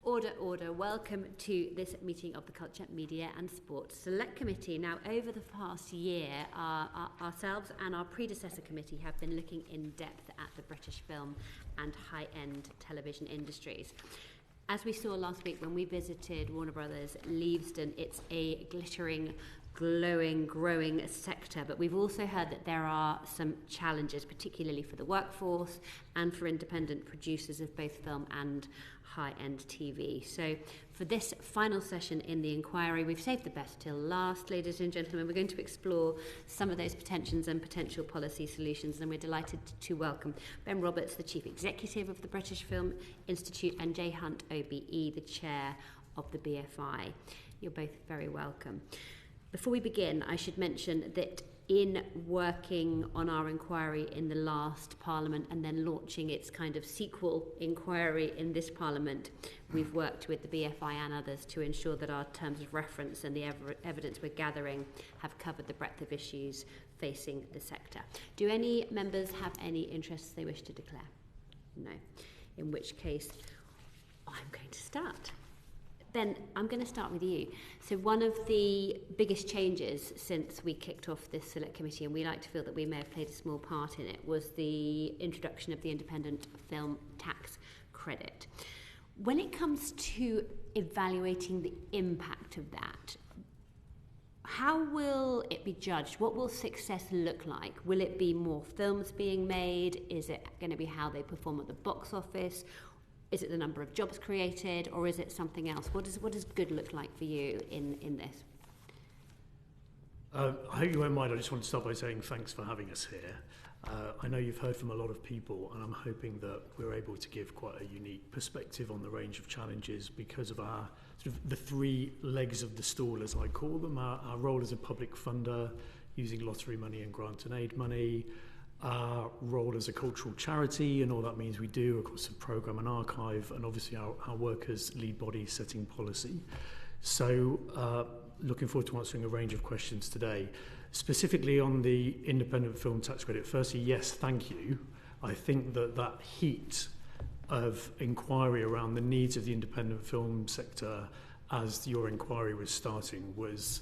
Order, order. Welcome to this meeting of the Culture, Media and Sport Select Committee. Now, over the past year, ourselves and our predecessor committee have been looking in depth at the British film and high-end television industries. As we saw last week when we visited Warner Brothers Leavesden, it's a glittering, glowing, growing sector, but we've also heard that there are some challenges, particularly for the workforce and for independent producers of both film and high-end TV. So for this final session in the inquiry, we've saved the best till last, ladies and gentlemen. We're going to explore some of those potentials and potential policy solutions, and we're delighted to welcome Ben Roberts, the Chief Executive of the British Film Institute, and Jay Hunt, OBE, the Chair of the BFI. You're both very welcome. Before we begin, I should mention that in working on our inquiry in the last Parliament and then launching its kind of sequel inquiry in this Parliament, we've worked with the BFI and others to ensure that our terms of reference and the evidence we're gathering have covered the breadth of issues facing the sector. Do any members have any interests they wish to declare? No. In which case, I'm going to start. Ben, I'm going to start with you. So one of the biggest changes since we kicked off this select committee, and we like to feel that we may have played a small part in it, was the introduction of the independent film tax credit. When it comes to evaluating the impact of that, how will it be judged? What will success look like? Will it be more films being made? Is it going to be how they perform at the box office? Is it the number of jobs created, or is it something else? What does good look like for you in this? I hope you won't mind. I just want to start by saying thanks for having us here. I know you've heard from a lot of people, and I'm hoping that we're able to give quite a unique perspective on the range of challenges because of our sort of the three legs of the stool, as I call them. Our role as a public funder, using lottery money and grant and aid money, our role as a cultural charity and all that means we do across the programme and archive, and obviously our work as lead body setting policy. So looking forward to answering a range of questions today. Specifically on the independent film tax credit, firstly, yes, thank you. I think that heat of inquiry around the needs of the independent film sector as your inquiry was starting was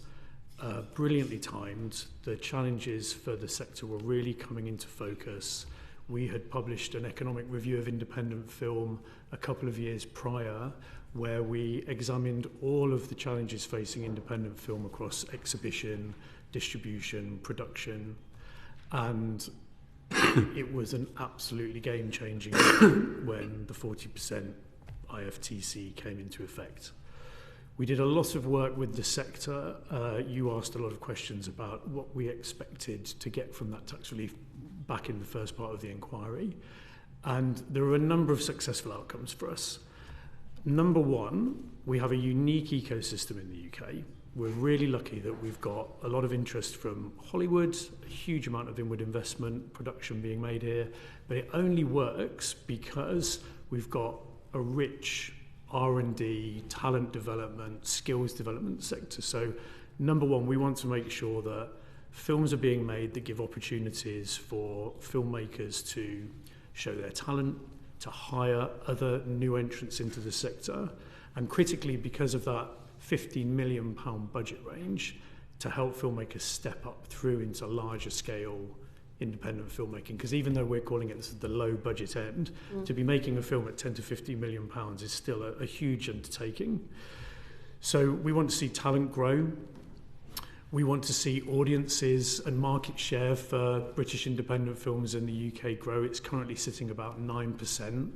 brilliantly timed. The challenges for the sector were really coming into focus. We had published an economic review of independent film a couple of years prior, where we examined all of the challenges facing independent film across exhibition, distribution, production, and it was an absolutely game-changing when the 40% IFTC came into effect. We did a lot of work with the sector. You asked a lot of questions about what we expected to get from that tax relief back in the first part of the inquiry. And there are a number of successful outcomes for us. Number one, we have a unique ecosystem in the UK. We're really lucky that we've got a lot of interest from Hollywood, a huge amount of inward investment, production being made here. But it only works because we've got a rich R&D, talent development, skills development sector. So number one, we want to make sure that films are being made that give opportunities for filmmakers to show their talent, to hire other new entrants into the sector, and critically, because of that £15 million budget range, to help filmmakers step up through into larger scale independent filmmaking, because even though we're calling it the low budget end, to be making a film at 10 to 50 million pounds is still a huge undertaking. So we want to see talent grow. We want to see audiences and market share for British independent films in the UK grow. It's currently sitting about 9%.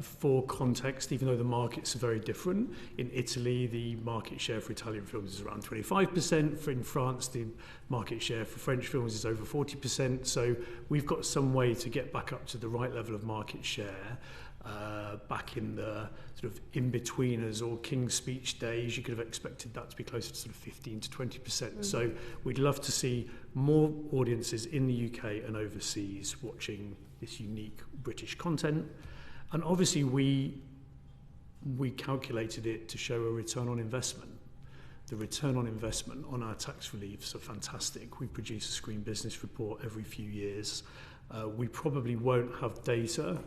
For context, even though the markets are very different, in Italy the market share for Italian films is around 25%. In France the market share for French films is over 40%. So we've got some way to get back up to the right level of market share. Back in the sort of in-betweeners or King's Speech days, you could have expected that to be closer to sort of 15 to 20%. So we'd love to see more audiences in the UK and overseas watching this unique British content. And obviously we calculated it to show a return on investment. The return on investment on our tax reliefs are fantastic. We produce a Screen Business Report every few years. We probably won't have data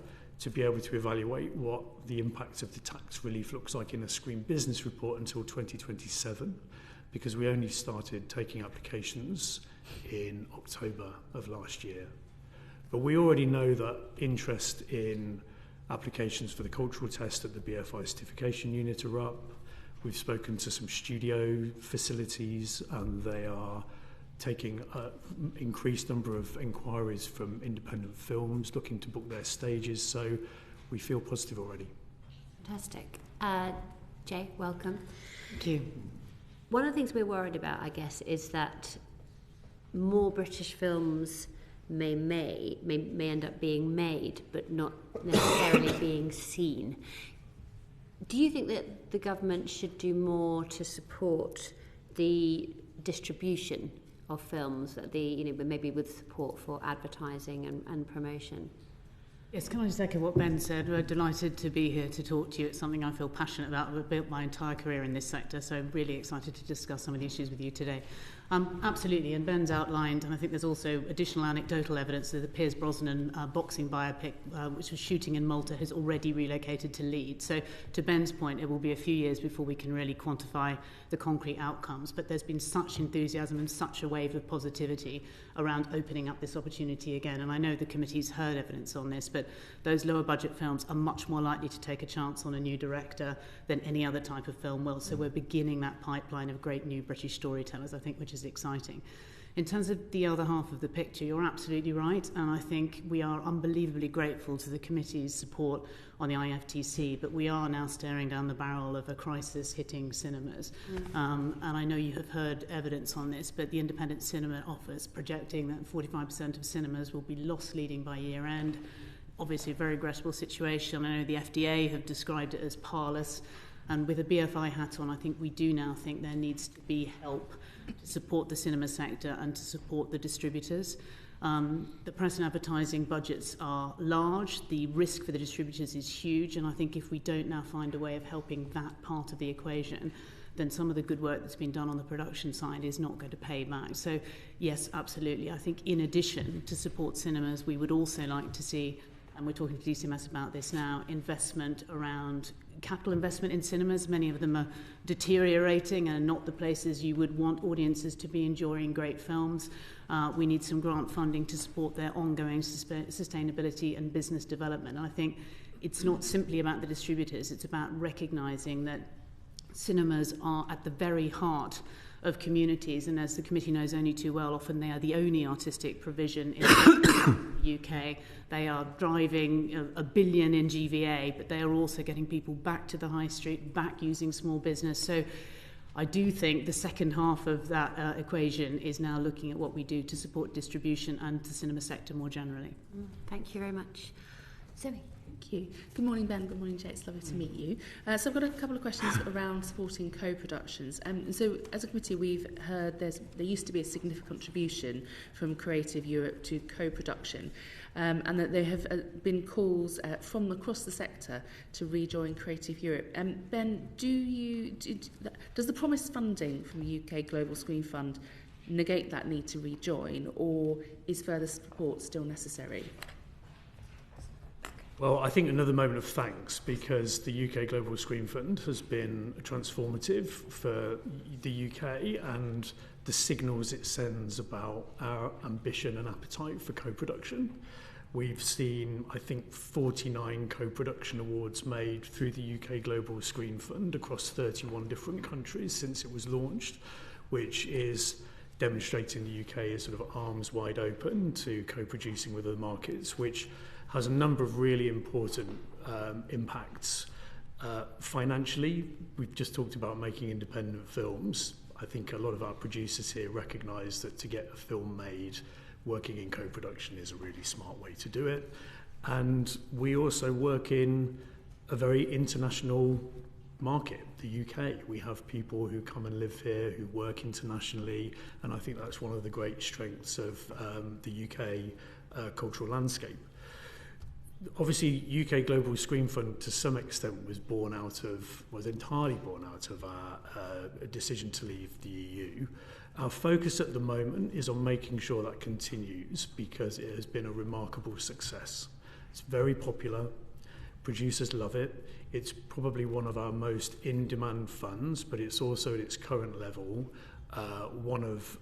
to be able to evaluate what the impact of the tax relief looks like in a Screen Business Report until 2027, because we only started taking applications in October of last year. But we already know that interest in applications for the cultural test at the BFI certification unit are up. We've spoken to some studio facilities, and they are taking an increased number of inquiries from independent films looking to book their stages, so we feel positive already. Fantastic. Jay, welcome. Thank you. One of the things we're worried about, I guess, is that more British films may end up being made, but not necessarily being seen. Do you think that the government should do more to support the distribution of films, that maybe with support for advertising and promotion? Yes, can I just echo what Ben said? We're delighted to be here to talk to you. It's something I feel passionate about. I've built my entire career in this sector, so I'm really excited to discuss some of the issues with you today. Absolutely, and Ben's outlined, and I think there's also additional anecdotal evidence that the Piers Brosnan boxing biopic, which was shooting in Malta, has already relocated to Leeds. So to Ben's point, it will be a few years before we can really quantify the concrete outcomes, but there's been such enthusiasm and such a wave of positivity around opening up this opportunity again, and I know the committee's heard evidence on this, but those lower budget films are much more likely to take a chance on a new director than any other type of film will, so we're beginning that pipeline of great new British storytellers, I think, which is exciting. In terms of the other half of the picture, you're absolutely right, and I think we are unbelievably grateful to the committee's support on the IFTC, but we are now staring down the barrel of a crisis hitting cinemas. And I know you have heard evidence on this, but the Independent Cinema Office projecting that 45% of cinemas will be loss leading by year end. Obviously a very regrettable situation. I know the FDA have described it as parlous, and with a BFI hat on, I think we do now think there needs to be help to support the cinema sector and to support the distributors. The press and advertising budgets are large, the risk for the distributors is huge, and I think if we don't now find a way of helping that part of the equation, then some of the good work that's been done on the production side is not going to pay back. So yes, absolutely. I think in addition to support cinemas, we would also like to see, and we're talking to DCMS about this now, investment around capital investment in cinemas. Many of them are deteriorating and are not the places you would want audiences to be enjoying great films. We need some grant funding to support their ongoing sustainability and business development. And I think it's not simply about the distributors, it's about recognising that cinemas are at the very heart of communities, and as the committee knows only too well, often they are the only artistic provision in the UK. They are driving a billion in GVA, but they are also getting people back to the high street, back using small business. So I do think the second half of that equation is now looking at what we do to support distribution and the cinema sector more generally. Thank you very much. Zoe. Thank you. Good morning, Ben. Good morning, Jay. It's lovely to meet you. So I've got a couple of questions around supporting co-productions. So as a committee, we've heard there used to be a significant contribution from Creative Europe to co-production, and that there have been calls from across the sector to rejoin Creative Europe. Ben, does the promised funding from the UK Global Screen Fund negate that need to rejoin, or is further support still necessary? Well, I think another moment of thanks, because the UK Global Screen Fund has been transformative for the UK and the signals it sends about our ambition and appetite for co-production. We've seen, I think, 49 co-production awards made through the UK Global Screen Fund across 31 different countries since it was launched, which is demonstrating the UK is sort of arms wide open to co-producing with other markets, which has a number of really important impacts. Financially, we've just talked about making independent films. I think a lot of our producers here recognise that to get a film made, working in co-production is a really smart way to do it. And we also work in a very international market, the UK. We have people who come and live here, who work internationally, and I think that's one of the great strengths of the UK cultural landscape. Obviously, UK Global Screen Fund to some extent was entirely born out of our decision to leave the EU. Our focus at the moment is on making sure that continues, because it has been a remarkable success. It's very popular, Producers love it. It's probably one of our most in-demand funds, but it's also at its current level one of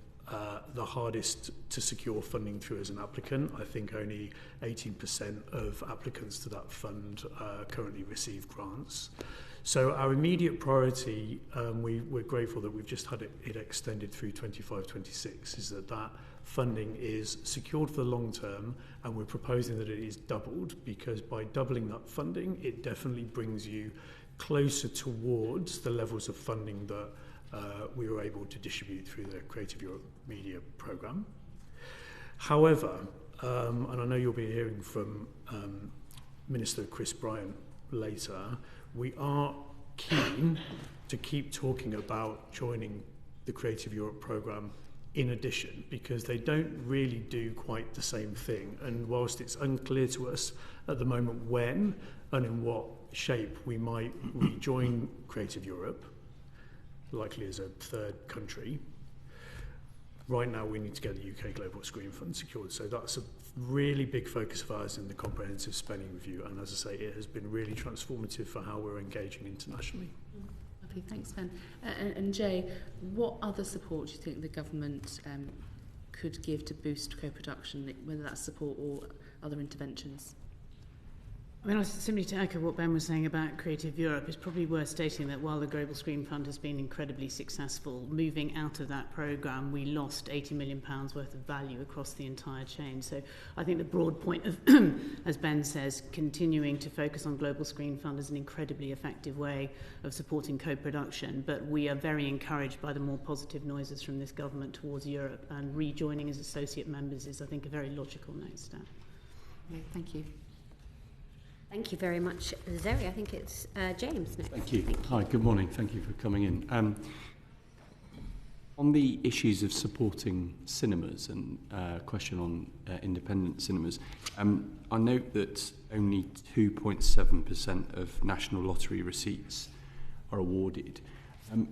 the hardest to secure funding through as an applicant. I think only 18% of applicants to that fund currently receive grants. So our immediate priority, we're grateful that we've just had it extended through 25-26, is that funding is secured for the long term, and we're proposing that it is doubled, because by doubling that funding, it definitely brings you closer towards the levels of funding that we were able to distribute through the Creative Europe Media Programme. However, and I know you'll be hearing from Minister Chris Bryant later, we are keen to keep talking about joining the Creative Europe Programme in addition, because they don't really do quite the same thing. And whilst it's unclear to us at the moment when and in what shape we might rejoin Creative Europe, likely as a third country, right now we need to get the UK Global Screen Fund secured. So that's a really big focus of ours in the comprehensive spending review, and as I say, it has been really transformative for how we're engaging internationally. Lovely, thanks Ben. And Jay, what other support do you think the government could give to boost co-production, whether that's support or other interventions? I mean, simply to echo what Ben was saying about Creative Europe, it's probably worth stating that while the Global Screen Fund has been incredibly successful, moving out of that programme, we lost £80 million worth of value across the entire chain. So I think the broad point of, as Ben says, continuing to focus on Global Screen Fund is an incredibly effective way of supporting co-production, but we are very encouraged by the more positive noises from this government towards Europe, and rejoining as associate members is, I think, a very logical next step. Okay, thank you. Thank you very much, Zoe. I think it's James next. Thank you. Hi, good morning. Thank you for coming in. On the issues of supporting cinemas and question on independent cinemas, I note that only 2.7% of national lottery receipts are awarded.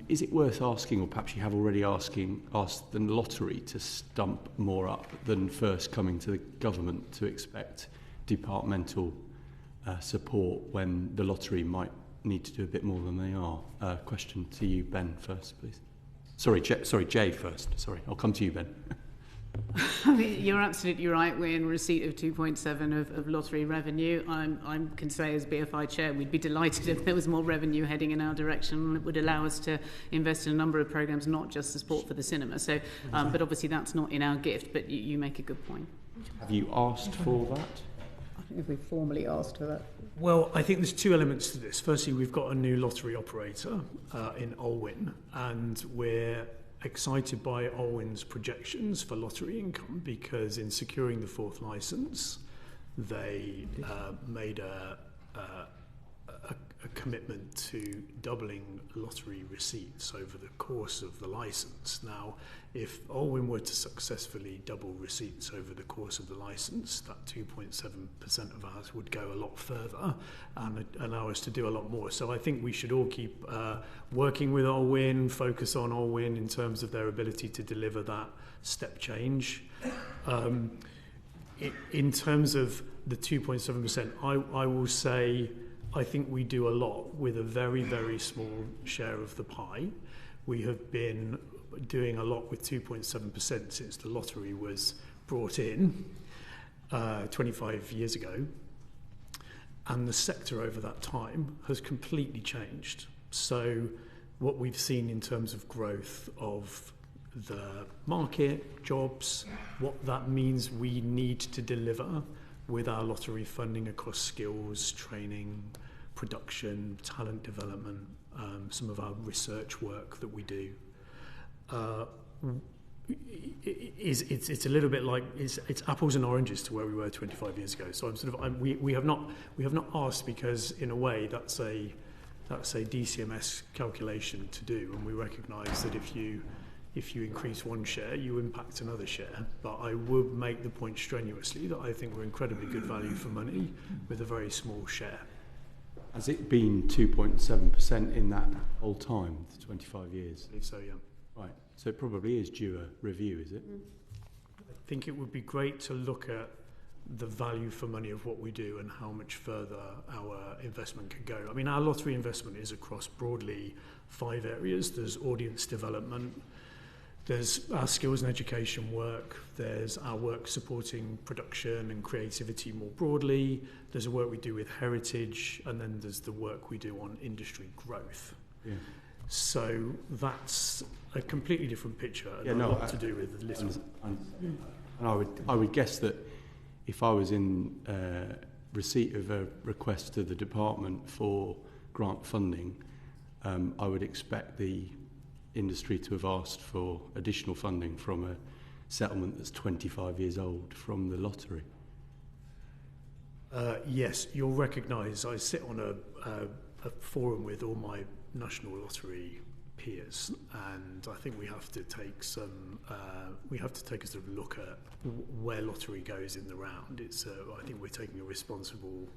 Is it worth asking, or perhaps you have already asked the lottery to stump more up than first coming to the government to expect departmental support when the lottery might need to do a bit more than they are? Question to you, Ben, first, please. Sorry, Jay first. Sorry, I'll come to you, Ben. I mean, you're absolutely right. We're in receipt of 2.7 of lottery revenue. I can say as BFI chair, we'd be delighted if there was more revenue heading in our direction. It would allow us to invest in a number of programmes, not just the support for the cinema. So, but obviously that's not in our gift, but you make a good point. Have you asked for that? I think if we formally asked for that. Well, I think there's two elements to this. Firstly, we've got a new lottery operator in Olwyn, and we're excited by Olwyn's projections for lottery income, because in securing the fourth licence, they made a commitment to doubling lottery receipts over the course of the licence. Now, if Olwyn were to successfully double receipts over the course of the licence, that 2.7% of ours would go a lot further and allow us to do a lot more. So I think we should all keep working with Olwyn, focus on Olwyn in terms of their ability to deliver that step change. In terms of the 2.7%, I will say I think we do a lot with a very, very small share of the pie. We have been doing a lot with 2.7% since the lottery was brought in 25 years ago. And the sector over that time has completely changed. So what we've seen in terms of growth of the market, jobs, what that means we need to deliver with our lottery funding across skills, training, production, talent development, some of our research work that we do. It's a little bit like it's apples and oranges to where we were 25 years ago. So we have not asked, because in a way that's a DCMS calculation to do, and we recognise that if you increase one share, you impact another share. But I would make the point strenuously that I think we're incredibly good value for money with a very small share. Has it been 2.7% in that whole time, the 25 years? I believe so, yeah. Right, so it probably is due a review, is it? I think it would be great to look at the value for money of what we do and how much further our investment can go. I mean, our lottery investment is across broadly 5 areas. There's audience development, there's our skills and education work, there's our work supporting production and creativity more broadly, there's the work we do with heritage, and then there's the work we do on industry growth. Yeah. So that's a completely different picture and a lot to do with the little. And I would guess that if I was in receipt of a request to the department for grant funding, I would expect the industry to have asked for additional funding from a settlement that's 25 years old from the lottery. Yes, you'll recognise I sit on a forum with all my National Lottery peers, and I think we have to take a sort of look at where lottery goes in the round. I think we're taking a responsible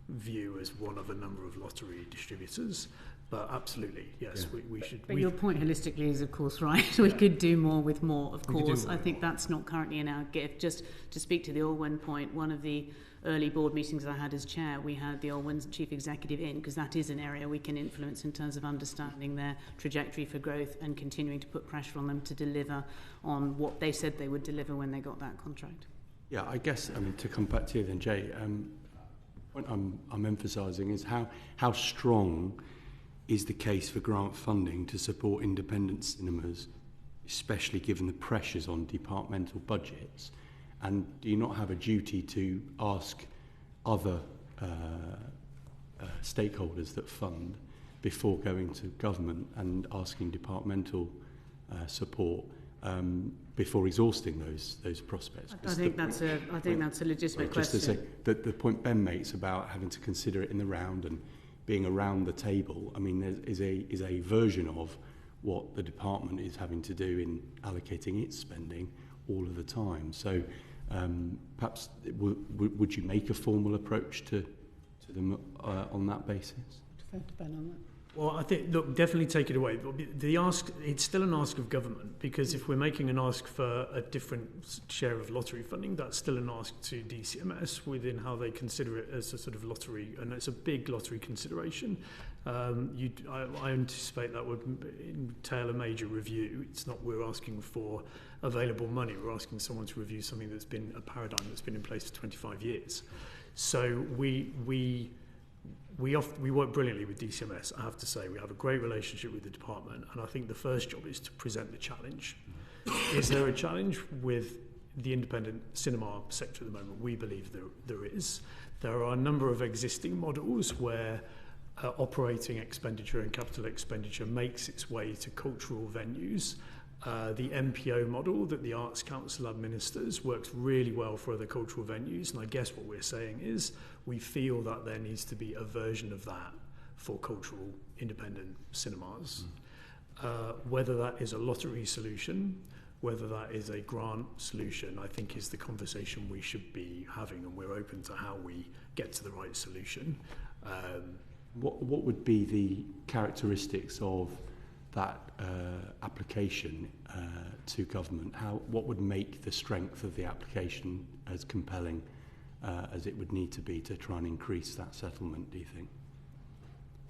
view as one of a number of lottery distributors, but absolutely, yes, we should. But your point holistically is, of course, right. We could do more with more, of course. I think that's not currently in our gift. Just to speak to the Allwyn point, one of the early board meetings I had as chair, we had the Allwyn's chief executive in, because that is an area we can influence in terms of understanding their trajectory for growth and continuing to put pressure on them to deliver on what they said they would deliver when they got that contract. Yeah, I guess, to come back to you then, Jay, what I'm emphasising is how strong is the case for grant funding to support independent cinemas, especially given the pressures on departmental budgets? And do you not have a duty to ask other stakeholders that fund before going to government and asking departmental support before exhausting those prospects? I think that's a legitimate question. Just to say that the point Ben makes about having to consider it in the round and being around the table, I mean, there is a version of what the department is having to do in allocating its spending all of the time. So perhaps would you make a formal approach to them on that basis? Defer to Ben on that. Well, I think, look, definitely take it away. It's still an ask of government, because if we're making an ask for a different share of lottery funding, that's still an ask to DCMS within how they consider it as a sort of lottery, and it's a big lottery consideration. I anticipate that would entail a major review. It's not we're asking for available money, we're asking someone to review something that's been a paradigm that's been in place for 25 years. So we work brilliantly with DCMS, I have to say. We have a great relationship with the department, and I think the first job is to present the challenge. Is there a challenge with the independent cinema sector at the moment? We believe there is. There are a number of existing models where operating expenditure and capital expenditure makes its way to cultural venues. The MPO model that the Arts Council administers works really well for other cultural venues, and I guess what we're saying is we feel that there needs to be a version of that for cultural independent cinemas. Whether that is a lottery solution, whether that is a grant solution, I think is the conversation we should be having, and we're open to how we get to the right solution. What would be the characteristics of that application to government? What would make the strength of the application as compelling as it would need to be to try and increase that settlement, do you think?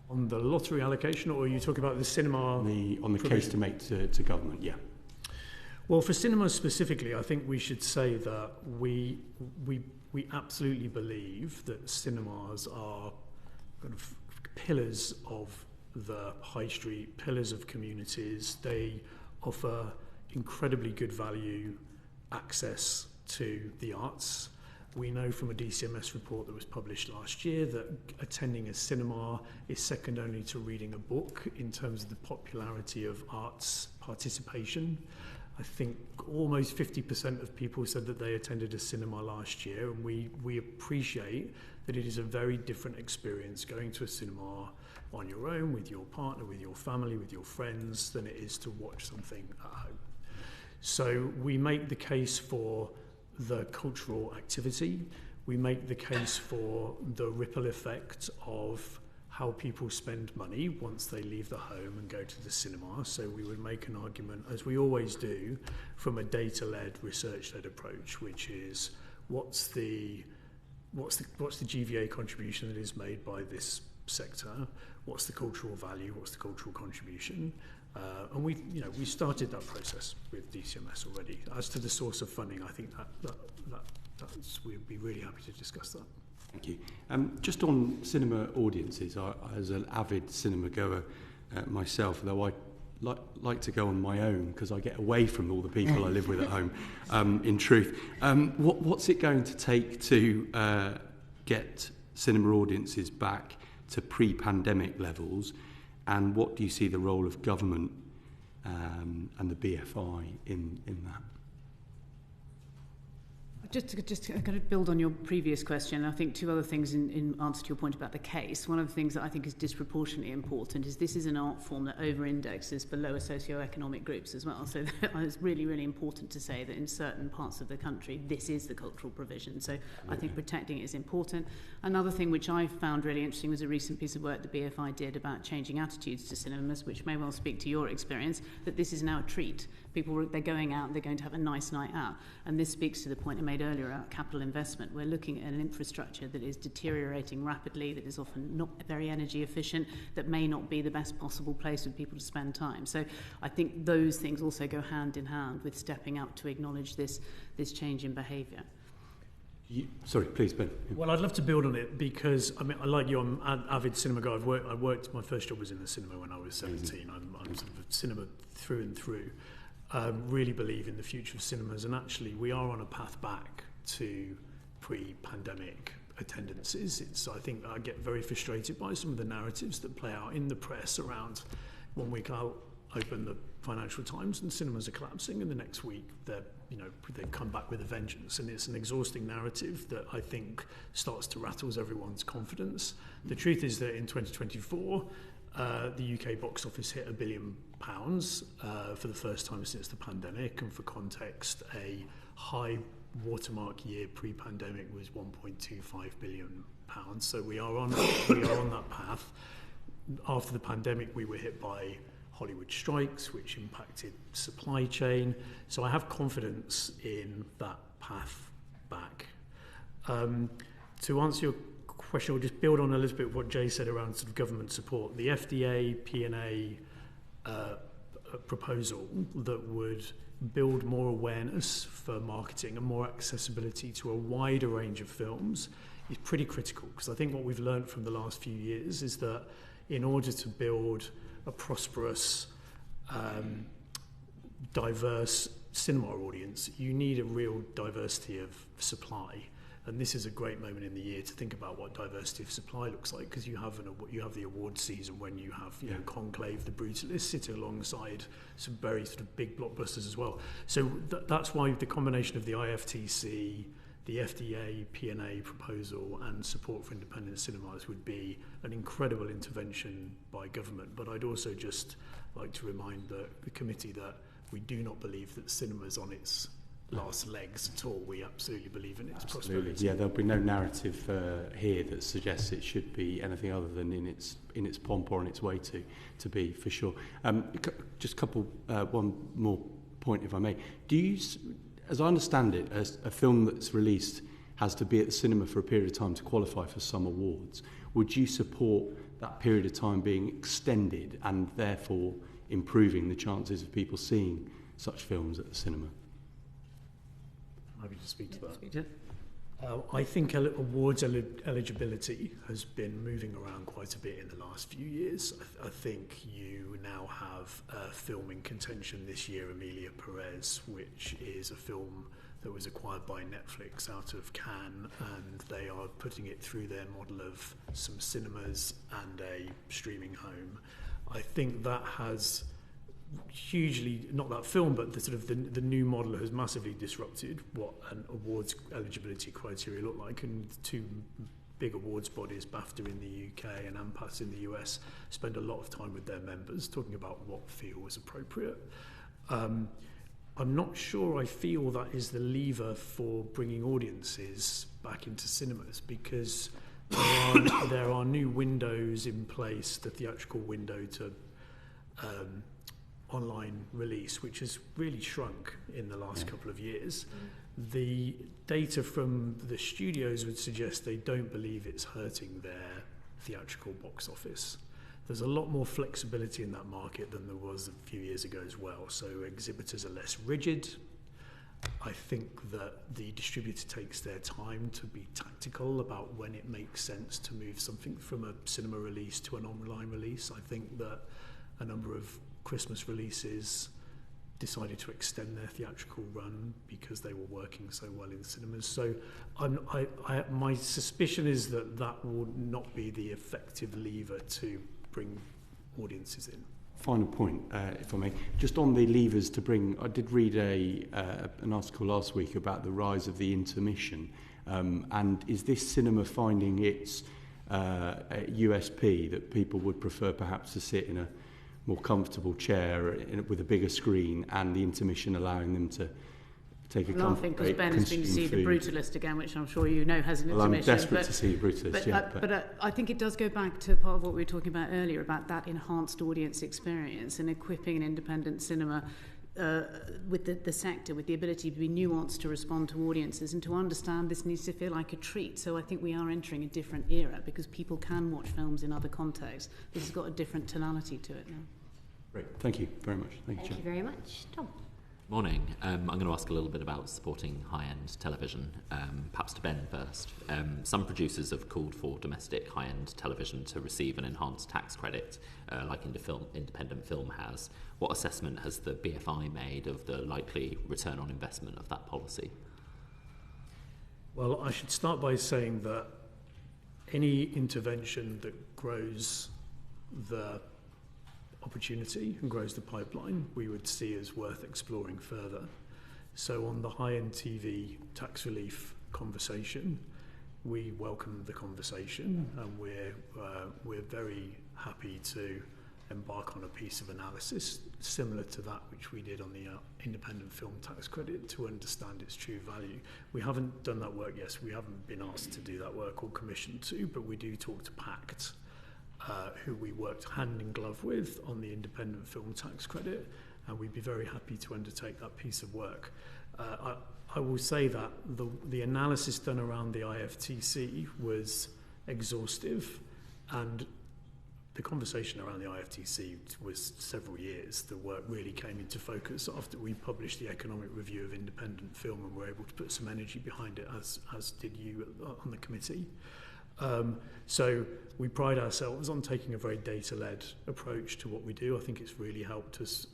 On the lottery allocation, or are you talking about the cinema? On the case to make to government, yeah. Well, for cinemas specifically, I think we should say that we absolutely believe that cinemas are kind of pillars of the high street, pillars of communities. They offer incredibly good value access to the arts. We know from a DCMS report that was published last year that attending a cinema is second only to reading a book in terms of the popularity of arts participation. I think almost 50% of people said that they attended a cinema last year, and we appreciate that it is a very different experience going to a cinema on your own, with your partner, with your family, with your friends, than it is to watch something at home. So we make the case for the cultural activity. We make the case for the ripple effect of how people spend money once they leave the home and go to the cinema. So we would make an argument, as we always do, from a data-led, research-led approach, which is what's the GVA contribution that is made by this sector, what's the cultural value, what's the cultural contribution, and we started that process with DCMS already. As to the source of funding, I think we'd be really happy to discuss that. Thank you. Just on cinema audiences, as an avid cinema goer myself, though I like to go on my own because I get away from all the people I live with at home, in truth. What's it going to take to get cinema audiences back to pre-pandemic levels, and what do you see the role of government and the BFI in that? Just kind of build on your previous question, I think two other things in answer to your point about the case. One of the things that I think is disproportionately important is this is an art form that over-indexes for lower socioeconomic groups as well. So it's really, really important to say that in certain parts of the country, this is the cultural provision. So I think protecting it is important. Another thing which I found really interesting was a recent piece of work the BFI did about changing attitudes to cinemas, which may well speak to your experience, that this is now a treat. People, they're going out, they're going to have a nice night out. And this speaks to the point I made earlier about capital investment. We're looking at an infrastructure that is deteriorating rapidly, that is often not very energy efficient, that may not be the best possible place for people to spend time. So I think those things also go hand in hand with stepping up to acknowledge this change in behaviour. Sorry, please, Ben. Well, I'd love to build on it because, I mean, like you, I'm an avid cinema guy. I worked, my first job was in the cinema when I was 17. I'm sort of a cinema through and through. Really believe in the future of cinemas, and actually we are on a path back to pre-pandemic attendances. I think I get very frustrated by some of the narratives that play out in the press around 1 week out, open the Financial Times and cinemas are collapsing, and the next week they've come back with a vengeance, and it's an exhausting narrative that I think starts to rattle everyone's confidence. The truth is that in 2024 the UK box office hit £1 billion for the first time since the pandemic, and for context, a high watermark year pre-pandemic was £1.25 billion. So we are on that path. After the pandemic, we were hit by Hollywood strikes, which impacted supply chain. So I have confidence in that path back. To answer your question, I'll just build on a little bit what Jay said around sort of government support. The FDA P&A proposal that would build more awareness for marketing and more accessibility to a wider range of films is pretty critical, because I think what we've learned from the last few years is that in order to build a prosperous, diverse cinema audience, you need a real diversity of supply. And this is a great moment in the year to think about what diversity of supply looks like, because you have the award season when you have Conclave, The Brutalist sitting alongside some very sort of big blockbusters as well. So that's why the combination of the IFTC, the FDA P&A proposal and support for independent cinemas would be an incredible intervention by government. But I'd also just like to remind the committee that we do not believe that cinema is on its last legs at all. We absolutely believe in its prosperity. Yeah, there'll be no narrative here that suggests it should be anything other than in its pomp or on its way to be, for sure. Just a couple, one more point, if I may. Do you, as I understand it, a film that's released has to be at the cinema for a period of time to qualify for some awards. Would you support that period of time being extended and therefore improving the chances of people seeing such films at the cinema? Happy to speak to that. I think awards eligibility has been moving around quite a bit in the last few years. I think you now have a film in contention this year, Emilia Perez, which is a film that was acquired by Netflix out of Cannes, and they are putting it through their model of some cinemas and a streaming home. I think that has hugely, not that film, but the sort of the new model has massively disrupted what an awards eligibility criteria look like, and two big awards bodies, BAFTA in the UK and AMPAS in the US, spend a lot of time with their members talking about what feels appropriate. I'm not sure I feel that is the lever for bringing audiences back into cinemas, because there are new windows in place, the theatrical window to online release, which has really shrunk in the last couple of years. The data from the studios would suggest they don't believe it's hurting their theatrical box office. There's a lot more flexibility in that market than there was a few years ago as well. So exhibitors are less rigid. I think that the distributor takes their time to be tactical about when it makes sense to move something from a cinema release to an online release. I think that a number of Christmas releases decided to extend their theatrical run because they were working so well in cinemas. So my suspicion is that that will not be the effective lever to bring audiences in. Final point, if I may. Just on the levers to bring, I did read an article last week about the rise of the intermission. And is this cinema finding its USP that people would prefer perhaps to sit in a more comfortable chair with a bigger screen, and the intermission allowing them to take a laughing because Ben has been to see The Brutalist again, which I'm sure you know has an intermission. I'm desperate to see Brutalist, but I think it does go back to part of what we were talking about earlier about that enhanced audience experience and equipping an independent cinema with the sector, with the ability to be nuanced to respond to audiences and to understand this needs to feel like a treat. So I think we are entering a different era because people can watch films in other contexts. This has got a different tonality to it now. Great, thank you very much. Thank you very much. Tom. Morning. I'm going to ask a little bit about supporting high-end television, perhaps to Ben first. Some producers have called for domestic high-end television to receive an enhanced tax credit, like independent film has. What assessment has the BFI made of the likely return on investment of that policy? Well, I should start by saying that any intervention that grows the opportunity and grows the pipeline, we would see as worth exploring further. So on the high-end TV tax relief conversation, we welcome the conversation, and we're very happy to embark on a piece of analysis similar to that which we did on the independent film tax credit to understand its true value. We haven't done that work yet. We haven't been asked to do that work or commissioned to, but we do talk to PACT, who we worked hand in glove with on the independent film tax credit, and we'd be very happy to undertake that piece of work. I will say that the analysis done around the IFTC was exhaustive, and the conversation around the IFTC was several years. The work really came into focus after we published the economic review of independent film and were able to put some energy behind it, as did you on the committee. So we pride ourselves on taking a very data-led approach to what we do. I think it's really helped us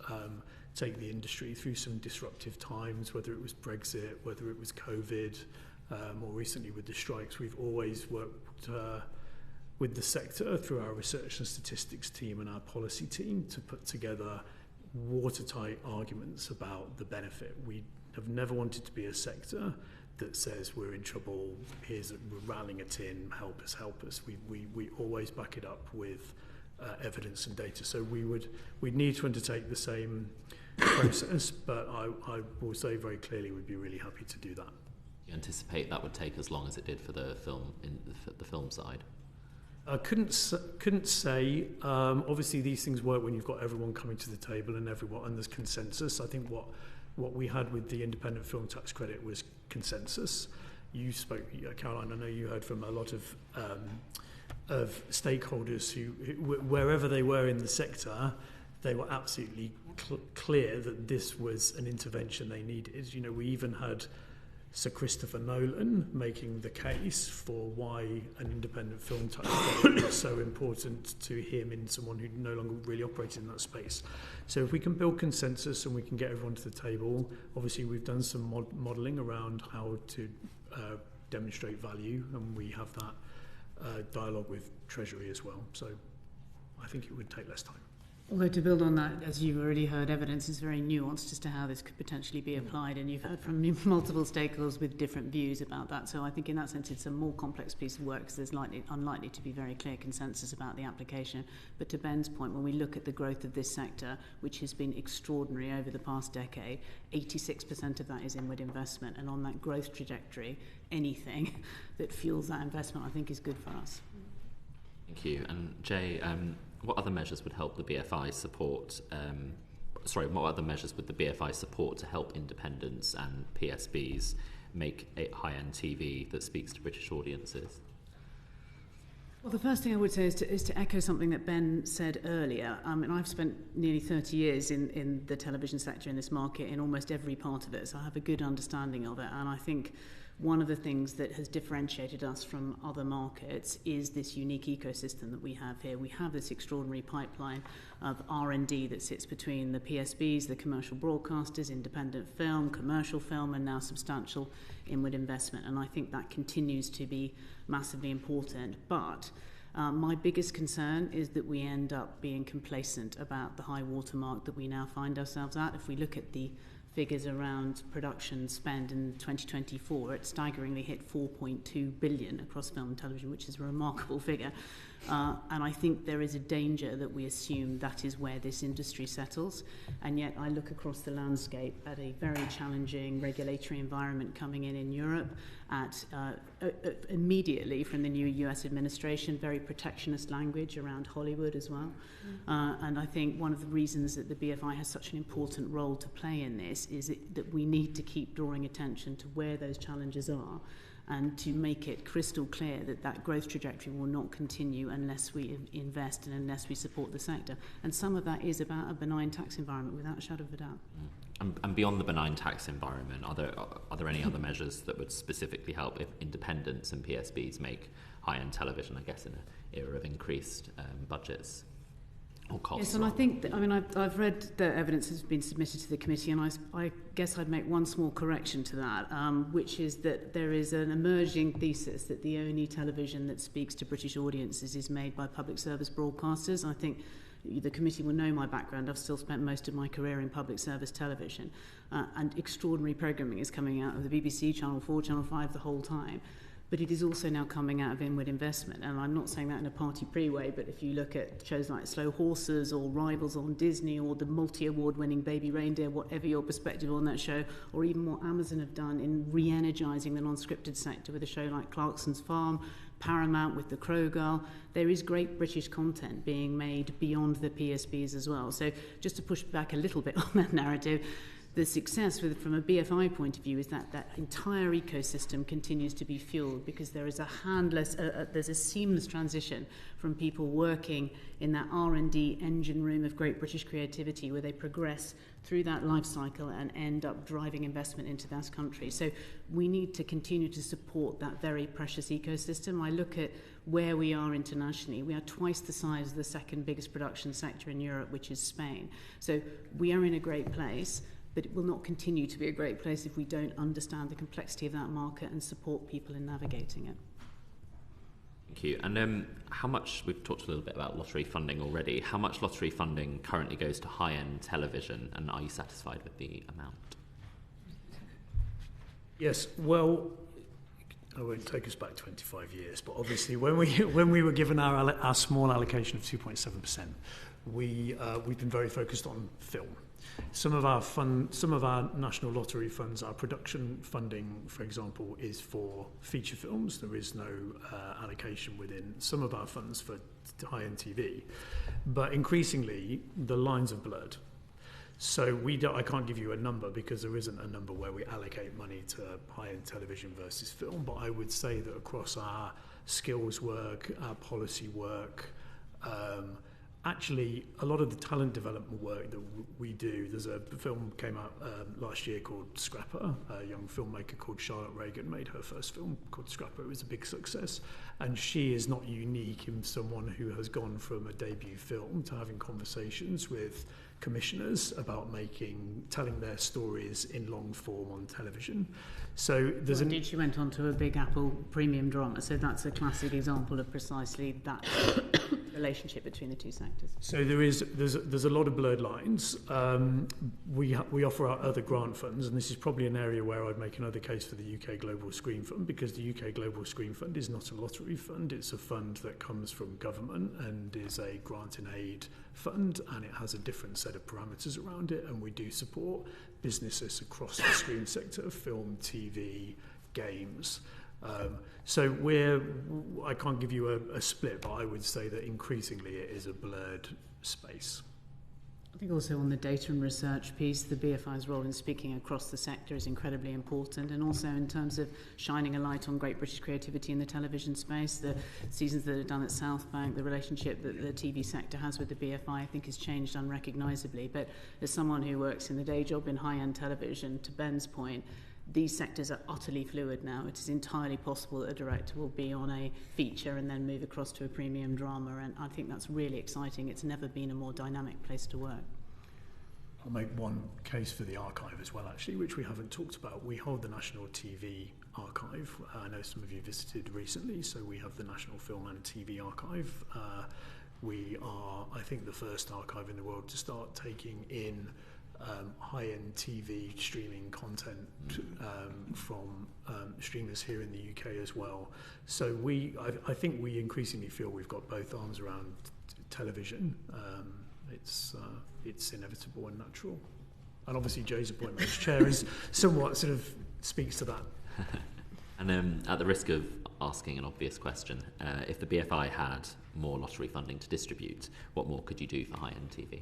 take the industry through some disruptive times, whether it was Brexit, whether it was COVID, more recently with the strikes. We've always worked with the sector through our research and statistics team and our policy team to put together watertight arguments about the benefit. We have never wanted to be a sector that says we're in trouble, we're rattling a tin, help us. We always back it up with evidence and data. So we'd need to undertake the same process, but I will say very clearly we'd be really happy to do that. You anticipate that would take as long as it did for the film side? I couldn't say. Obviously, these things work when you've got everyone coming to the table and there's consensus. I think what we had with the independent film tax credit was consensus. You spoke, Caroline. I know you heard from a lot of stakeholders who, wherever they were in the sector, they were absolutely clear that this was an intervention they needed. You know, we even had Sir Christopher Nolan making the case for why an independent film tax credit was so important to him in someone who no longer really operated in that space. So if we can build consensus and we can get everyone to the table, obviously we've done some modelling around how to demonstrate value, and we have that dialogue with Treasury as well. So I think it would take less time. Although to build on that, as you've already heard, evidence is very nuanced as to how this could potentially be applied, and you've heard from multiple stakeholders with different views about that. So I think in that sense it's a more complex piece of work because there's unlikely to be very clear consensus about the application. But to Ben's point, when we look at the growth of this sector, which has been extraordinary over the past decade, 86% of that is inward investment, and on that growth trajectory, anything that fuels that investment I think is good for us. Thank you. And Jay, what other measures would help the BFI support what other measures would the BFI support to help independents and PSBs make a high-end TV that speaks to British audiences? Well, the first thing I would say is to echo something that Ben said earlier. And I've spent nearly 30 years in the television sector in this market, in almost every part of it, so I have a good understanding of it. And I think one of the things that has differentiated us from other markets is this unique ecosystem that we have here. We have this extraordinary pipeline of R&D that sits between the PSBs, the commercial broadcasters, independent film, commercial film, and now substantial inward investment. And I think that continues to be massively important. But my biggest concern is that we end up being complacent about the high watermark that we now find ourselves at. If we look at the figures around production spend in 2024, it staggeringly hit 4.2 billion across film and television, which is a remarkable figure. And I think there is a danger that we assume that is where this industry settles. And yet I look across the landscape at a very challenging regulatory environment coming in Europe, at immediately from the new US administration, very protectionist language around Hollywood as well. And I think one of the reasons that the BFI has such an important role to play in this is that we need to keep drawing attention to where those challenges are, and to make it crystal clear that that growth trajectory will not continue unless we invest and unless we support the sector. And some of that is about a benign tax environment, without a shadow of a doubt. And beyond the benign tax environment, are there any other measures that would specifically help if independents and PSBs make high-end television, I guess, in an era of increased budgets or costs? Yes, and I think I've read the evidence that's been submitted to the committee, and I guess I'd make one small correction to that, which is that there is an emerging thesis that the only television that speaks to British audiences is made by public service broadcasters. I think the committee will know my background. I've still spent most of my career in public service television, and extraordinary programming is coming out of the BBC, Channel 4, Channel 5 the whole time. But it is also now coming out of inward investment. And I'm not saying that in a party pre-way, but if you look at shows like Slow Horses or Rivals on Disney or the multi-award winning Baby Reindeer, whatever your perspective on that show, or even what Amazon have done in re-energising the non-scripted sector with a show like Clarkson's Farm, Paramount with The Crow Girl, there is great British content being made beyond the PSBs as well. So just to push back a little bit on that narrative, the success from a BFI point of view is that that entire ecosystem continues to be fueled because there is there's a seamless transition from people working in that R&D engine room of great British creativity where they progress through that life cycle and end up driving investment into that country. So we need to continue to support that very precious ecosystem. I look at where we are internationally. We are twice the size of the second biggest production sector in Europe, which is Spain. So we are in a great place, but it will not continue to be a great place if we don't understand the complexity of that market and support people in navigating it. Thank you. And how much, we've talked a little bit about lottery funding already, how much lottery funding currently goes to high-end television, and are you satisfied with the amount? Yes, well, I won't take us back 25 years, but obviously when we were given our small allocation of 2.7%, we've been very focused on film. Some of our national lottery funds, our production funding, for example, is for feature films. There is no allocation within some of our funds for high-end TV, but increasingly the lines have blurred. So I can't give you a number because there isn't a number where we allocate money to high-end television versus film. But I would say that across our skills work, our policy work, actually, a lot of the talent development work that we do, there's a film came out last year called Scrapper. A young filmmaker called Charlotte Reagan made her first film called Scrapper. It was a big success. And she is not unique in someone who has gone from a debut film to having conversations with commissioners about telling their stories in long form on television. So there's indeed, she went on to a Big Apple premium drama, so that's a classic example of precisely that relationship between the two sectors. So there's a lot of blurred lines. We offer our other grant funds, and this is probably an area where I'd make another case for the UK Global Screen Fund, because the UK Global Screen Fund is not a lottery fund. It's a fund that comes from government and is a grant and aid fund, and it has a different set of parameters around it, and we do support businesses across the screen sector, film, TV, games. So I can't give you a split, but I would say that increasingly it is a blurred space. I think also on the data and research piece, the BFI's role in speaking across the sector is incredibly important, and also in terms of shining a light on great British creativity in the television space. The seasons that are done at South Bank, the relationship that the TV sector has with the BFI, I think has changed unrecognisably. But as someone who works in the day job in high-end television, to Ben's point, these sectors are utterly fluid now. It is entirely possible that a director will be on a feature and then move across to a premium drama, and I think that's really exciting. It's never been a more dynamic place to work. I'll make one case for the archive as well, actually, which we haven't talked about. We hold the National TV Archive. I know some of you visited recently, so we have the National Film and TV Archive. We are, I think, the first archive in the world to start taking in high-end TV streaming content from streamers here in the UK as well. So I think we increasingly feel we've got both arms around television. It's inevitable and natural. And obviously Joe's appointment as chair is somewhat sort of speaks to that. And at the risk of asking an obvious question, if the BFI had more lottery funding to distribute, what more could you do for high-end TV?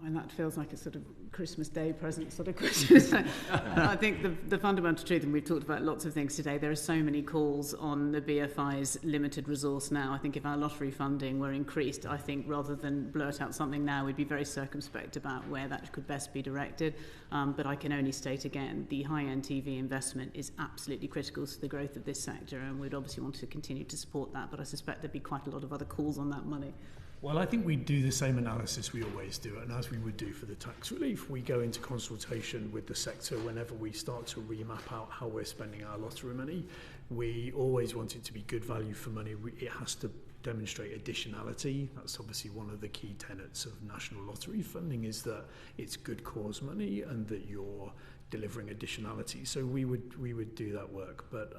And that feels like a sort of Christmas Day present sort of question. I think the fundamental truth, and we've talked about lots of things today, there are so many calls on the BFI's limited resource now. I think if our lottery funding were increased, I think rather than blurt out something now, we'd be very circumspect about where that could best be directed. But I can only state again, the high-end TV investment is absolutely critical to the growth of this sector, and we'd obviously want to continue to support that, but I suspect there'd be quite a lot of other calls on that money. Well, I think we do the same analysis we always do, and as we would do for the tax relief, we go into consultation with the sector whenever we start to remap out how we're spending our lottery money. We always want it to be good value for money. It has to demonstrate additionality. That's obviously one of the key tenets of national lottery funding, is that it's good cause money and that you're delivering additionality. So we would do that work, but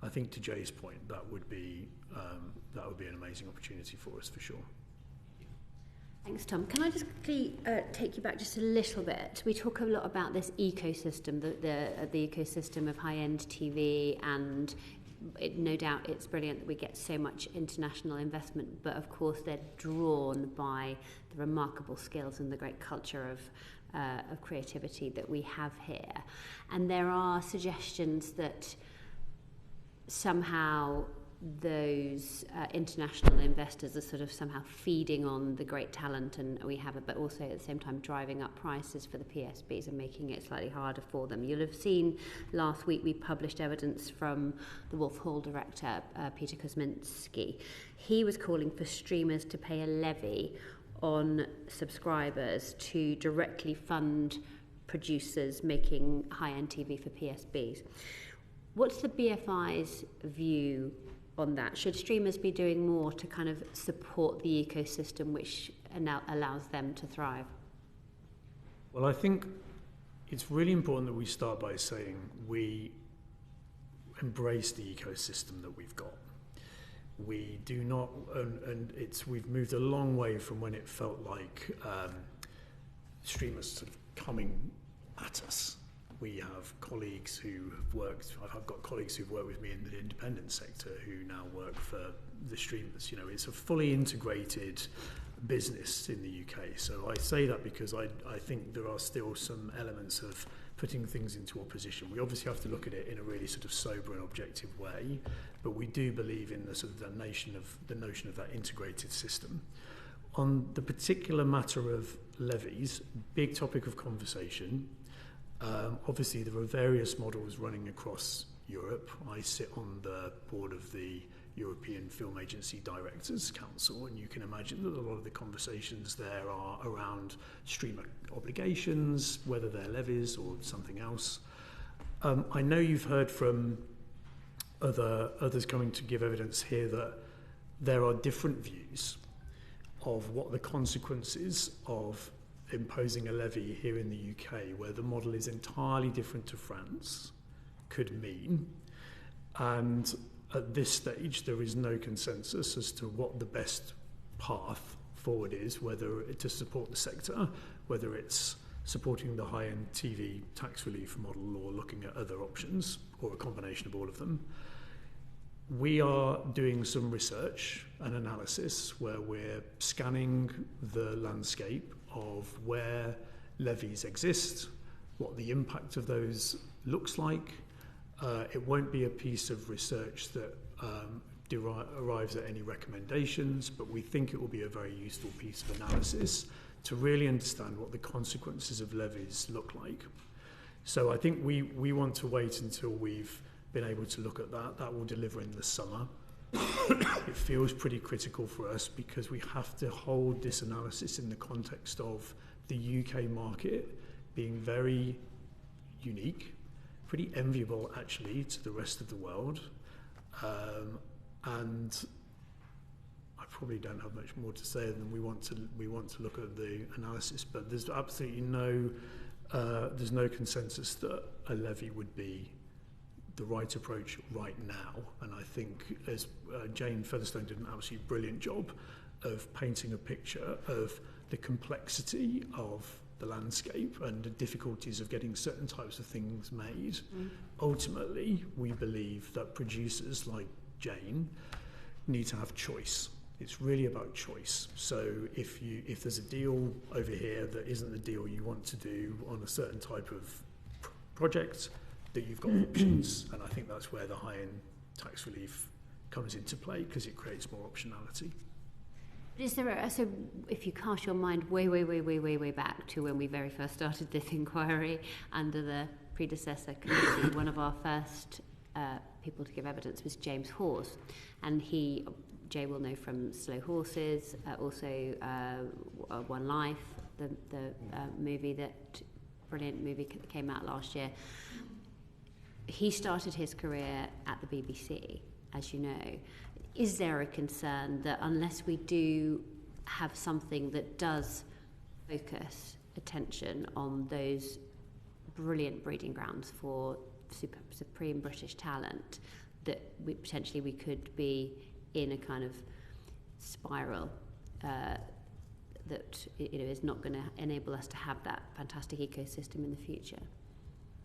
I think to Jay's point, that would be an amazing opportunity for us for sure. Thanks, Tom. Can I just quickly take you back just a little bit? We talk a lot about this ecosystem, the ecosystem of high-end TV, and no doubt it's brilliant that we get so much international investment, but of course they're drawn by the remarkable skills and the great culture of creativity that we have here. And there are suggestions that somehow those international investors are sort of somehow feeding on the great talent and we have it, but also at the same time driving up prices for the PSBs and making it slightly harder for them. You'll have seen last week we published evidence from the Wolf Hall director, Peter Kosminski. He was calling for streamers to pay a levy on subscribers to directly fund producers making high-end TV for PSBs. What's the BFI's view on that? Should streamers be doing more to kind of support the ecosystem which allows them to thrive? Well, I think it's really important that we start by saying we embrace the ecosystem that we've got. We do not, and we've moved a long way from when it felt like streamers sort of coming at us. We have colleagues who have worked, I've got colleagues who've worked with me in the independent sector who now work for the streamers. You know, it's a fully integrated business in the UK. So I say that because I think there are still some elements of putting things into opposition. We obviously have to look at it in a really sort of sober and objective way, but we do believe in the sort of the notion of that integrated system. On the particular matter of levies, big topic of conversation. Obviously, there are various models running across Europe. I sit on the board of the European Film Agency Directors Council, and you can imagine that a lot of the conversations there are around streamer obligations, whether they're levies or something else. I know you've heard from others coming to give evidence here that there are different views of what the consequences of imposing a levy here in the UK, where the model is entirely different to France, could mean. And at this stage, there is no consensus as to what the best path forward is, whether to support the sector, whether it's supporting the high-end TV tax relief model or looking at other options, or a combination of all of them. We are doing some research and analysis where we're scanning the landscape of where levies exist, what the impact of those looks like. It won't be a piece of research that arrives at any recommendations, but we think it will be a very useful piece of analysis to really understand what the consequences of levies look like. So I think we want to wait until we've been able to look at that. That will deliver in the summer. It feels pretty critical for us because we have to hold this analysis in the context of the UK market being very unique, pretty enviable actually to the rest of the world. And I probably don't have much more to say than we want to look at the analysis, but there's absolutely there's no consensus that a levy would be the right approach right now. And I think as Jane Featherstone did an absolutely brilliant job of painting a picture of the complexity of the landscape and the difficulties of getting certain types of things made. Ultimately, we believe that producers like Jane need to have choice. It's really about choice. So if there's a deal over here that isn't the deal you want to do on a certain type of project, that you've got options, and I think that's where the high-end tax relief comes into play because it creates more optionality. Is there so if you cast your mind way back to when we very first started this inquiry under the predecessor committee, one of our first people to give evidence was James Horse, and Jay will know from Slow Horses, also One Life, the brilliant movie that came out last year. He started his career at the BBC, as you know. Is there a concern that unless we do have something that does focus attention on those brilliant breeding grounds for supreme British talent, that we could be in a kind of spiral that is not going to enable us to have that fantastic ecosystem in the future?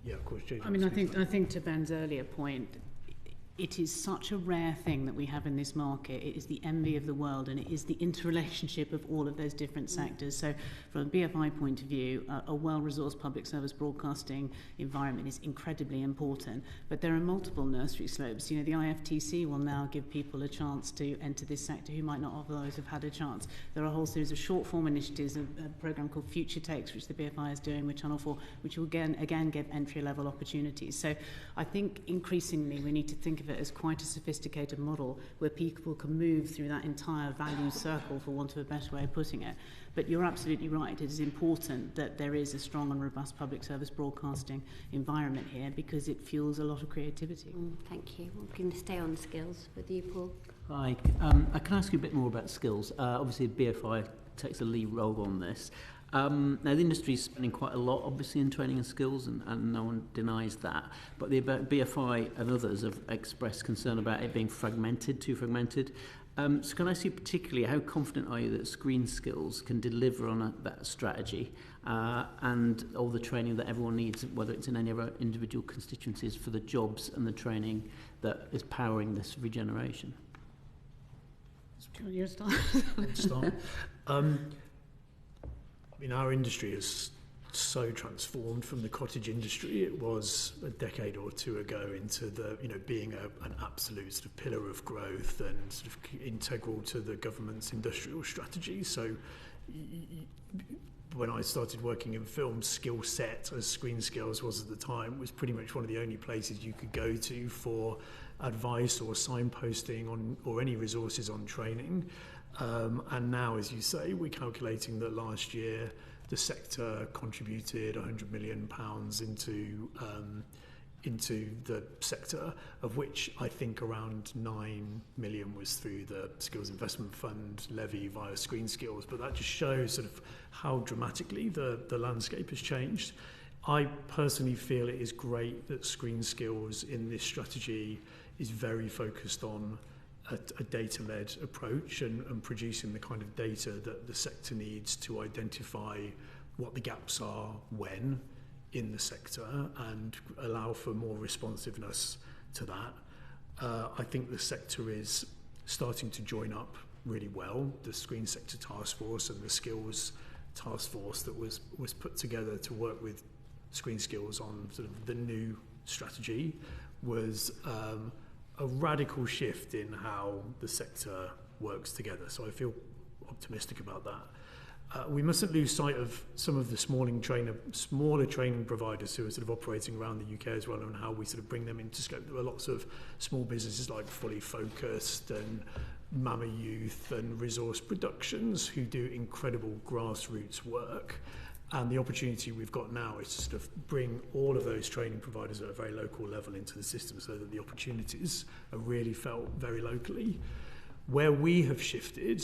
Yeah, of course, Jane. I mean, I think to Ben's earlier point, it is such a rare thing that we have in this market. It is the envy of the world, and it is the interrelationship of all of those different sectors. So from a BFI point of view, a well-resourced public service broadcasting environment is incredibly important. But there are multiple nursery slopes. The IFTC will now give people a chance to enter this sector who might not otherwise have had a chance. There are a whole series of short-form initiatives, a programme called Future Takes, which the BFI is doing with Channel 4, which will again give entry-level opportunities. So I think increasingly we need to think of it as quite a sophisticated model where people can move through that entire value circle, for want of a better way of putting it. But you're absolutely right. It is important that there is a strong and robust public service broadcasting environment here because it fuels a lot of creativity. Thank you. We're going to stay on skills with you, Paul. Hi. I can ask you a bit more about skills. Obviously, BFI takes a lead role on this. Now, the industry is spending quite a lot, obviously, in training and skills, and no one denies that. But the BFI and others have expressed concern about it being too fragmented. So can I ask you particularly, how confident are you that Screen Skills can deliver on that strategy and all the training that everyone needs, whether it's in any of our individual constituencies, for the jobs and the training that is powering this regeneration? You start. Our industry is so transformed from the cottage industry it was a decade or two ago into the being an absolute sort of pillar of growth and sort of integral to the government's industrial strategy. So when I started working in film, skill set, as Screen Skills was at the time, was pretty much one of the only places you could go to for advice or signposting or any resources on training. And now, as you say, we're calculating that last year the sector contributed £100 million into the sector, of which I think around 9 million was through the Skills Investment Fund levy via Screen Skills. But that just shows sort of how dramatically the landscape has changed. I personally feel it is great that Screen Skills in this strategy is very focused on a data-led approach and producing the kind of data that the sector needs to identify what the gaps are when in the sector and allow for more responsiveness to that. I think the sector is starting to join up really well. The Screen Sector Task Force and the Skills Task Force that was put together to work with Screen Skills on sort of the new strategy was a radical shift in how the sector works together. So I feel optimistic about that. We mustn't lose sight of some of the smaller training providers who are sort of operating around the UK as well, and how we sort of bring them into scope. There are lots of small businesses like Fully Focused and Mama Youth and Resource Productions who do incredible grassroots work. And the opportunity we've got now is to sort of bring all of those training providers at a very local level into the system so that the opportunities are really felt very locally. Where we have shifted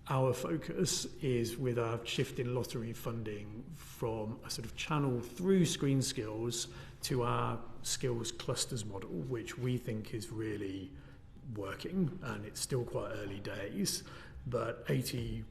our focus is with our shift in lottery funding from a sort of channel through Screen Skills to our skills clusters model, which we think is really working, and it's still quite early days, but 84%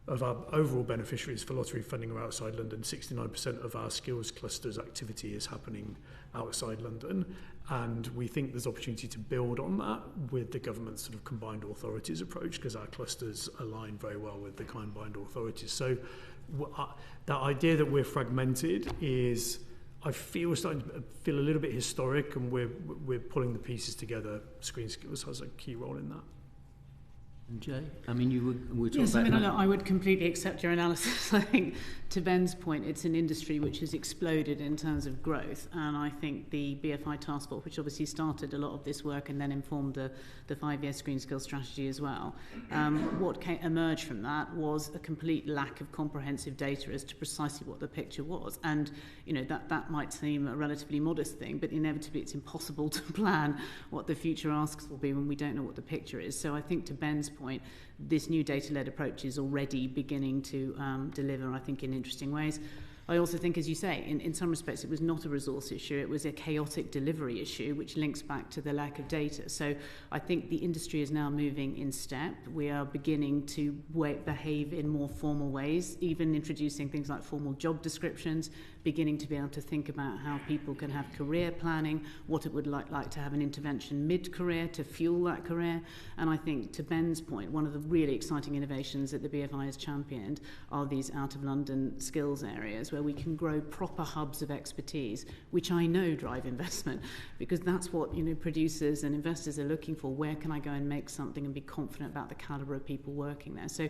of our overall beneficiaries for lottery funding are outside London. 69% of our skills clusters activity is happening outside London, and we think there's opportunity to build on that with the government's sort of combined authorities approach, because our clusters align very well with the combined authorities. So that idea that we're fragmented is, I feel, starting to feel a little bit historic, and we're pulling the pieces together. Screen Skills has a key role in that. And Jay, I mean, we were talking yes, about... I would completely accept your analysis. I think, to Ben's point, it's an industry which has exploded in terms of growth, and I think the BFI Task Force, which obviously started a lot of this work and then informed the 5-year Screen Skills strategy as well, what emerged from that was a complete lack of comprehensive data as to precisely what the picture was. And, you know, that might seem a relatively modest thing, but inevitably it's impossible to plan what the future asks will be when we don't know what the picture is. So I think, to Ben's point, this new data-led approach is already beginning to deliver, I think, in interesting ways. I also think, as you say, in some respects it was not a resource issue, it was a chaotic delivery issue, which links back to the lack of data. So I think the industry is now moving in step. We are beginning to behave in more formal ways, even introducing things like formal job descriptions, beginning to be able to think about how people can have career planning, what it would like to have an intervention mid-career to fuel that career. And I think, to Ben's point, one of the really exciting innovations that the BFI has championed are these out-of-London skills areas where we can grow proper hubs of expertise, which I know drive investment, because that's what, you know, producers and investors are looking for. Where can I go and make something and be confident about the calibre of people working there? So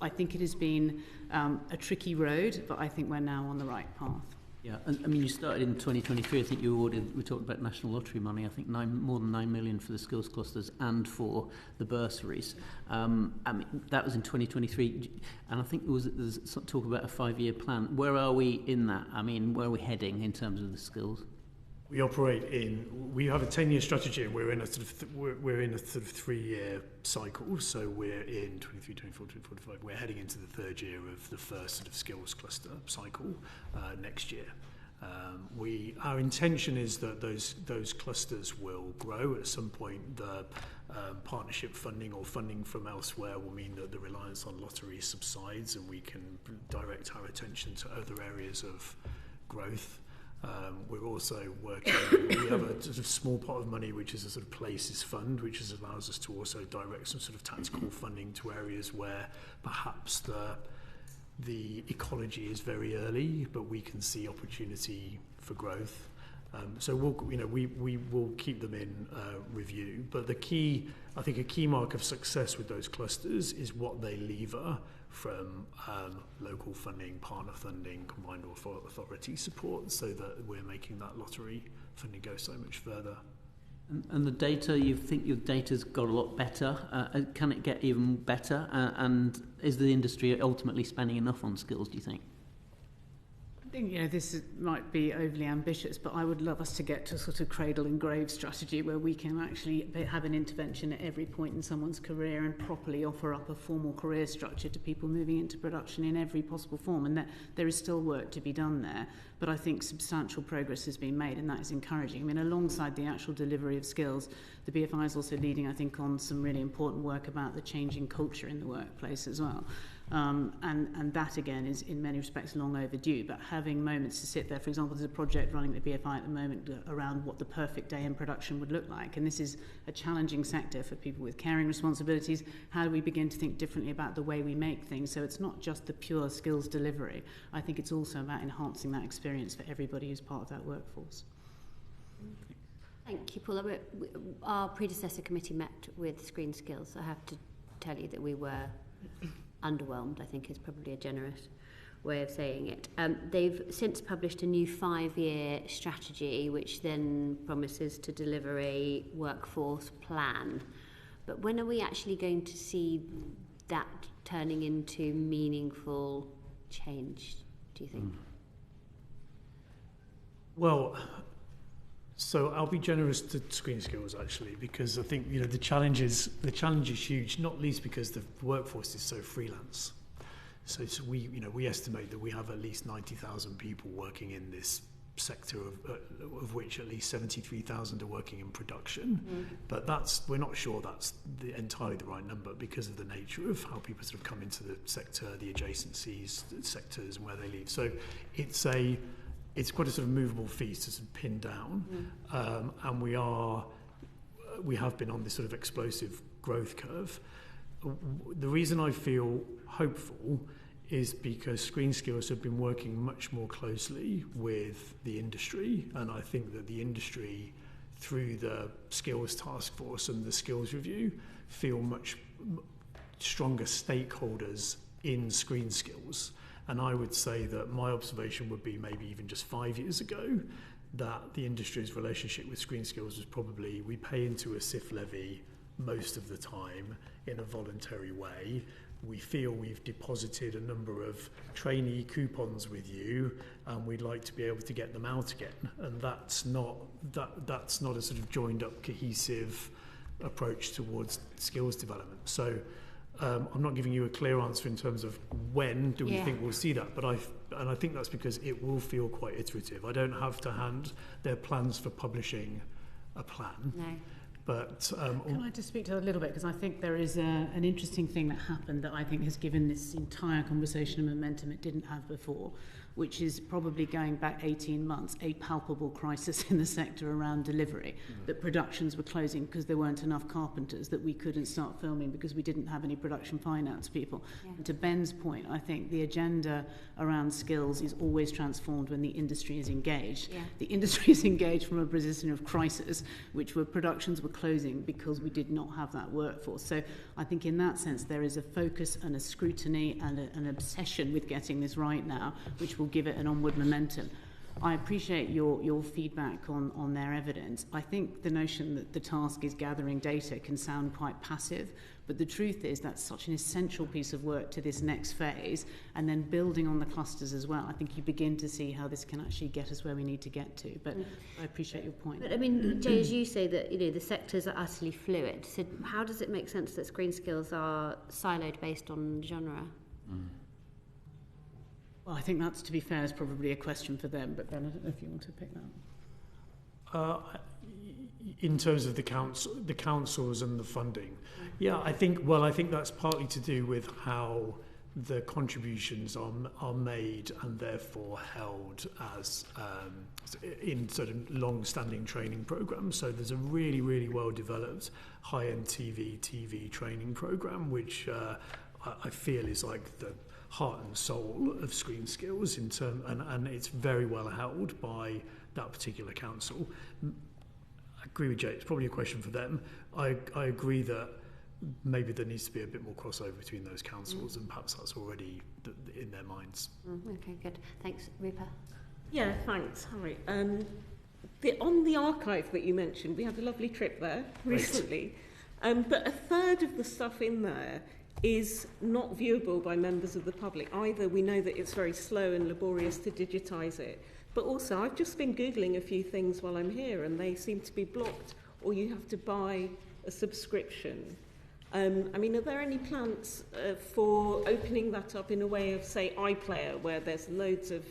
I think it has been a tricky road, but I think we're now on the right path. Yeah, and I mean, you started in 2023. I think we talked about national lottery money. I think more than 9 million for the skills clusters and for the bursaries. I mean, that was in 2023, and I think there's some talk about a 5-year plan. Where are we in that? I mean, where are we heading in terms of the skills? We have a 10-year strategy, and we're in a sort of 3-year cycle. So we're in 23, 24, 24, 25. We're heading into the 3rd year of the first sort of skills cluster cycle next year. Our intention is that those clusters will grow at some point. The partnership funding or funding from elsewhere will mean that the reliance on lotteries subsides, and we can direct our attention to other areas of growth. We're also working, we have a sort of small pot of money which is a sort of places fund, which allows us to also direct some sort of tactical funding to areas where perhaps the ecology is very early, but we can see opportunity for growth. So we will keep them in review. But a key mark of success with those clusters is what they lever from local funding, partner funding, combined authority support, so that we're making that lottery funding go so much further. And the data, you think your data's got a lot better? Can it get even better? And is the industry ultimately spending enough on skills, do you think? I think, you know, might be overly ambitious, but I would love us to get to a sort of cradle and grave strategy where we can actually have an intervention at every point in someone's career and properly offer up a formal career structure to people moving into production in every possible form. And there is still work to be done there, but I think substantial progress has been made, and that is encouraging. I mean, alongside the actual delivery of skills, the BFI is also leading, I think, on some really important work about the changing culture in the workplace as well. And that, again, is in many respects long overdue. But having moments to sit there, for example, there's a project running at the BFI at the moment around what the perfect day in production would look like. And this is a challenging sector for people with caring responsibilities. How do we begin to think differently about the way we make things? So it's not just the pure skills delivery. I think it's also about enhancing that experience for everybody who's part of that workforce. Thank you, Paula. Our predecessor committee met with Screen Skills. I have to tell you that we were underwhelmed, I think is probably a generous way of saying it. They've since published a new 5-year strategy which then promises to deliver a workforce plan. But when are we actually going to see that turning into meaningful change, do you think? Well, so I'll be generous to Screen Skills actually, because I think the challenge is huge, not least because the workforce is so freelance. So we estimate that we have at least 90,000 people working in this sector, of which at least 73,000 are working in production. But we're not sure that's entirely the right number because of the nature of how people sort of come into the sector, the adjacencies, the sectors, and where they leave. So it's quite a sort of movable feast to sort of pin down, and we have been on this sort of explosive growth curve. The reason I feel hopeful is because Screen Skills have been working much more closely with the industry, and I think that the industry, through the skills task force and the skills review, feel much stronger stakeholders in Screen Skills. And I would say that my observation would be maybe even just 5 years ago that the industry's relationship with Screen Skills was probably, we pay into a SIF levy most of the time in a voluntary way. We feel we've deposited a number of trainee coupons with you and we'd like to be able to get them out again. And that's not a sort of joined up cohesive approach towards skills development. So I'm not giving you a clear answer in terms of when do we think we'll see that, but I think that's because it will feel quite iterative. I don't have to hand their plans for publishing a plan. No. But can I just speak to that a little bit, because I think there is an interesting thing that happened that I think has given this entire conversation a momentum it didn't have before, which is probably going back 18 months, a palpable crisis in the sector around delivery, that productions were closing because there weren't enough carpenters, that we couldn't start filming because we didn't have any production finance people. Yeah. And to Ben's point, I think the agenda around skills is always transformed when the industry is engaged. Yeah. The industry is engaged from a position of crisis, which were productions were closing because we did not have that workforce. So I think in that sense there is a focus and a scrutiny and an obsession with getting this right now, which will give it an onward momentum. I appreciate your feedback on their evidence. I think the notion that the task is gathering data can sound quite passive, but the truth is that's such an essential piece of work to this next phase, and then building on the clusters as well. I think you begin to see how this can actually get us where we need to get to, but I appreciate your point. But I mean, Jay, as you say that the sectors are utterly fluid, so how does it make sense that Screen Skills are siloed based on genre? Well, I think that's, to be fair, is probably a question for them, but Ben, I don't know if you want to pick that up. In terms of the councils and the funding, I think that's partly to do with how the contributions are made and therefore held as in sort of long-standing training programs. So there's a really, really well-developed high-end TV training program, which I feel is like the heart and soul of Screen Skills and it's very well held by that particular council. I agree with Jay, it's probably a question for them. I agree that maybe there needs to be a bit more crossover between those councils and perhaps that's already in their minds. Okay, good. Thanks, Rupa. Yeah, thanks. Hi. On the archive that you mentioned, we had a lovely trip there recently, but a third of the stuff in there is not viewable by members of the public. Either we know that it's very slow and laborious to digitise it, but also I've just been Googling a few things while I'm here and they seem to be blocked, or you have to buy a subscription. I mean, are there any plans for opening that up in a way of, say, iPlayer, where there's loads of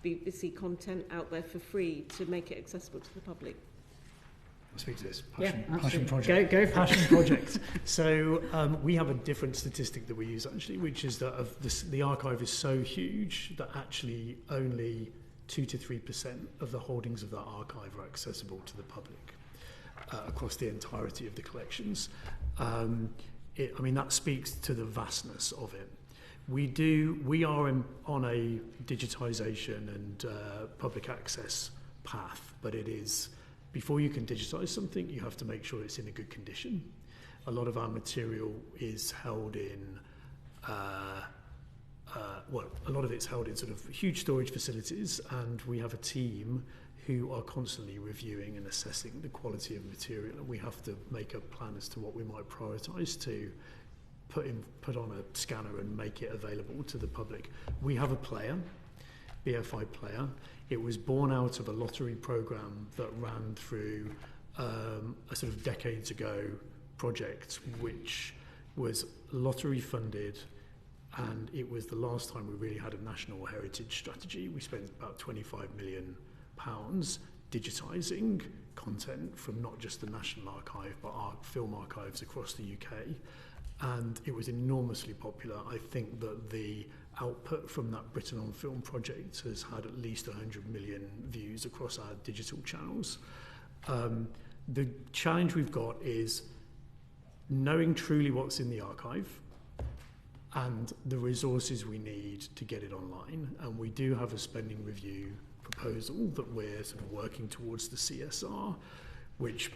BBC content out there for free to make it accessible to the public? I'll speak to this. Passion project. Go for Passion it. project. So we have a different statistic that we use actually, which is that the archive is so huge that actually only 2 to 3% of the holdings of that archive are accessible to the public across the entirety of the collections. That speaks to the vastness of it. We are on a digitisation and public access path, but it is, before you can digitise something, you have to make sure it's in a good condition. A lot of our material is held in, a lot of it's held in sort of huge storage facilities, and we have a team who are constantly reviewing and assessing the quality of material, and we have to make a plan as to what we might prioritise to put on a scanner and make it available to the public. We have a player, BFI Player. It was born out of a lottery program that ran through a sort of decades ago project, which was lottery funded, and it was the last time we really had a national heritage strategy. We spent about £25 million digitising content from not just the National Archive but our film archives across the UK, and it was enormously popular. I think that the output from that Britain on Film project has had at least 100 million views across our digital channels. The challenge we've got is knowing truly what's in the archive and the resources we need to get it online, and we do have a spending review proposal that we're sort of working towards the CSR, which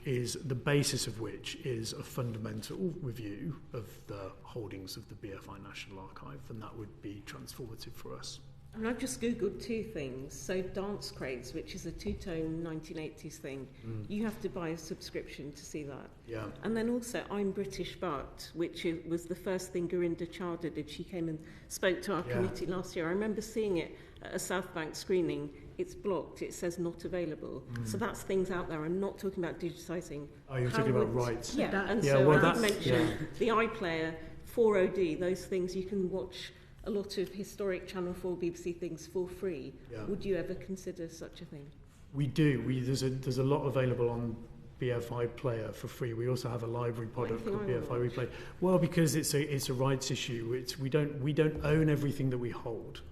is the basis of which is a fundamental review of the holdings of the BFI National Archive, and that would be transformative for us. And I've just Googled two things. So Dance Craze, which is a two-tone 1980s thing, you have to buy a subscription to see that. Yeah. And then also I'm British But, which was the first thing Gurinder Chadha did. She came and spoke to our committee last year. I remember seeing it at a South Bank screening. It's blocked. It says not available. So that's things out there. I'm not talking about digitising. Oh, you're talking about rights. Yeah, and yeah, so well, I mentioned the iPlayer, 4OD, those things you can watch a lot of historic Channel 4 BBC things for free. Yeah. Would you ever consider such a thing? We do. There's a lot available on BFI Player for free. We also have a library product called BFI Replay. Well, because it's a rights issue. We don't own everything that we hold.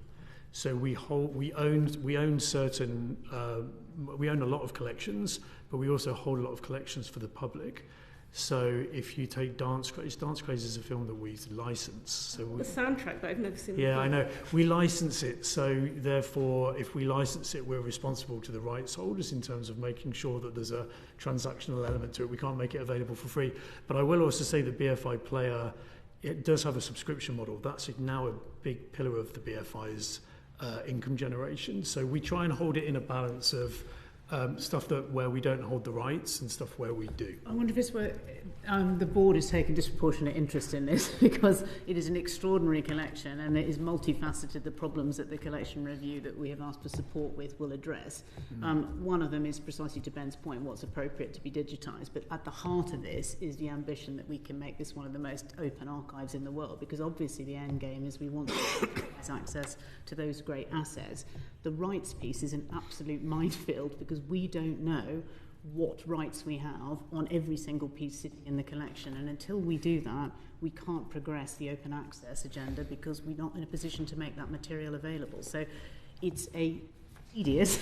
So we own certain we own a lot of collections, but we also hold a lot of collections for the public. So if you take Dance Craze is a film that we license. So the soundtrack that I've never seen. Yeah, I know. We license it, so therefore, if we license it, we're responsible to the rights holders in terms of making sure that there's a transactional element to it. We can't make it available for free. But I will also say that BFI Player, it does have a subscription model. That's now a big pillar of the BFI's income generation. So we try and hold it in a balance of stuff where we don't hold the rights and stuff where we do. I wonder if it's where the board has taken disproportionate interest in this because it is an extraordinary collection and it is multifaceted. The problems that the collection review that we have asked for support with will address. One of them is precisely to Ben's point, what's appropriate to be digitised. But at the heart of this is the ambition that we can make this one of the most open archives in the world, because obviously the end game is we want to have access to those great assets. The rights piece is an absolute minefield because we don't know what rights we have on every single piece sitting in the collection, and until we do that we can't progress the open access agenda because we're not in a position to make that material available. So it's a tedious,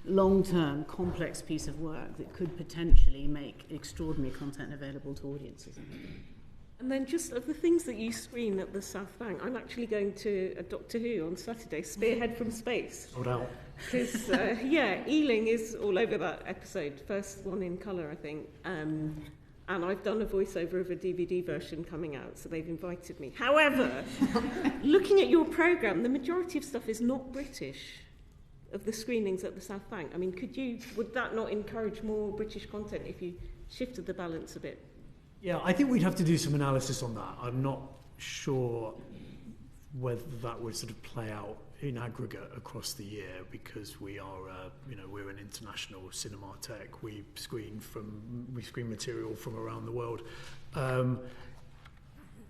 long-term, complex piece of work that could potentially make extraordinary content available to audiences. And then just of the things that you screen at the South Bank, I'm actually going to a Doctor Who on Saturday, Spearhead from Space. Sold out. Because, Ealing is all over that episode, first one in colour, I think. And I've done a voiceover of a DVD version coming out, so they've invited me. However, looking at your programme, the majority of stuff is not British, of the screenings at the South Bank. I mean, would that not encourage more British content if you shifted the balance a bit? Yeah, I think we'd have to do some analysis on that. I'm not sure whether that would sort of play out in aggregate across the year, because we are, we're an international cinematheque. We screen material from around the world.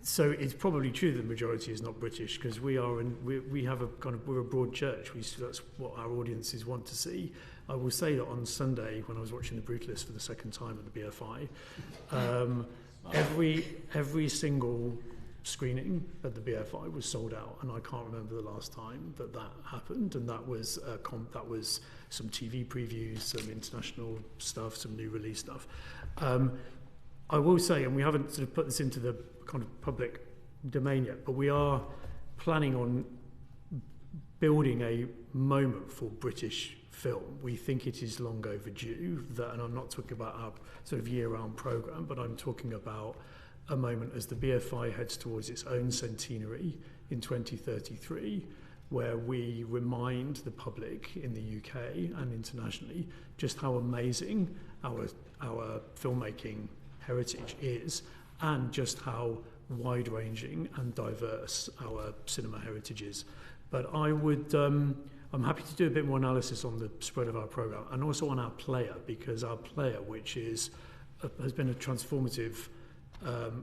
So it's probably true that the majority is not British, because we have a kind of, we're a broad church. That's what our audiences want to see. I will say that on Sunday, when I was watching The Brutalist for the second time at the BFI, every single screening at the BFI was sold out, and I can't remember the last time that happened. And that was some TV previews, some international stuff, some new release stuff. I will say, and we haven't sort of put this into the kind of public domain yet, but we are planning on building a moment for British film. We think it is long overdue, and I'm not talking about our sort of year-round programme, but I'm talking about a moment as the BFI heads towards its own centenary in 2033, where we remind the public in the UK and internationally just how amazing our filmmaking heritage is, and just how wide-ranging and diverse our cinema heritage is. But I'm happy to do a bit more analysis on the spread of our programme, and also on our player, because our player, which has been a transformative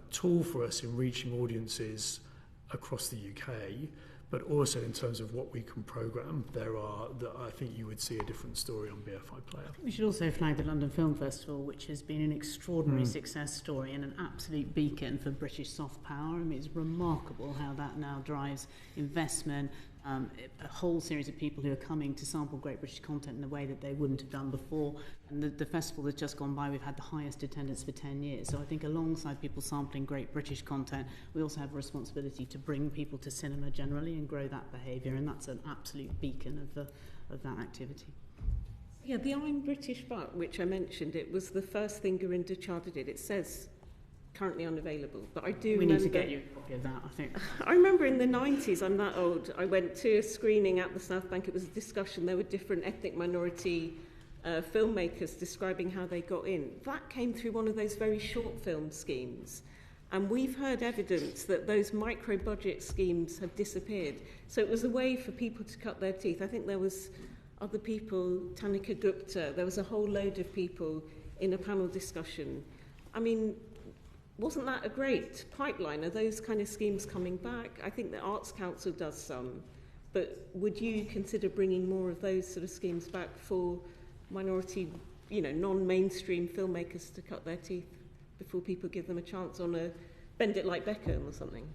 tool for us in reaching audiences across the UK, but also in terms of what we can programme, I think you would see a different story on BFI Player. We should also flag the London Film Festival, which has been an extraordinary success story and an absolute beacon for British soft power. I mean, it's remarkable how that now drives investment, a whole series of people who are coming to sample great British content in a way that they wouldn't have done before. And the festival that's just gone by, we've had the highest attendance for 10 years. So I think alongside people sampling great British content, we also have a responsibility to bring people to cinema generally and grow that behaviour, and that's an absolute beacon of that activity. Yeah, the I'm British part, which I mentioned, it was the first thing Gurinder Chadha did. It says currently unavailable, but I do We remember... need to get you a copy of that, I think. I remember in the 90s, I'm that old, I went to a screening at the South Bank. It was a discussion. There were different ethnic minority filmmakers describing how they got in. That came through one of those very short film schemes. And we've heard evidence that those micro-budget schemes have disappeared. So it was a way for people to cut their teeth. I think there was other people, Tanika Gupta, there was a whole load of people in a panel discussion. I mean, wasn't that a great pipeline? Are those kind of schemes coming back? I think the Arts Council does some, but would you consider bringing more of those sort of schemes back for minority, non-mainstream filmmakers to cut their teeth before people give them a chance on a Bend It Like Beckham or something?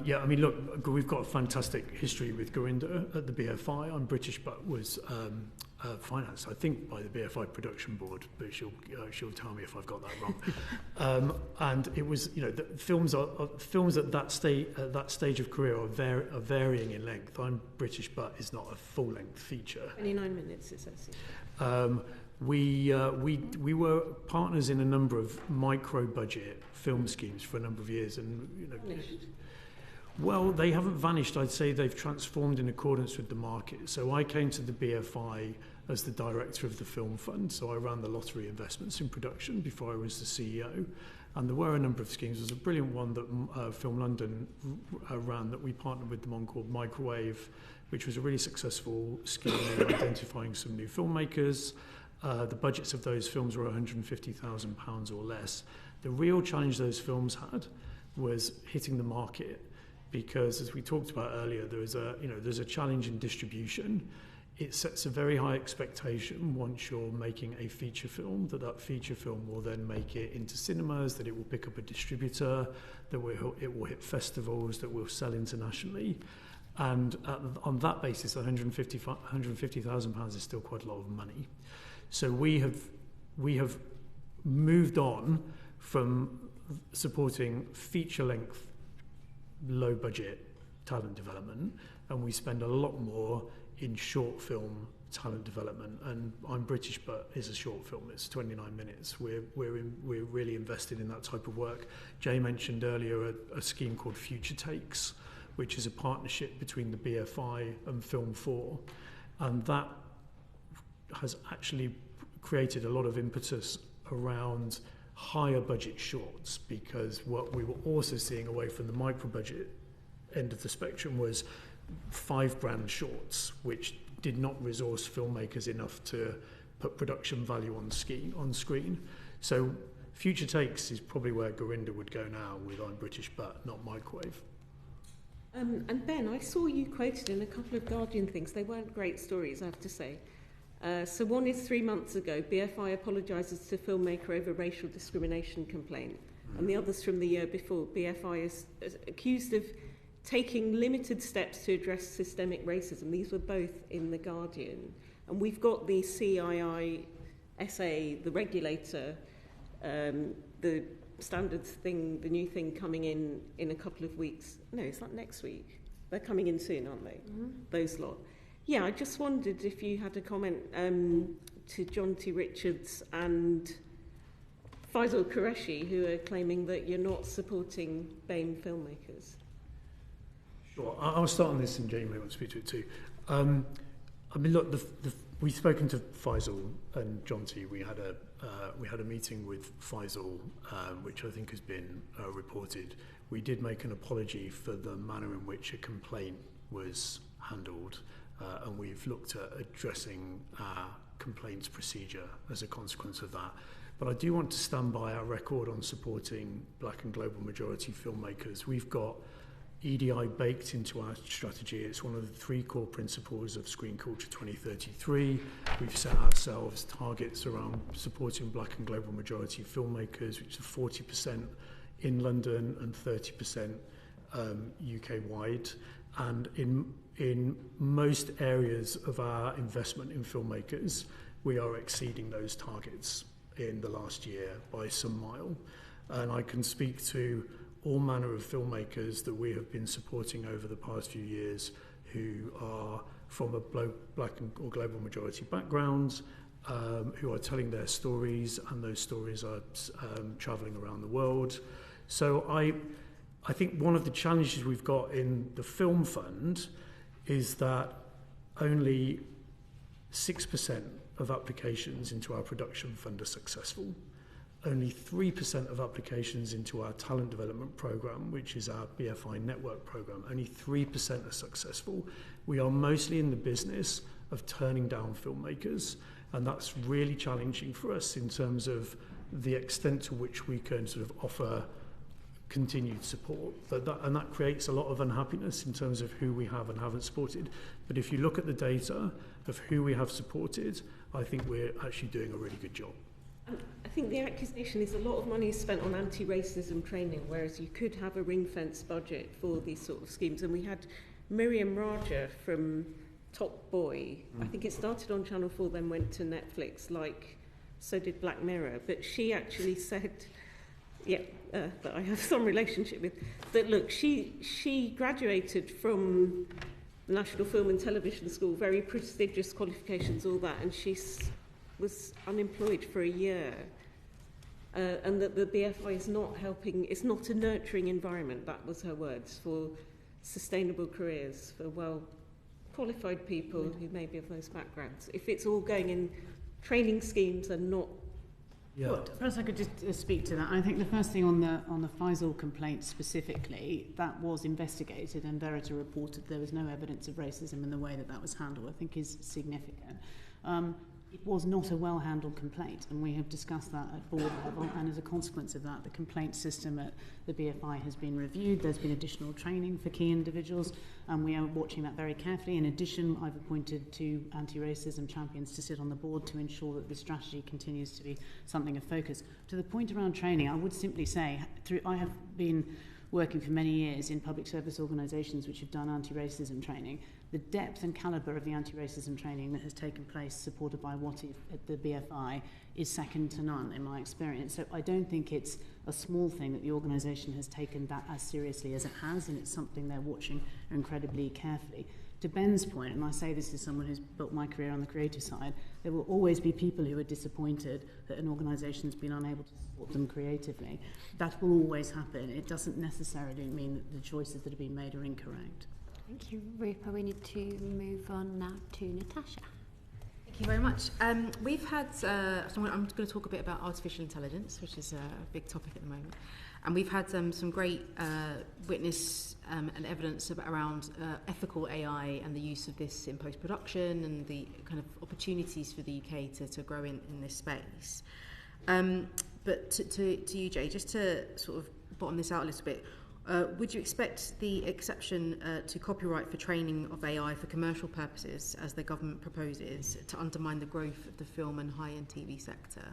Yeah, I mean, look, we've got a fantastic history with Gurinder at the BFI. I'm British, but was financed, I think, by the BFI production board, but she'll tell me if I've got that wrong. And it was, the films at that stage of career are varying in length. I'm British, but is not a full-length feature. 29 minutes, it says. We were partners in a number of micro-budget film schemes for a number of years, and well, they haven't vanished. I'd say they've transformed in accordance with the market. So I came to the BFI as the director of the Film Fund, so I ran the lottery investments in production before I was the CEO. And there were a number of schemes. There was a brilliant one that Film London ran that we partnered with them on called Microwave, which was a really successful scheme in identifying some new filmmakers. The budgets of those films were £150,000 or less. The real challenge those films had was hitting the market, because, as we talked about earlier, there's a challenge in distribution. It sets a very high expectation once you're making a feature film, that feature film will then make it into cinemas, that it will pick up a distributor, that it will hit festivals, that will sell internationally. And on that basis, £150,000 is still quite a lot of money. So we have moved on from supporting feature-length, low-budget talent development, and we spend a lot more in short film talent development. And I'm British, but is a short film. It's 29 minutes. We're really invested in that type of work. Jay mentioned earlier a scheme called Future Takes, which is a partnership between the BFI and Film 4, and that has actually created a lot of impetus around higher budget shorts, because what we were also seeing away from the micro budget end of the spectrum was £5 shorts, which did not resource filmmakers enough to put production value on screen. So Future Takes is probably where Gorinda would go now with I'm British But Not Microwave. And Ben, I saw you quoted in a couple of Guardian things. They weren't great stories, I have to say. So one is 3 months ago, BFI apologises to filmmaker over racial discrimination complaint. And the other's from the year before. BFI is accused of taking limited steps to address systemic racism. These were both in The Guardian. And we've got the CII SA, the regulator, the standards thing, the new thing coming in a couple of weeks. No, it's not next week. They're coming in soon, aren't they? Mm-hmm. Those lot. Yeah, I just wondered if you had a comment to John T. Richards and Faisal Qureshi, who are claiming that you're not supporting BAME filmmakers. Sure, I'll start on this and Jamie may want to speak to it too. I mean, look, we've spoken to Faisal and John T. We had a meeting with Faisal, which I think has been reported. We did make an apology for the manner in which a complaint was handled, and we've looked at addressing our complaints procedure as a consequence of that. But I do want to stand by our record on supporting black and global majority filmmakers. We've got EDI baked into our strategy. It's one of the 3 core principles of Screen Culture 2033. We've set ourselves targets around supporting black and global majority filmmakers, which are 40% in London and 30% UK-wide. And in most areas of our investment in filmmakers, we are exceeding those targets in the last year by some mile. And I can speak to all manner of filmmakers that we have been supporting over the past few years who are from a black or global majority backgrounds, who are telling their stories, and those stories are travelling around the world. So I think one of the challenges we've got in the Film Fund is that only 6% of applications into our production fund are successful. Only 3% of applications into our talent development program, which is our BFI network program, only 3% are successful. We are mostly in the business of turning down filmmakers, and that's really challenging for us in terms of the extent to which we can sort of offer continued support. And that creates a lot of unhappiness in terms of who we have and haven't supported. But if you look at the data of who we have supported, I think we're actually doing a really good job. I think the accusation is a lot of money is spent on anti-racism training, whereas you could have a ring-fenced budget for these sort of schemes. And we had Miriam Raja from Top Boy. I think it started on Channel 4, then went to Netflix, like so did Black Mirror. But she actually said, that I have some relationship with, that look, she graduated from the National Film and Television School, very prestigious qualifications, all that, and she was unemployed for a year. And that the BFI is not helping, it's not a nurturing environment, that was her words, for sustainable careers, for well-qualified people who may be of those backgrounds. If it's all going in training schemes and not... Yeah. Well, perhaps I could just speak to that. I think the first thing on the Faisal complaint specifically, that was investigated and Verita reported there was no evidence of racism in the way that was handled, I think is significant. It was not a well-handled complaint, and we have discussed that at board level, and as a consequence of that, the complaint system at the BFI has been reviewed. There's been additional training for key individuals, and we are watching that very carefully. In addition, I've appointed 2 anti-racism champions to sit on the board to ensure that this strategy continues to be something of focus. To the point around training, I would simply say, I have been working for many years in public service organisations which have done anti-racism training. The depth and calibre of the anti-racism training that has taken place, supported by WATI at the BFI, is second to none in my experience. So I don't think it's a small thing that the organisation has taken that as seriously as it has, and it's something they're watching incredibly carefully. To Ben's point, and I say this as someone who's built my career on the creative side, there will always be people who are disappointed that an organisation's been unable to support them creatively. That will always happen. It doesn't necessarily mean that the choices that have been made are incorrect. Thank you, Rupa. We need to move on now to Natasha. Thank you very much. We've had, I'm going to talk a bit about artificial intelligence, which is a big topic at the moment. And we've had some great witness and evidence around ethical AI and the use of this in post-production and the kind of opportunities for the UK to grow in this space. But to you, Jay, just to sort of bottom this out a little bit, would you expect the exception to copyright for training of AI for commercial purposes, as the government proposes, to undermine the growth of the film and high-end TV sector?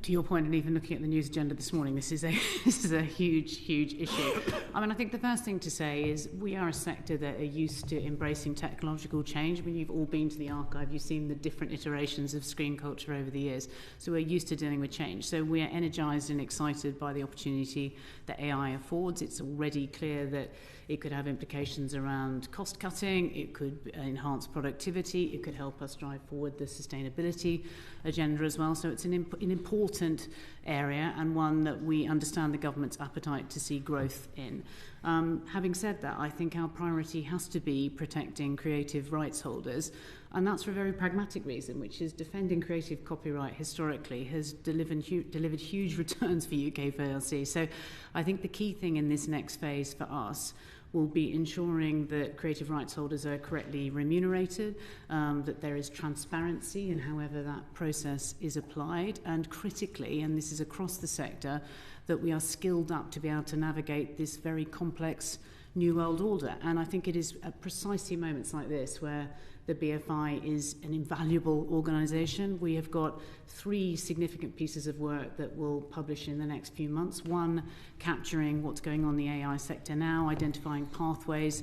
To your point, and even looking at the news agenda this morning, this is a huge issue. I mean, I think the first thing to say is we are a sector that are used to embracing technological change. I mean, you've all been to the archive, you've seen the different iterations of screen culture over the years, so we're used to dealing with change. So we are energised and excited by the opportunity that AI affords. It's already clear that it could have implications around cost cutting, it could enhance productivity, it could help us drive forward the sustainability agenda as well. So it's an important area, and one that we understand the government's appetite to see growth in. Having said that, I think our priority has to be protecting creative rights holders, and that's for a very pragmatic reason, which is defending creative copyright historically has delivered huge returns for UK VLC. So I think the key thing in this next phase for us will be ensuring that creative rights holders are correctly remunerated, that there is transparency in however that process is applied, and critically, and this is across the sector, that we are skilled up to be able to navigate this very complex new world order. And I think it is at precisely moments like this where the BFI is an invaluable organisation. We have got 3 significant pieces of work that we'll publish in the next few months. One, capturing what's going on in the AI sector now, identifying pathways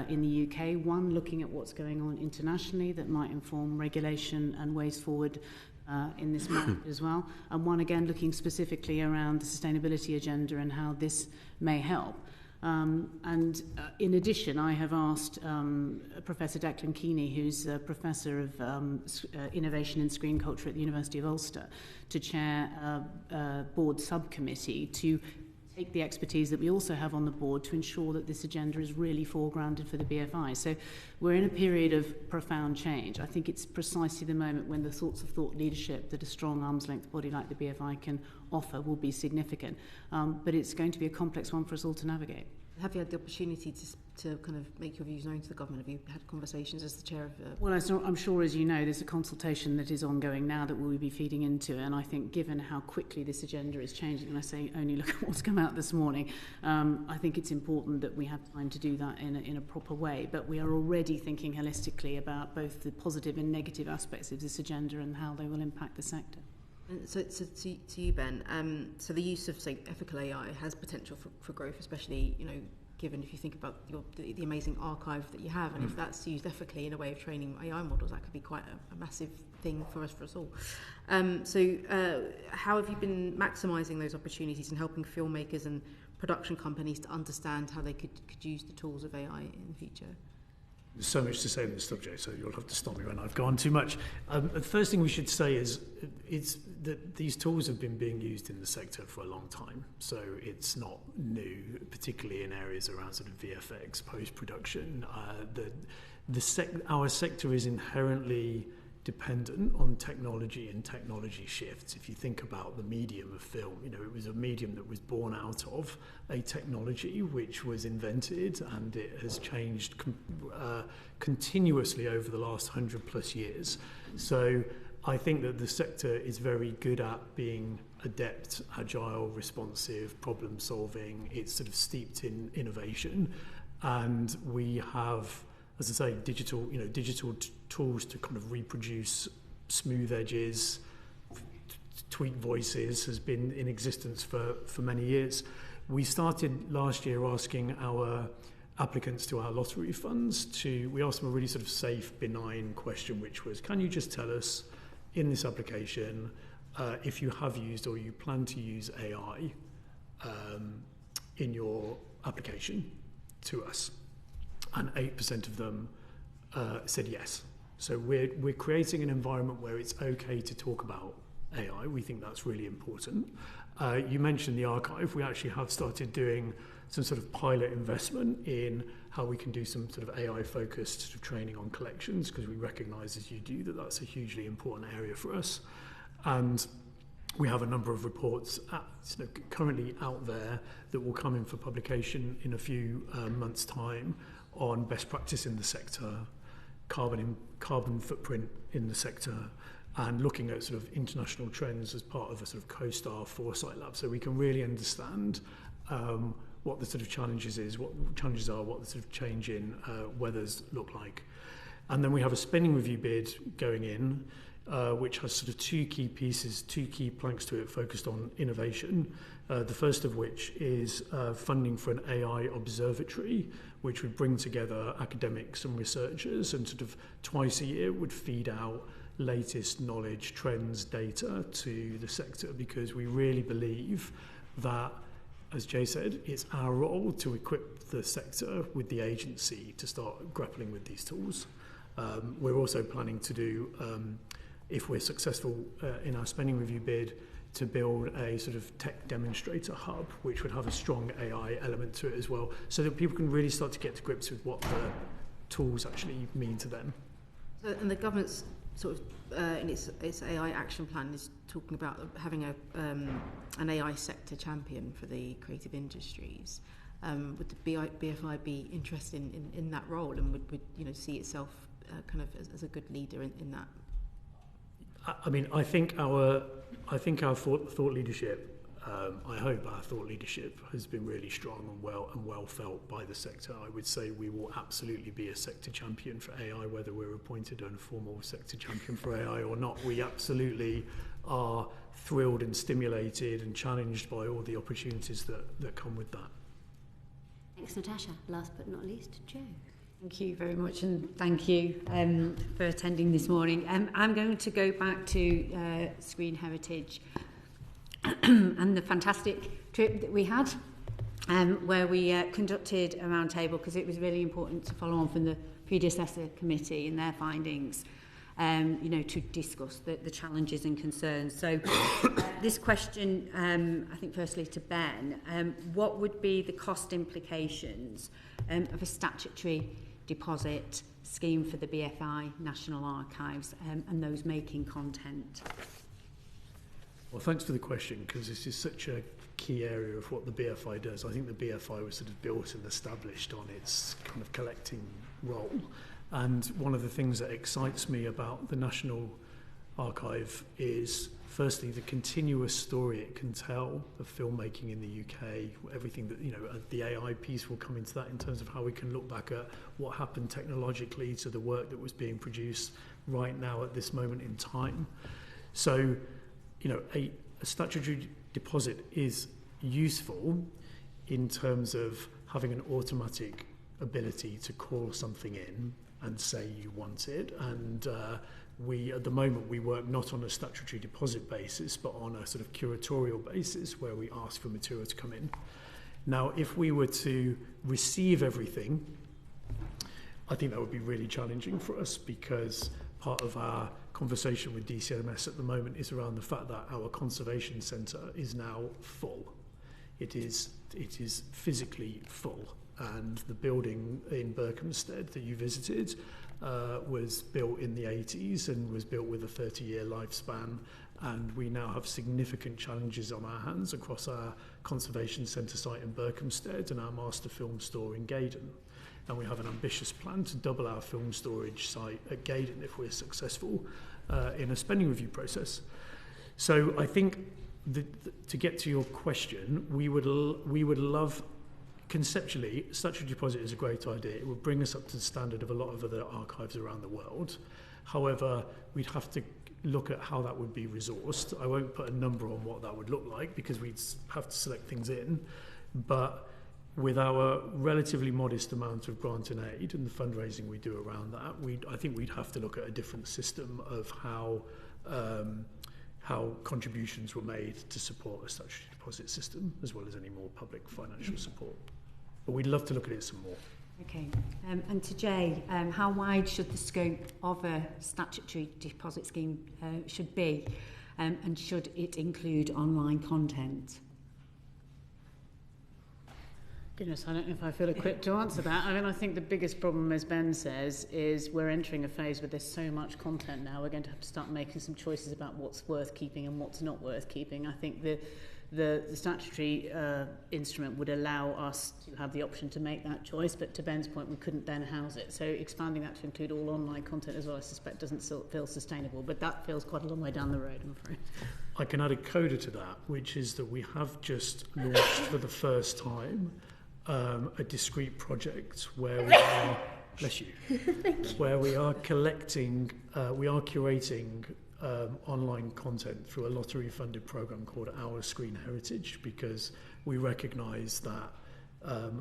in the UK. One, looking at what's going on internationally that might inform regulation and ways forward in this market as well. And one, again, looking specifically around the sustainability agenda and how this may help. In addition, I have asked Professor Declan Keeney, who's a Professor of Innovation in Screen Culture at the University of Ulster, to chair a board subcommittee to take the expertise that we also have on the board to ensure that this agenda is really foregrounded for the BFI. So we're in a period of profound change. I think it's precisely the moment when the sorts of thought leadership that a strong arm's-length body like the BFI can offer will be significant. But it's going to be a complex one for us all to navigate. Have you had the opportunity to kind of make your views known to the government? Have you had conversations as the chair of... Well, I'm sure, as you know, there's a consultation that is ongoing now that we'll be feeding into, and I think given how quickly this agenda is changing, and I say only look at what's come out this morning, I think it's important that we have time to do that in a proper way. But we are already thinking holistically about both the positive and negative aspects of this agenda and how they will impact the sector. So to you, Ben, so the use of, say, ethical AI has potential for growth, especially, given if you think about the amazing archive that you have, and if that's used ethically in a way of training AI models, that could be quite a massive thing for us all. So how have you been maximising those opportunities and helping filmmakers and production companies to understand how they could use the tools of AI in the future? There's so much to say on this subject, so you'll have to stop me when I've gone too much. The first thing we should say is that these tools have been being used in the sector for a long time, so it's not new, particularly in areas around sort of VFX, post-production. Our sector is inherently dependent on technology and technology shifts. If you think about the medium of film, it was a medium that was born out of a technology which was invented, and it has changed continuously over the last 100 plus years. So I think that the sector is very good at being adept, agile, responsive, problem solving. It's sort of steeped in innovation, and we have, as I say, digital tools to kind of reproduce smooth edges, tweak voices has been in existence for many years. We started last year asking our applicants to our lottery funds we asked them a really sort of safe, benign question, which was, can you just tell us in this application if you have used or you plan to use AI in your application to us? And 8% of them said yes. So we're creating an environment where it's okay to talk about AI. We think that's really important. You mentioned the archive. We actually have started doing some sort of pilot investment in how we can do some sort of AI-focused sort of training on collections, because we recognise, as you do, that that's a hugely important area for us. And we have a number of reports currently out there that will come in for publication in a few months' time on best practice in the sector, carbon footprint in the sector, and looking at sort of international trends as part of a sort of CoStar Foresight Lab, so we can really understand what the sort of challenges are, what the sort of change in weathers look like. And then we have a spending review bid going in, which has sort of two key planks to it focused on innovation. The first of which is funding for an AI observatory, which would bring together academics and researchers, and sort of twice a year would feed out latest knowledge, trends, data to the sector, because we really believe that, as Jay said, it's our role to equip the sector with the agency to start grappling with these tools. We're also planning to do, if we're successful in our spending review bid, to build a sort of tech demonstrator hub, which would have a strong AI element to it as well, so that people can really start to get to grips with what the tools actually mean to them. So, and the government's sort of in its AI action plan is talking about having an AI sector champion for the creative industries. Would the BFI be interested in that role, and would see itself kind of as a good leader in that? I mean, I think our thought leadership. I hope our thought leadership has been really strong and well felt by the sector. I would say we will absolutely be a sector champion for AI, whether we're appointed an informal sector champion for AI or not. We absolutely are thrilled and stimulated and challenged by all the opportunities that come with that. Thanks, Natasha. Last but not least, Jo. Thank you very much, and thank you for attending this morning. I'm going to go back to Screen Heritage and the fantastic trip that we had, where we conducted a roundtable, because it was really important to follow on from the predecessor committee and their findings, to discuss the challenges and concerns. So this question, I think firstly to Ben, what would be the cost implications of a statutory deposit scheme for the BFI National Archives and those making content? Well, thanks for the question, because this is such a key area of what the BFI does. I think the BFI was sort of built and established on its kind of collecting role. And one of the things that excites me about the National Archive is, firstly, the continuous story it can tell of filmmaking in the UK, everything that, the AI piece will come into that in terms of how we can look back at what happened technologically to the work that was being produced right now at this moment in time. So, a statutory deposit is useful in terms of having an automatic ability to call something in and say you want it. And we, at the moment, we work not on a statutory deposit basis, but on a sort of curatorial basis where we ask for material to come in. Now, if we were to receive everything, I think that would be really challenging for us, because part of our conversation with DCMS at the moment is around the fact that our conservation centre is now full. It is physically full, and the building in Berkhamsted that you visited was built in the 80s and was built with a 30-year lifespan, and we now have significant challenges on our hands across our conservation centre site in Berkhamsted and our master film store in Gaydon. And we have an ambitious plan to double our film storage site at Gaydon if we're successful in a spending review process. So I think to get to your question, we would love, conceptually, statutory deposit is a great idea. It would bring us up to the standard of a lot of other archives around the world. However, we'd have to look at how that would be resourced. I won't put a number on what that would look like, because we'd have to select things in. But with our relatively modest amount of grant and aid and the fundraising we do around that, I think we'd have to look at a different system of how contributions were made to support a statutory deposit system, as well as any more public financial support. But we'd love to look at it some more. Okay. And to Jay, how wide should the scope of a statutory deposit scheme should be, and should it include online content? Goodness, I don't know if I feel equipped to answer that. I mean, I think the biggest problem, as Ben says, is we're entering a phase where there's so much content now. We're going to have to start making some choices about what's worth keeping and what's not worth keeping. I think the statutory instrument would allow us to have the option to make that choice, but to Ben's point, we couldn't then house it. So expanding that to include all online content as well, I suspect, doesn't feel sustainable, but that feels quite a long way down the road, I'm afraid. I can add a coda to that, which is that we have just launched for the first time a discrete project where we are, bless you, where we are collecting, we are curating online content through a lottery-funded program called Our Screen Heritage, because we recognise that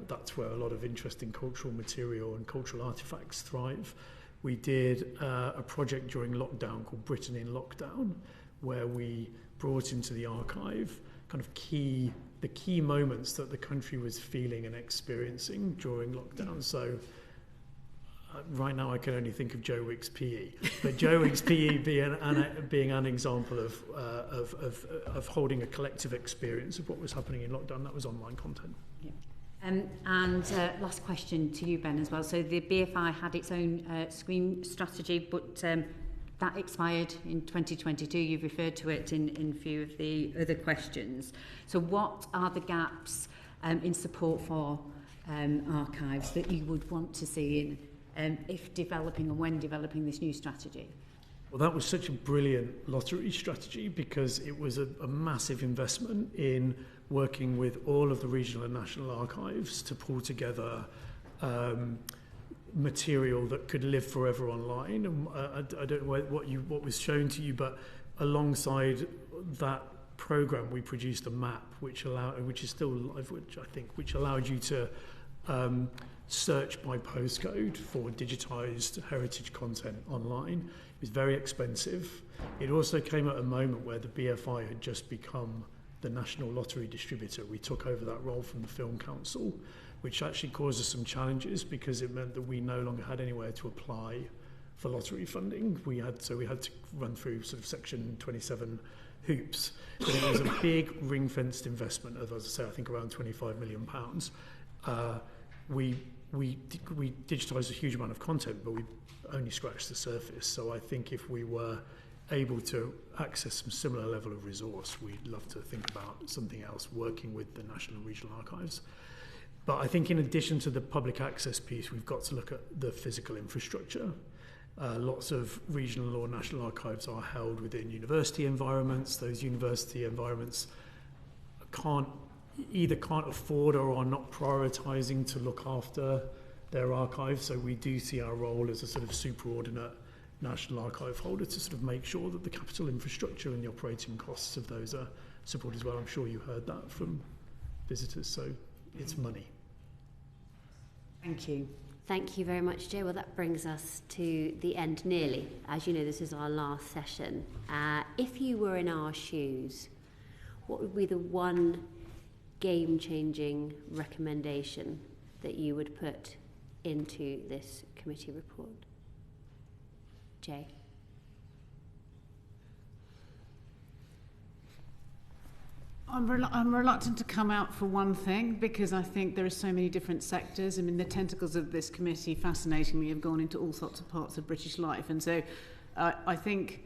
that's where a lot of interesting cultural material and cultural artefacts thrive. We did a project during lockdown called Britain in Lockdown, where we brought into the archive kind of the key moments that the country was feeling and experiencing during lockdown. So right now I can only think of Joe Wicks PE, but Joe Wicks PE being an example of holding a collective experience of what was happening in lockdown. That was online content. Yeah. And last question to you, Ben, as well. So the BFI had its own screen strategy, but that expired in 2022. You've referred to it in a few of the other questions. So what are the gaps in support for archives that you would want to see in if developing and when developing this new strategy? Well, that was such a brilliant lottery strategy because it was a massive investment in working with all of the regional and national archives to pull together material that could live forever online. And I don't know what was shown to you, but alongside that program, we produced a map which is still live, which allowed you to search by postcode for digitized heritage content online. It was very expensive. It also came at a moment where the BFI had just become the national lottery distributor. We took over that role from the Film Council, which actually caused us some challenges because it meant that we no longer had anywhere to apply for lottery funding. We had to run through sort of Section 27 hoops. But it was a big ring-fenced investment of, as I say, I think around £25 million. We digitised a huge amount of content, but we only scratched the surface. So I think if we were able to access some similar level of resource, we'd love to think about something else, working with the national and regional archives. But I think in addition to the public access piece, we've got to look at the physical infrastructure. Lots of regional or national archives are held within university environments. Those university environments can't afford or are not prioritising to look after their archives. So we do see our role as a sort of superordinate national archive holder to sort of make sure that the capital infrastructure and the operating costs of those are supported as well. I'm sure you heard that from visitors, so it's money. Thank you. Thank you very much, Joe. Well, that brings us to the end nearly. As you know, this is our last session. If you were in our shoes, what would be the one game-changing recommendation that you would put into this committee report? Jay? I'm reluctant to come out for one thing because I think there are so many different sectors. I mean, the tentacles of this committee, fascinatingly, have gone into all sorts of parts of British life. And so I think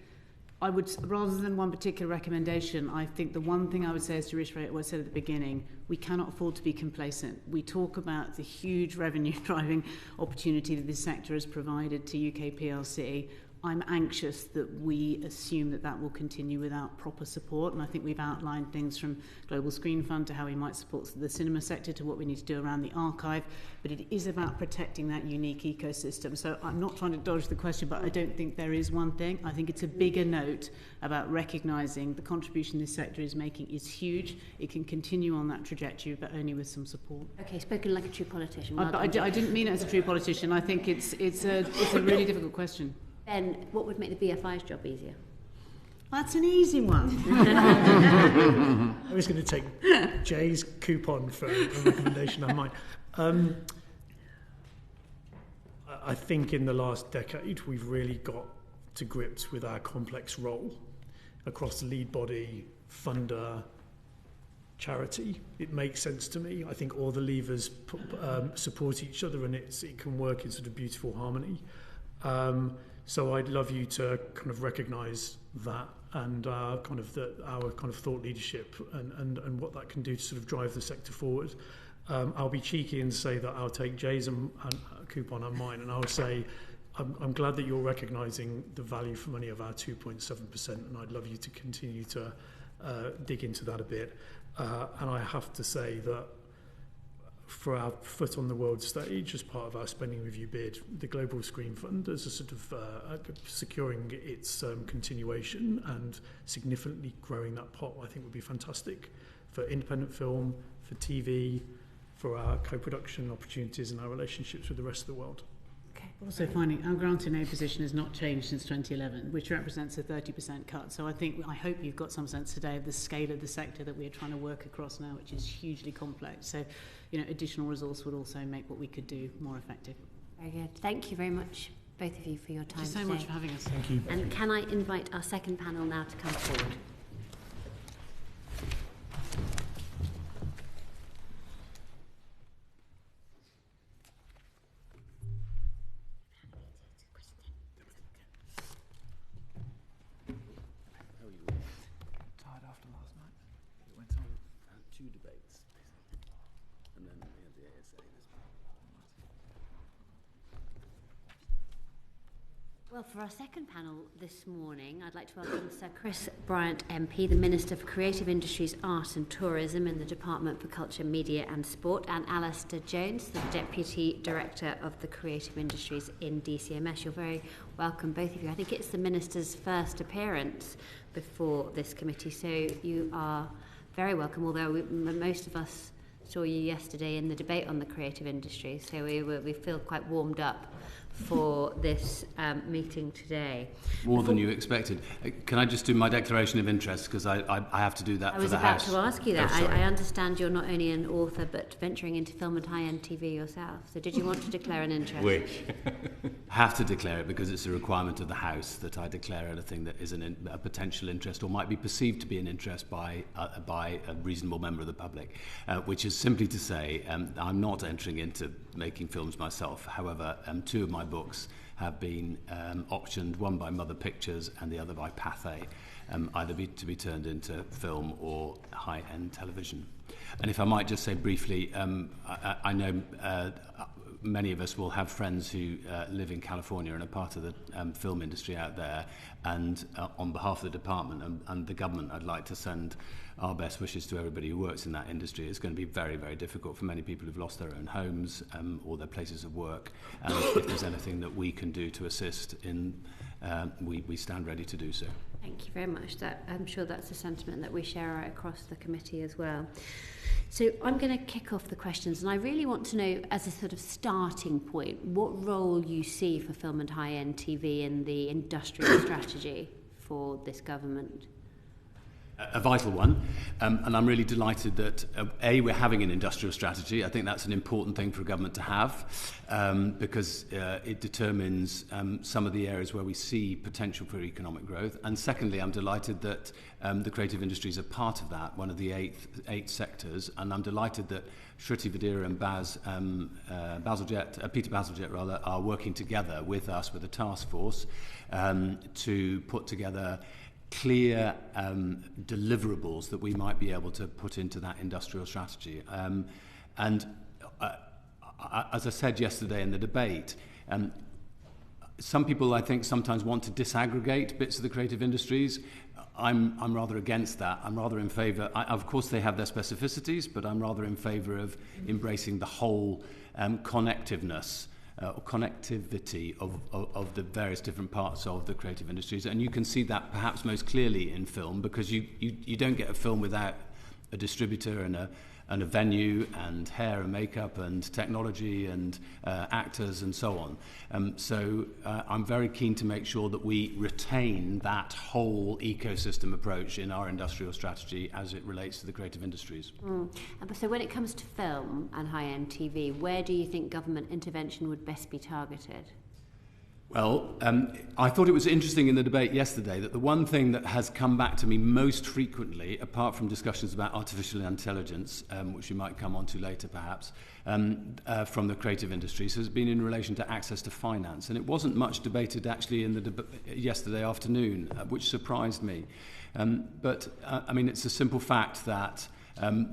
I would, rather than one particular recommendation, I think the one thing I would say is to reiterate what I said at the beginning. We cannot afford to be complacent. We talk about the huge revenue-driving opportunity that this sector has provided to UK PLC. I'm anxious that we assume that that will continue without proper support, and I think we've outlined things from Global Screen Fund to how we might support the cinema sector to what we need to do around the archive, but it is about protecting that unique ecosystem. So I'm not trying to dodge the question, but I don't think there is one thing. I think it's a bigger note about recognising the contribution this sector is making is huge. It can continue on that trajectory, but only with some support. Okay, spoken like a true politician. But I didn't mean it as a true politician. I think it's a really difficult question. Ben, what would make the BFI's job easier? That's an easy one. I was going to take Jay's coupon for a recommendation I might. I think in the last decade we've really got to grips with our complex role across lead body, funder, charity. It makes sense to me. I think all the levers support each other and it can work in sort of beautiful harmony. So I'd love you to kind of recognise that and our kind of thought leadership and what that can do to sort of drive the sector forward. I'll be cheeky and say that I'll take Jay's and coupon on mine, and I'll say I'm glad that you're recognising the value for money of our 2.7%, and I'd love you to continue to dig into that a bit. And I have to say that for our foot on the world stage, as part of our Spending Review bid, the Global Screen Fund as a sort of securing its continuation and significantly growing that pot, I think would be fantastic for independent film, for TV, for our co-production opportunities and our relationships with the rest of the world. Also finding our grant in aid position has not changed since 2011, which represents a 30% cut. So I hope you've got some sense today of the scale of the sector that we're trying to work across now, which is hugely complex. So, additional resource would also make what we could do more effective. Very good. Thank you very much, both of you, for your time Thank you so today. much for having us. Thank you. And can I invite our second panel now to come forward? Well, for our second panel this morning, I'd like to welcome Sir Chris Bryant MP, the Minister for Creative Industries, Art and Tourism in the Department for Culture, Media and Sport, and Alastair Jones, the Deputy Director of the Creative Industries in DCMS. You're very welcome, both of you. I think it's the Minister's first appearance before this committee, so you are very welcome, although most of us saw you yesterday in the debate on the creative industry, so we feel quite warmed up for this meeting today. More than you expected. Can I just do my declaration of interest, because I have to do that for the House. I was about to ask you that. Oh, I understand you're not only an author but venturing into film and high-end TV yourself. So did you want to declare an interest? Wish. I have to declare it because it's a requirement of the House that I declare anything that is a potential interest or might be perceived to be an interest by a reasonable member of the public, which is simply to say I'm not entering into making films myself. However, two of my books have been optioned, one by Mother Pictures and the other by Pathé, either to be turned into film or high-end television. And if I might just say briefly, I know many of us will have friends who live in California and are part of the film industry out there, and on behalf of the department and the government, I'd like to send our best wishes to everybody who works in that industry. It's going to be very, very difficult for many people who've lost their own homes or their places of work, and if there's anything that we can do to assist in, we stand ready to do so. Thank you very much. I'm sure that's a sentiment that we share right across the committee as well. So I'm going to kick off the questions, and I really want to know, as a sort of starting point, what role you see for film and high-end TV in the industrial strategy for this government. A vital one, and I'm really delighted that we're having an industrial strategy. I think that's an important thing for a government to have, because it determines some of the areas where we see potential for economic growth. And secondly, I'm delighted that the creative industries are part of that, one of the eight sectors. And I'm delighted that Shruti Vadira and Peter Bazalgette are working together with us with a task force to put together clear deliverables that we might be able to put into that industrial strategy. As I said yesterday in the debate, some people, I think, sometimes want to disaggregate bits of the creative industries. I'm rather against that. I'm rather in favour. Of course, they have their specificities, but I'm rather in favour of embracing the whole connectivity of the various different parts of the creative industries. And you can see that perhaps most clearly in film, because you don't get a film without a distributor and a venue and hair and makeup and technology and actors and so on. So I'm very keen to make sure that we retain that whole ecosystem approach in our industrial strategy as it relates to the creative industries. So when it comes to film and high-end TV, where do you think government intervention would best be targeted? Well, I thought it was interesting in the debate yesterday that the one thing that has come back to me most frequently, apart from discussions about artificial intelligence, which we might come on to later perhaps, from the creative industries, has been in relation to access to finance. And it wasn't much debated actually in the yesterday afternoon, which surprised me. But it's a simple fact that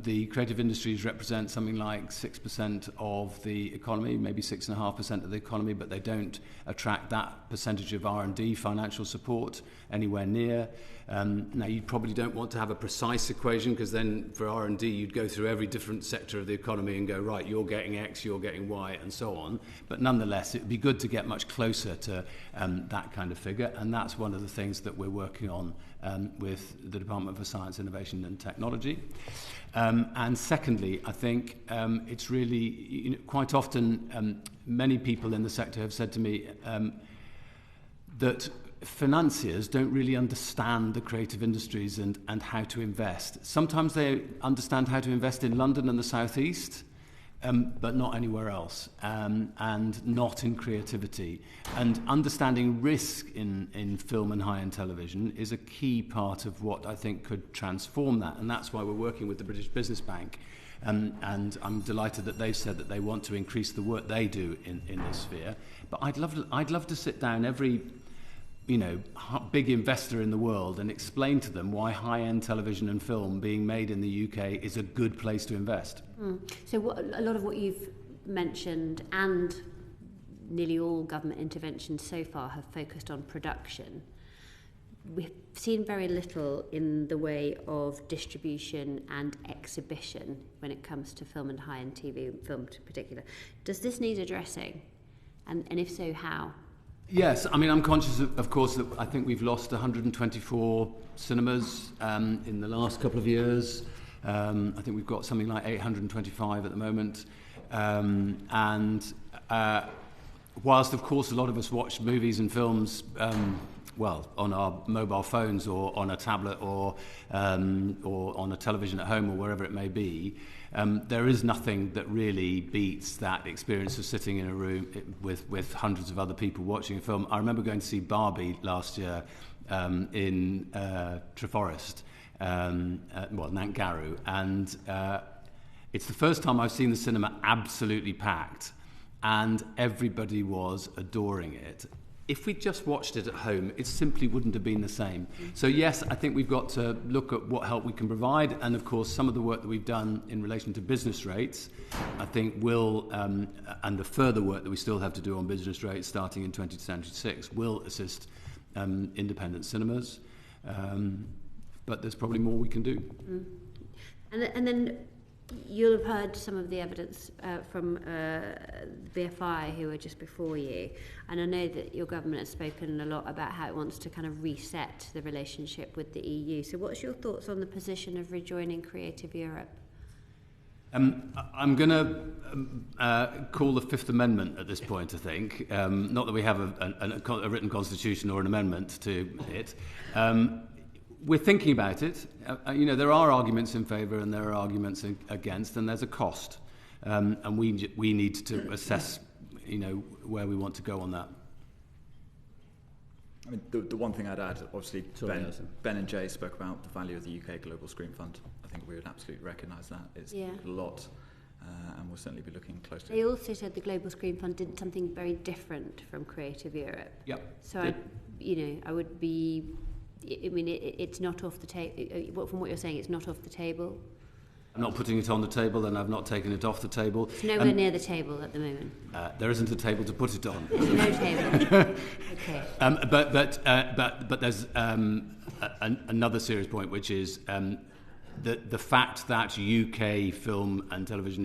the creative industries represent something like 6% of the economy, maybe 6.5% of the economy, but they don't attract that percentage of R&D financial support anywhere near. Now, you probably don't want to have a precise equation, because then for R&D you'd go through every different sector of the economy and go, right, you're getting X, you're getting Y, and so on. But nonetheless, it would be good to get much closer to that kind of figure, and that's one of the things that we're working on with the Department for Science, Innovation and Technology. And secondly, I think it's really, quite often many people in the sector have said to me that financiers don't really understand the creative industries and how to invest. Sometimes they understand how to invest in London and the South East, but not anywhere else, and not in creativity. And understanding risk in film and high-end television is a key part of what I think could transform that, and that's why we're working with the British Business Bank. And I'm delighted that they've said that they want to increase the work they do in this sphere. But I'd love to sit down every big investor in the world and explain to them why high-end television and film being made in the UK is a good place to invest. So a lot of what you've mentioned, and nearly all government interventions so far, have focused on production. We've seen very little in the way of distribution and exhibition when it comes to film and high-end TV and film in particular. Does this need addressing? And if so, how? Yes, I'm conscious of course, that I think we've lost 124 cinemas in the last couple of years. I think we've got something like 825 at the moment. Whilst, of course, a lot of us watch movies and films, on our mobile phones or on a tablet or on a television at home or wherever it may be, there is nothing that really beats that experience of sitting in a room with hundreds of other people watching a film. I remember going to see Barbie last year in Treforest, Nantgarw, and it's the first time I've seen the cinema absolutely packed, and everybody was adoring it. If we just watched it at home, it simply wouldn't have been the same. So yes, I think we've got to look at what help we can provide, and of course some of the work that we've done in relation to business rates, I think will, and the further work that we still have to do on business rates starting in 2026, will assist independent cinemas. But there's probably more we can do. And then you'll have heard some of the evidence from BFI, who were just before you, and I know that your government has spoken a lot about how it wants to kind of reset the relationship with the EU. So what's your thoughts on the position of rejoining Creative Europe? I'm going to call the Fifth Amendment at this point, I think. Not that we have a written constitution or an amendment to it. We're thinking about it. There are arguments in favour and there are arguments against, and there's a cost. And we need to assess, where we want to go on that. The one thing I'd add, obviously, Ben and Jay spoke about the value of the UK Global Screen Fund. I think we would absolutely recognise that. It's a lot, and we'll certainly be looking closely. They also said the Global Screen Fund did something very different from Creative Europe. Yep. So I would be... it's not off the table. From what you're saying, it's not off the table. I'm not putting it on the table, and I've not taken it off the table. It's nowhere near the table at the moment. There isn't a table to put it on. There's no table. Okay. But there's another serious point, which is the fact that UK film and television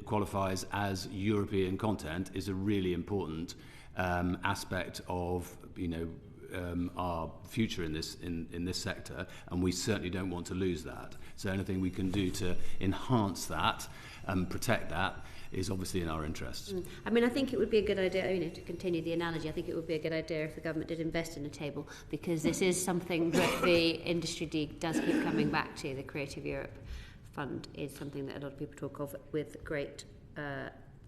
qualifies as European content is a really important aspect of our future in this sector, and we certainly don't want to lose that. So anything we can do to enhance that and protect that is obviously in our interests. I think it would be a good idea, to continue the analogy, I think it would be a good idea if the government did invest in a table, because this is something that the industry does keep coming back to. The Creative Europe Fund is something that a lot of people talk of with great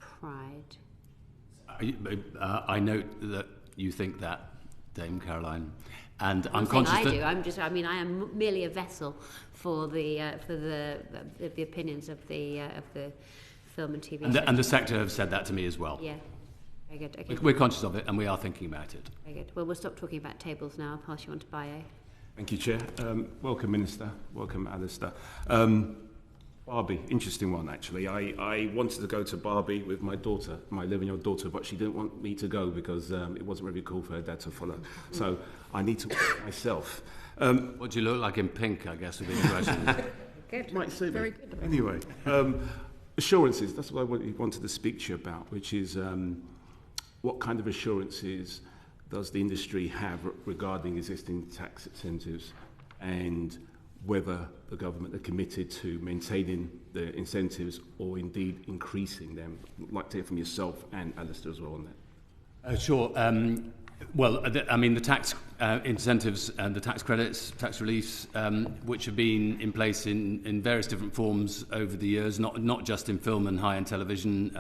pride. I note that you think that, Dame Caroline. And I'm I'm conscious I that... do. I am merely a vessel for the opinions of the film and TV. And the sector have said that to me as well. Yeah. Very good. Okay. We're conscious of it, and we are thinking about it. Very good. Well, we'll stop talking about tables now. I'll pass you on to Bio. Thank you, Chair. Welcome, Minister. Welcome, Alastair. Barbie, interesting one, actually. I wanted to go to Barbie with my daughter, my 11-year-old daughter, but she didn't want me to go because it wasn't really cool for her dad to follow. So I need to walk myself. What do you look like in pink, I guess, would be the question. Good. Might suit me. Very good. Anyway, assurances, that's what I wanted to speak to you about, which is what kind of assurances does the industry have regarding existing tax incentives, and whether the government are committed to maintaining the incentives or indeed increasing them? I'd like to hear from yourself and Alastair as well on that. Sure. The tax incentives and the tax credits, tax reliefs, which have been in place in various different forms over the years, not just in film and high-end television,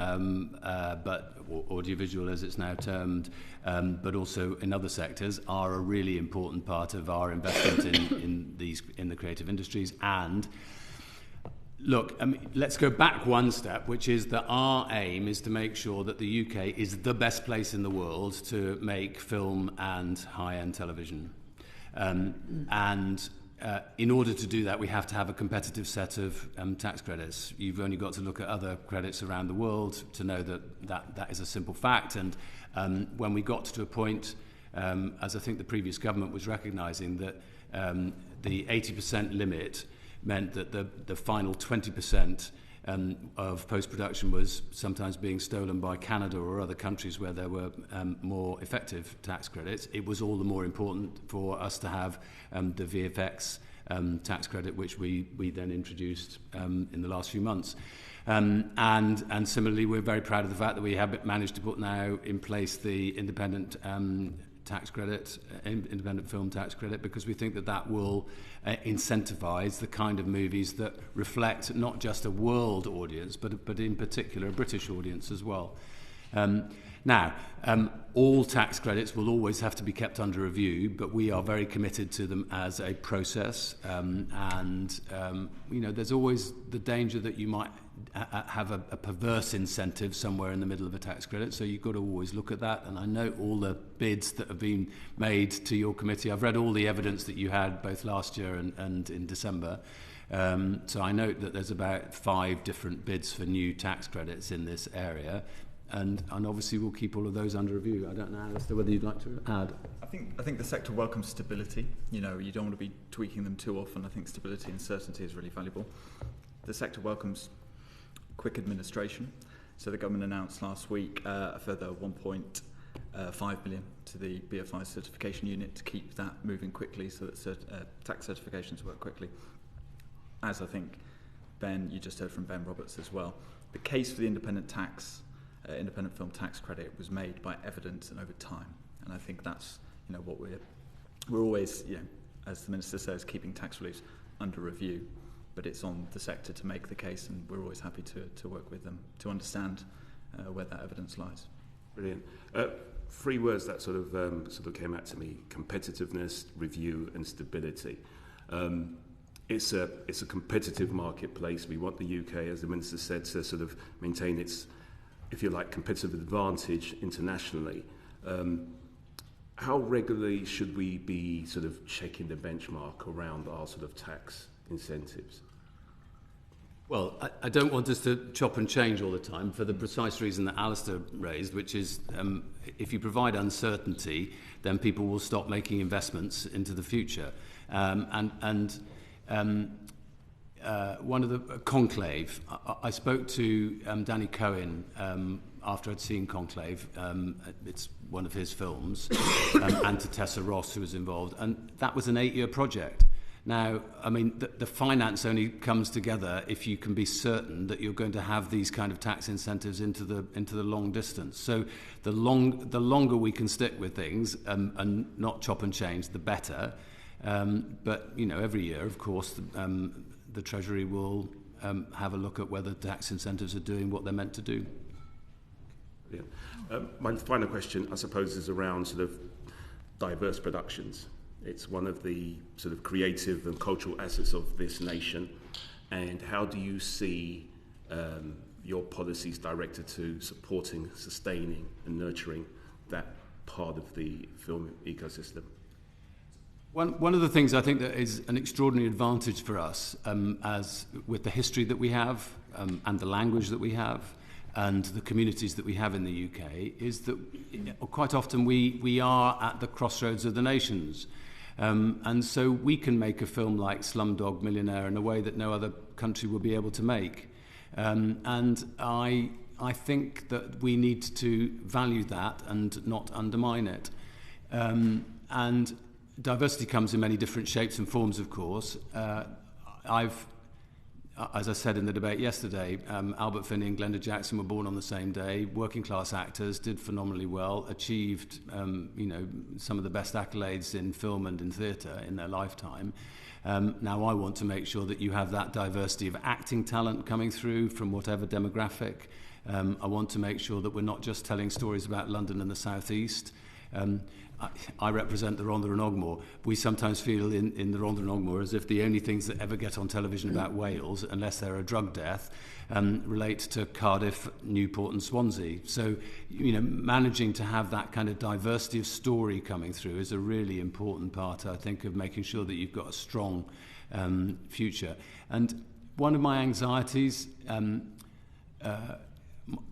but audiovisual as it's now termed, but also in other sectors, are a really important part of our investment in the creative industries. And look, let's go back one step, which is that our aim is to make sure that the UK is the best place in the world to make film and high-end television. In order to do that, we have to have a competitive set of tax credits. You've only got to look at other credits around the world to know that is a simple fact. And when we got to a point, as I think the previous government was recognising, that the 80% limit meant that the final 20% of post-production was sometimes being stolen by Canada or other countries where there were more effective tax credits. It was all the more important for us to have the VFX tax credit, which we then introduced in the last few months. And similarly, we're very proud of the fact that we have managed to put now in place the independent tax credit, independent film tax credit, because we think that will incentivise the kind of movies that reflect not just a world audience, but in particular a British audience as well. Now, all tax credits will always have to be kept under review, but we are very committed to them as a process. There's always the danger that you might have a perverse incentive somewhere in the middle of a tax credit, so you've got to always look at that. And I know all the bids that have been made to your committee. I've read all the evidence that you had both last year and in December. So I note that there's about 5 different bids for new tax credits in this area. And obviously we'll keep all of those under review. I don't know, Alastair, whether you'd like to add. I think the sector welcomes stability. You don't want to be tweaking them too often. I think stability and certainty is really valuable. The sector welcomes quick administration. So the government announced last week a further 1.5 billion to the BFI certification unit to keep that moving quickly, so that tax certifications work quickly. As I think, Ben, you just heard from Ben Roberts as well, the case for the independent film tax credit was made by evidence and over time. And I think that's what we're always, as the Minister says, keeping tax reliefs under review. But it's on the sector to make the case, and we're always happy to work with them to understand where that evidence lies. Brilliant. 3 words that sort of came out to me: competitiveness, review, and stability. It's a competitive marketplace. We want the UK, as the Minister said, to sort of maintain its, if you like, competitive advantage internationally. How regularly should we be sort of checking the benchmark around our sort of tax incentives? Well, I don't want us to chop and change all the time for the precise reason that Alastair raised, which is if you provide uncertainty, then people will stop making investments into the future. One of the Conclave, I spoke to Danny Cohen after I'd seen Conclave. It's one of his films, and to Tessa Ross, who was involved, and that was an 8-year project. Now, the finance only comes together if you can be certain that you're going to have these kind of tax incentives into the long distance. So the longer we can stick with things and not chop and change, the better. But every year, of course, the Treasury will have a look at whether tax incentives are doing what they're meant to do. Yeah. My final question, I suppose, is around sort of diverse productions. It's one of the sort of creative and cultural assets of this nation. And how do you see your policies directed to supporting, sustaining and nurturing that part of the film ecosystem? One of the things I think that is an extraordinary advantage for us, as with the history that we have and the language that we have and the communities that we have in the UK, is that quite often we are at the crossroads of the nations. And so we can make a film like Slumdog Millionaire in a way that no other country will be able to make. And I think that we need to value that and not undermine it. And diversity comes in many different shapes and forms, of course. As I said in the debate yesterday, Albert Finney and Glenda Jackson were born on the same day. Working class actors, did phenomenally well, achieved some of the best accolades in film and in theatre in their lifetime. Now I want to make sure that you have that diversity of acting talent coming through from whatever demographic. I want to make sure that we're not just telling stories about London and the South East. I represent the Rhondda and Ogmore. We sometimes feel in the Rhondda and Ogmore as if the only things that ever get on television about Wales, unless they're a drug death, relate to Cardiff, Newport and Swansea. So, managing to have that kind of diversity of story coming through is a really important part, I think, of making sure that you've got a strong future. And one of my anxieties,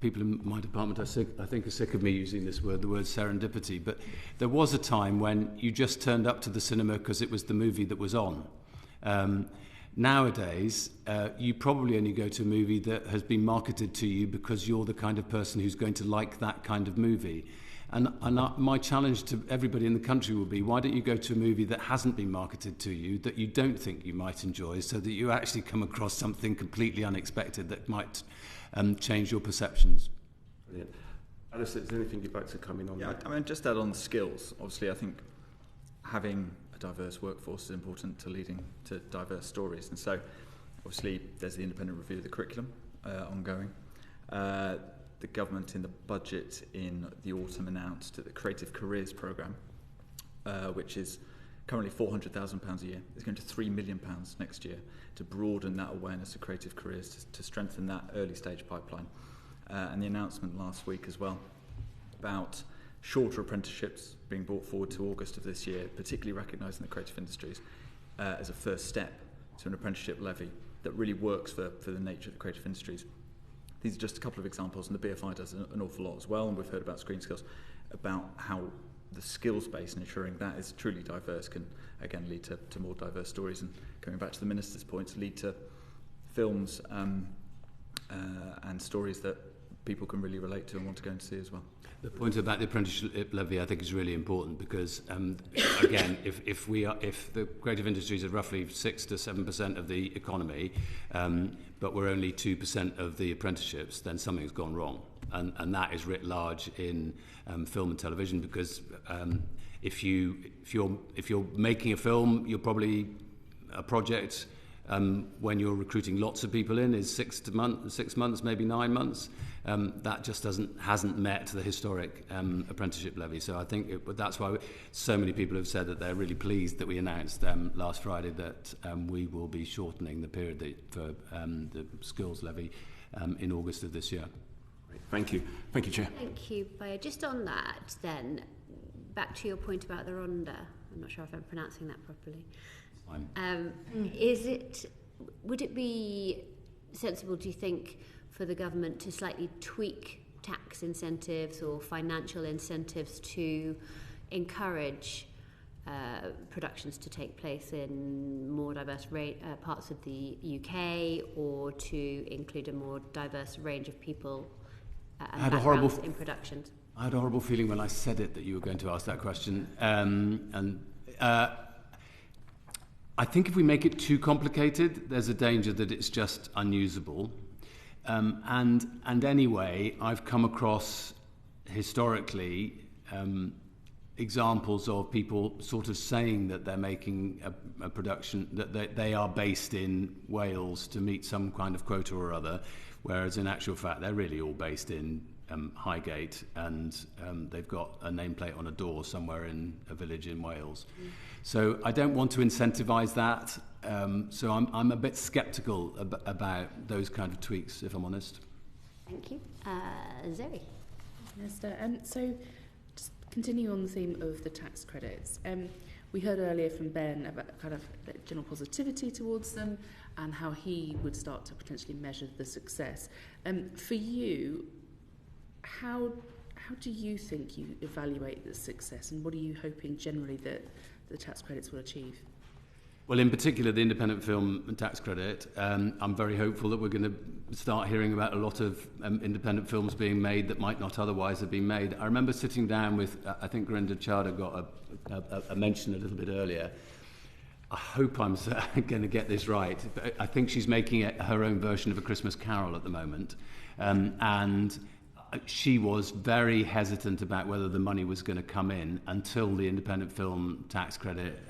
people in my department I think are sick of me using this word, the word serendipity, but there was a time when you just turned up to the cinema because it was the movie that was on. Nowadays, you probably only go to a movie that has been marketed to you because you're the kind of person who's going to like that kind of movie. And my challenge to everybody in the country will be, why don't you go to a movie that hasn't been marketed to you, that you don't think you might enjoy, so that you actually come across something completely unexpected that might change your perceptions. Brilliant. Alastair, is there anything you'd like to come in on that? I mean, just add on the skills. Obviously, I think having a diverse workforce is important to leading to diverse stories. And so, obviously, there's the independent review of the curriculum ongoing. The government in the budget in the autumn announced that the Creative Careers Programme, which is currently £400,000 a year, is going to £3 million next year to broaden that awareness of creative careers, to strengthen that early stage pipeline. And the announcement last week as well about shorter apprenticeships being brought forward to August of this year, particularly recognising the creative industries as a first step to an apprenticeship levy that really works for the nature of the creative industries. These are just a couple of examples, and the BFI does an awful lot as well, and we've heard about Screen Skills, about how the skills base and ensuring that is truly diverse can, again, lead to more diverse stories, and going back to the Minister's points, lead to films and stories that people can really relate to and want to go and see as well. The point about the apprenticeship levy, I think, is really important because, again, if the creative industries are roughly 6 to 7% of the economy, but we're only 2% of the apprenticeships, then something's gone wrong, and that is writ large in film and television because if you're making a film, you're probably a project. When you're recruiting lots of people in is 6 months, maybe 9 months. That just hasn't met the historic apprenticeship levy. So I think that's why so many people have said that they're really pleased that we announced last Friday that we will be shortening the period for the skills levy in August of this year. Thank you. Thank you, Chair. Thank you, Bayo. Just on that, then, back to your point about the Rhondda. I'm not sure if I'm pronouncing that properly. Would it be sensible, do you think, for the government to slightly tweak tax incentives or financial incentives to encourage productions to take place in more diverse parts of the UK, or to include a more diverse range of people and backgrounds in productions? I had a horrible feeling when I said it that you were going to ask that question. I think if we make it too complicated, there's a danger that it's just unusable. And anyway, I've come across historically examples of people sort of saying that they're making a production, that they are based in Wales to meet some kind of quota or other, whereas in actual fact they're really all based in Highgate, and they've got a nameplate on a door somewhere in a village in Wales. So I don't want to incentivise that. So I'm a bit sceptical about those kind of tweaks, if I'm honest. Thank you. Zoe. Yes, so just continue on the theme of the tax credits. We heard earlier from Ben about kind of the general positivity towards them and how he would start to potentially measure the success. For you, how do you think you evaluate the success, and what are you hoping generally that the tax credits will achieve? Well, in particular, the independent film tax credit, I'm very hopeful that we're going to start hearing about a lot of independent films being made that might not otherwise have been made. I remember sitting down with, I think Grinda Chada got a mention a little bit earlier. I hope I'm going to get this right. But I think she's making her own version of A Christmas Carol at the moment. And she was very hesitant about whether the money was going to come in until the independent film tax credit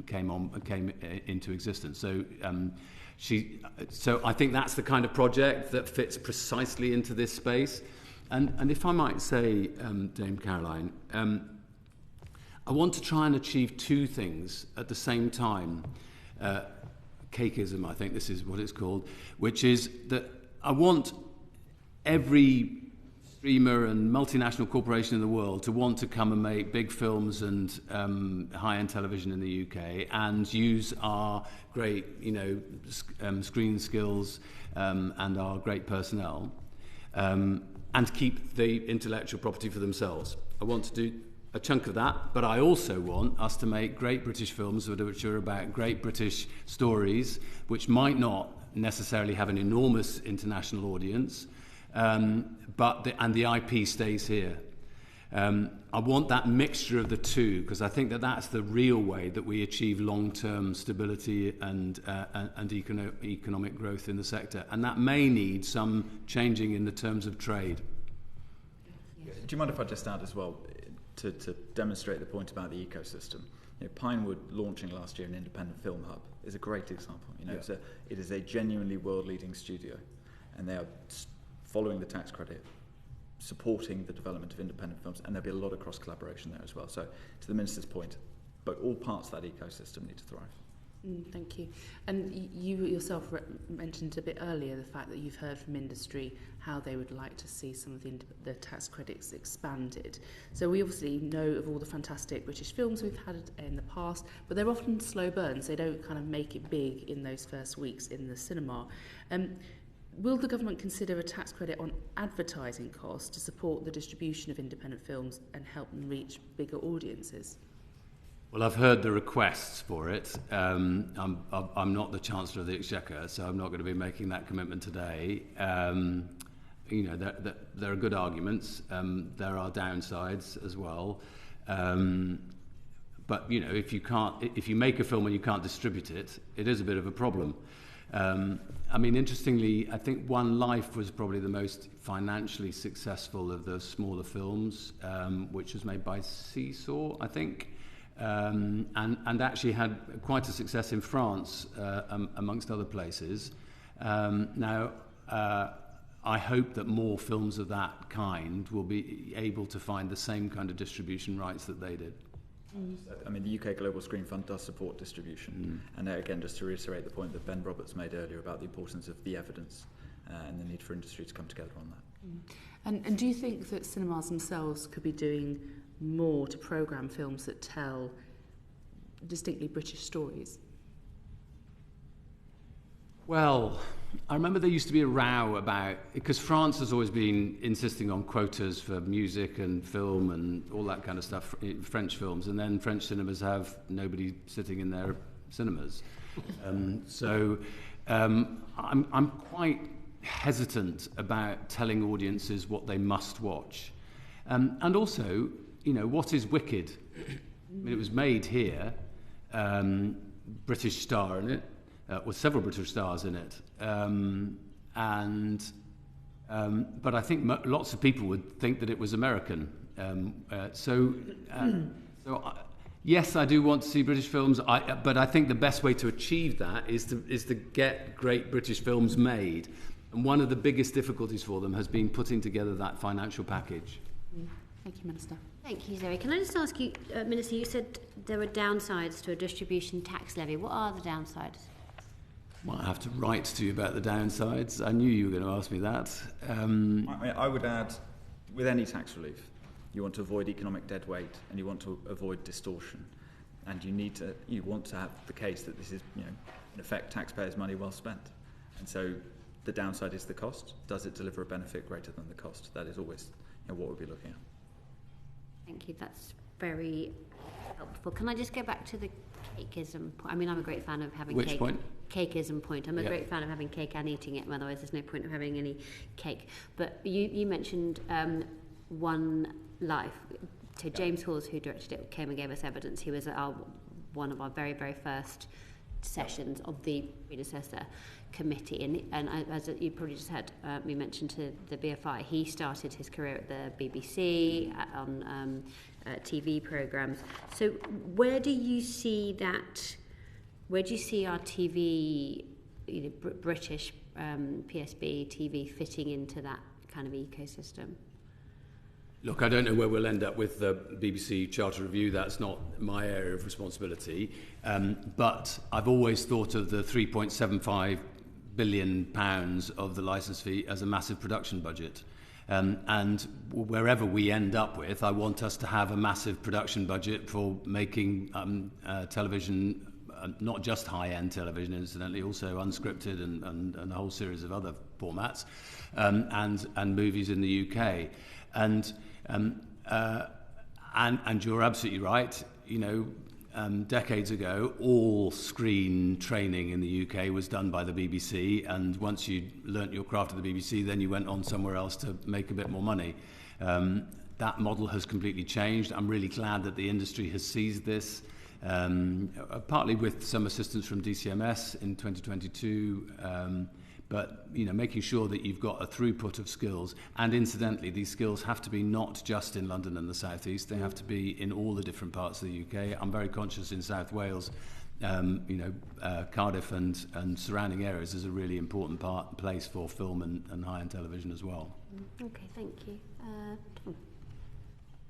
came into existence. So I think that's the kind of project that fits precisely into this space. And if I might say, Dame Caroline, I want to try and achieve two things at the same time. Cakeism, I think this is what it's called, which is that I want every streamer and multinational corporation in the world to want to come and make big films and high-end television in the UK and use our great, screen skills and our great personnel and keep the intellectual property for themselves. I want to do a chunk of that, but I also want us to make great British films which are about great British stories, which might not necessarily have an enormous international audience, but the IP stays here. I want that mixture of the two, because I think that's the real way that we achieve long-term stability and economic growth in the sector. And that may need some changing in the terms of trade. Do you mind if I just add as well, to demonstrate the point about the ecosystem? Pinewood launching last year an independent film hub is a great example. It is a genuinely world-leading studio, and they are following the tax credit, supporting the development of independent films, and there'll be a lot of cross-collaboration there as well. So, to the Minister's point, but all parts of that ecosystem need to thrive. Thank you. And you yourself mentioned a bit earlier the fact that you've heard from industry how they would like to see some of the tax credits expanded. So we obviously know of all the fantastic British films we've had in the past, but they're often slow burns. They don't kind of make it big in those first weeks in the cinema. Will the government consider a tax credit on advertising costs to support the distribution of independent films and help them reach bigger audiences? Well, I've heard the requests for it. I'm not the Chancellor of the Exchequer, so I'm not going to be making that commitment today. There are good arguments. There are downsides as well. But if you make a film and you can't distribute it, it is a bit of a problem. Interestingly, I think One Life was probably the most financially successful of the smaller films, which was made by Seesaw, I think. And actually had quite a success in France, amongst other places. Now, I hope that more films of that kind will be able to find the same kind of distribution rights that they did. The UK Global Screen Fund does support distribution. And again, just to reiterate the point that Ben Roberts made earlier about the importance of the evidence and the need for industry to come together on that. And do you think that cinemas themselves could be doing more to programme films that tell distinctly British stories? Well, I remember there used to be a row about, because France has always been insisting on quotas for music and film and all that kind of stuff, French films, and then French cinemas have nobody sitting in their cinemas. I'm quite hesitant about telling audiences what they must watch. And also, what is Wicked? It was made here, British star in it, with several British stars in it. But I think lots of people would think that it was American. Yes, I do want to see British films, but I think the best way to achieve that is to get great British films made. And one of the biggest difficulties for them has been putting together that financial package. Thank you, Minister. Thank you, Zoe. Can I just ask you, Minister, you said there were downsides to a distribution tax levy. What are the downsides? Well, I have to write to you about the downsides. I knew you were going to ask me that. I would add, with any tax relief, you want to avoid economic dead weight and you want to avoid distortion. And you want to have the case that this is, in effect, taxpayers' money well spent. And so the downside is the cost. Does it deliver a benefit greater than the cost? That is always what we'll be looking at. Thank you. That's very helpful. Can I just go back to the cakeism point? I mean, I'm a great fan of having Which cake. point? Cakeism point. I'm a great fan of having cake and eating it. Otherwise, there's no point of having any cake. But you mentioned One Life. So James Halls, who directed it, came and gave us evidence. He was at one of our very, very first sessions of the predecessor committee. And as you probably just heard me mention to the BFI, he started his career at the BBC on TV programmes. So where do you see that? Where do you see our TV, British PSB TV fitting into that kind of ecosystem? Look, I don't know where we'll end up with the BBC Charter Review. That's not my area of responsibility. But I've always thought of the £3.75 billion of the licence fee as a massive production budget. And wherever we end up with, I want us to have a massive production budget for making television, not just high-end television, incidentally, also unscripted and a whole series of other formats, and movies in the UK. And you're absolutely right. Decades ago, all screen training in the UK was done by the BBC, and once you learnt your craft at the BBC, then you went on somewhere else to make a bit more money. That model has completely changed. I'm really glad that the industry has seized this, partly with some assistance from DCMS in 2022. But making sure that you've got a throughput of skills, and incidentally, these skills have to be not just in London and the South East; they have to be in all the different parts of the UK. I'm very conscious in South Wales, Cardiff and surrounding areas is a really important place for film and high-end television as well. Okay, thank you, Tom.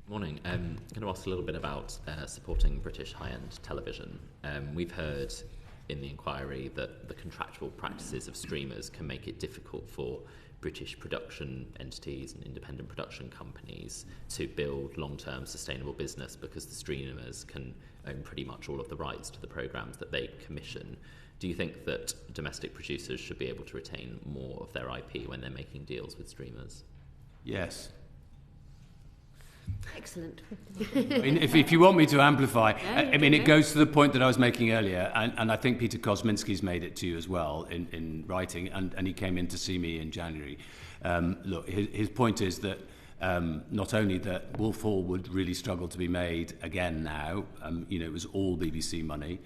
Morning. I'm going to ask a little bit about supporting British high-end television. We've heard in the inquiry that the contractual practices of streamers can make it difficult for British production entities and independent production companies to build long-term sustainable business because the streamers can own pretty much all of the rights to the programmes that they commission. Do you think that domestic producers should be able to retain more of their IP when they're making deals with streamers? Yes. Excellent. If you want me to amplify, it goes to the point that I was making earlier, and I think Peter Kosminski's made it to you as well in writing, and he came in to see me in January. Look, his point is that not only that Wolf Hall would really struggle to be made again now, it was all BBC money,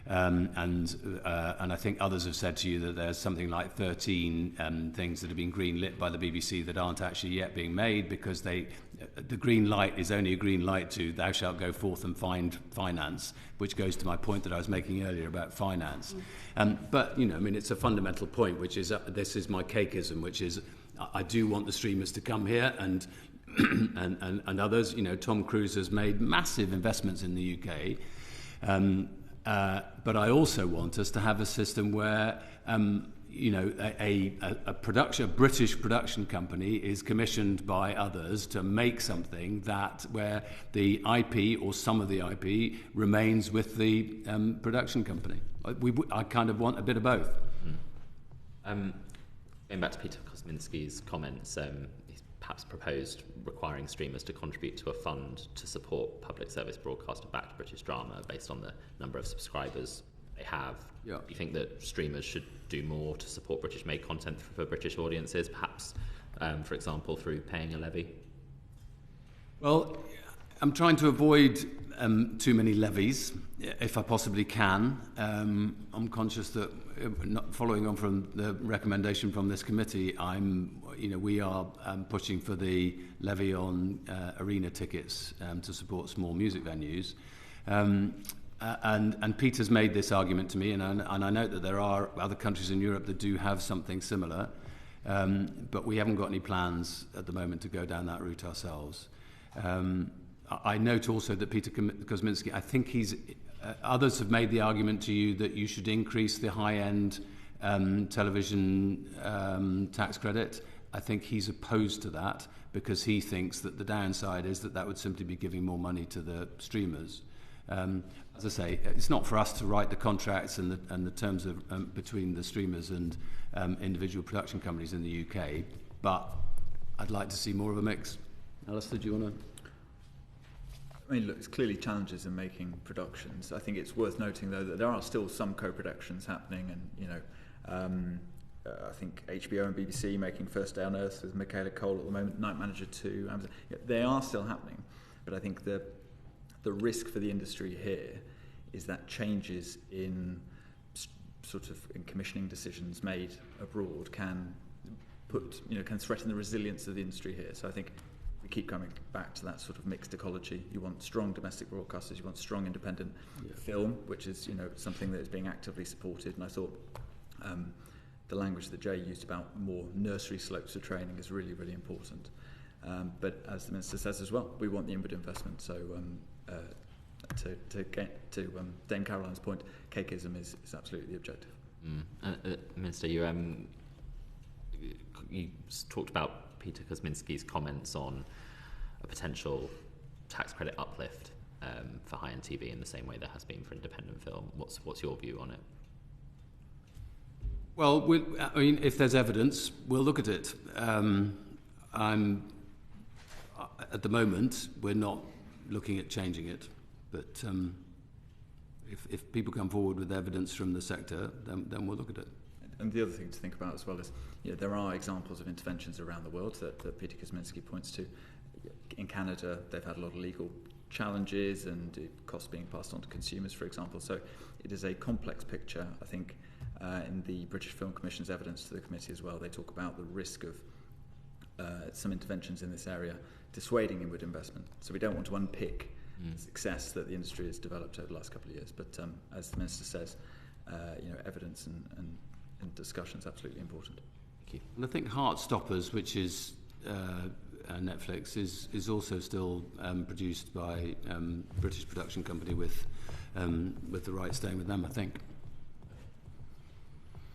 and I think others have said to you that there's something like 13 things that have been green-lit by the BBC that aren't actually yet being made because the green light is only a green light to thou shalt go forth and find finance, which goes to my point that I was making earlier about finance. But, it's a fundamental point, which is, this is my cakeism, which is I do want the streamers to come here and others. Tom Cruise has made massive investments in the UK. But I also want us to have a system where, a British production company is commissioned by others to make something where the IP or some of the IP remains with the production company. I kind of want a bit of both. Going back to Peter Kosminski's comments, he's perhaps proposed requiring streamers to contribute to a fund to support public service broadcaster-backed British drama based on the number of subscribers they have. Yeah. Do you think that streamers should do more to support British-made content for British audiences, perhaps, for example, through paying a levy? Well, I'm trying to avoid too many levies, if I possibly can. I'm conscious that, not following on from the recommendation from this committee, we are pushing for the levy on arena tickets to support small music venues. And Peter's made this argument to me, and I know that there are other countries in Europe that do have something similar. But we haven't got any plans at the moment to go down that route ourselves. I note also that Peter Kosminski, I think others have made the argument to you that you should increase the high-end television tax credit. I think he's opposed to that because he thinks that the downside is that would simply be giving more money to the streamers. As I say, it's not for us to write the contracts and the terms of between the streamers and individual production companies in the UK, but I'd like to see more of a mix. Alastair, do you want to? I mean, look, it's clearly challenges in making productions. I think it's worth noting, though, that there are still some co-productions happening, and I think HBO and BBC making First Day on Earth with Michaela Cole at the moment, Night Manager 2, Amazon. They are still happening, but I think the risk for the industry here is that changes in in commissioning decisions made abroad can threaten the resilience of the industry here. So I think we keep coming back to that sort of mixed ecology. You want strong domestic broadcasters, you want strong independent film, which is something that is being actively supported. And I thought the language that Jay used about more nursery slopes of training is really, really important. But as the Minister says as well, we want the inward investment. So to get to Dame Caroline's point, cakeism is absolutely the objective. Minister, you talked about Peter Kosminski's comments on a potential tax credit uplift for high-end TV in the same way there has been for independent film. What's your view on it? Well, if there's evidence, we'll look at it. At the moment, we're not looking at changing it, but if people come forward with evidence from the sector, then we'll look at it. And the other thing to think about as well is, there are examples of interventions around the world that Peter Kosminski points to. In Canada, they've had a lot of legal challenges and costs being passed on to consumers, for example. So it is a complex picture. I think in the British Film Commission's evidence to the committee as well, they talk about the risk of some interventions in this area dissuading inward investment. So we don't want to unpick the success that the industry has developed over the last couple of years. But as the Minister says, evidence and discussion is absolutely important. Thank you. And I think Heartstoppers, which is Netflix, is also still produced by a British production company with the rights staying with them, I think.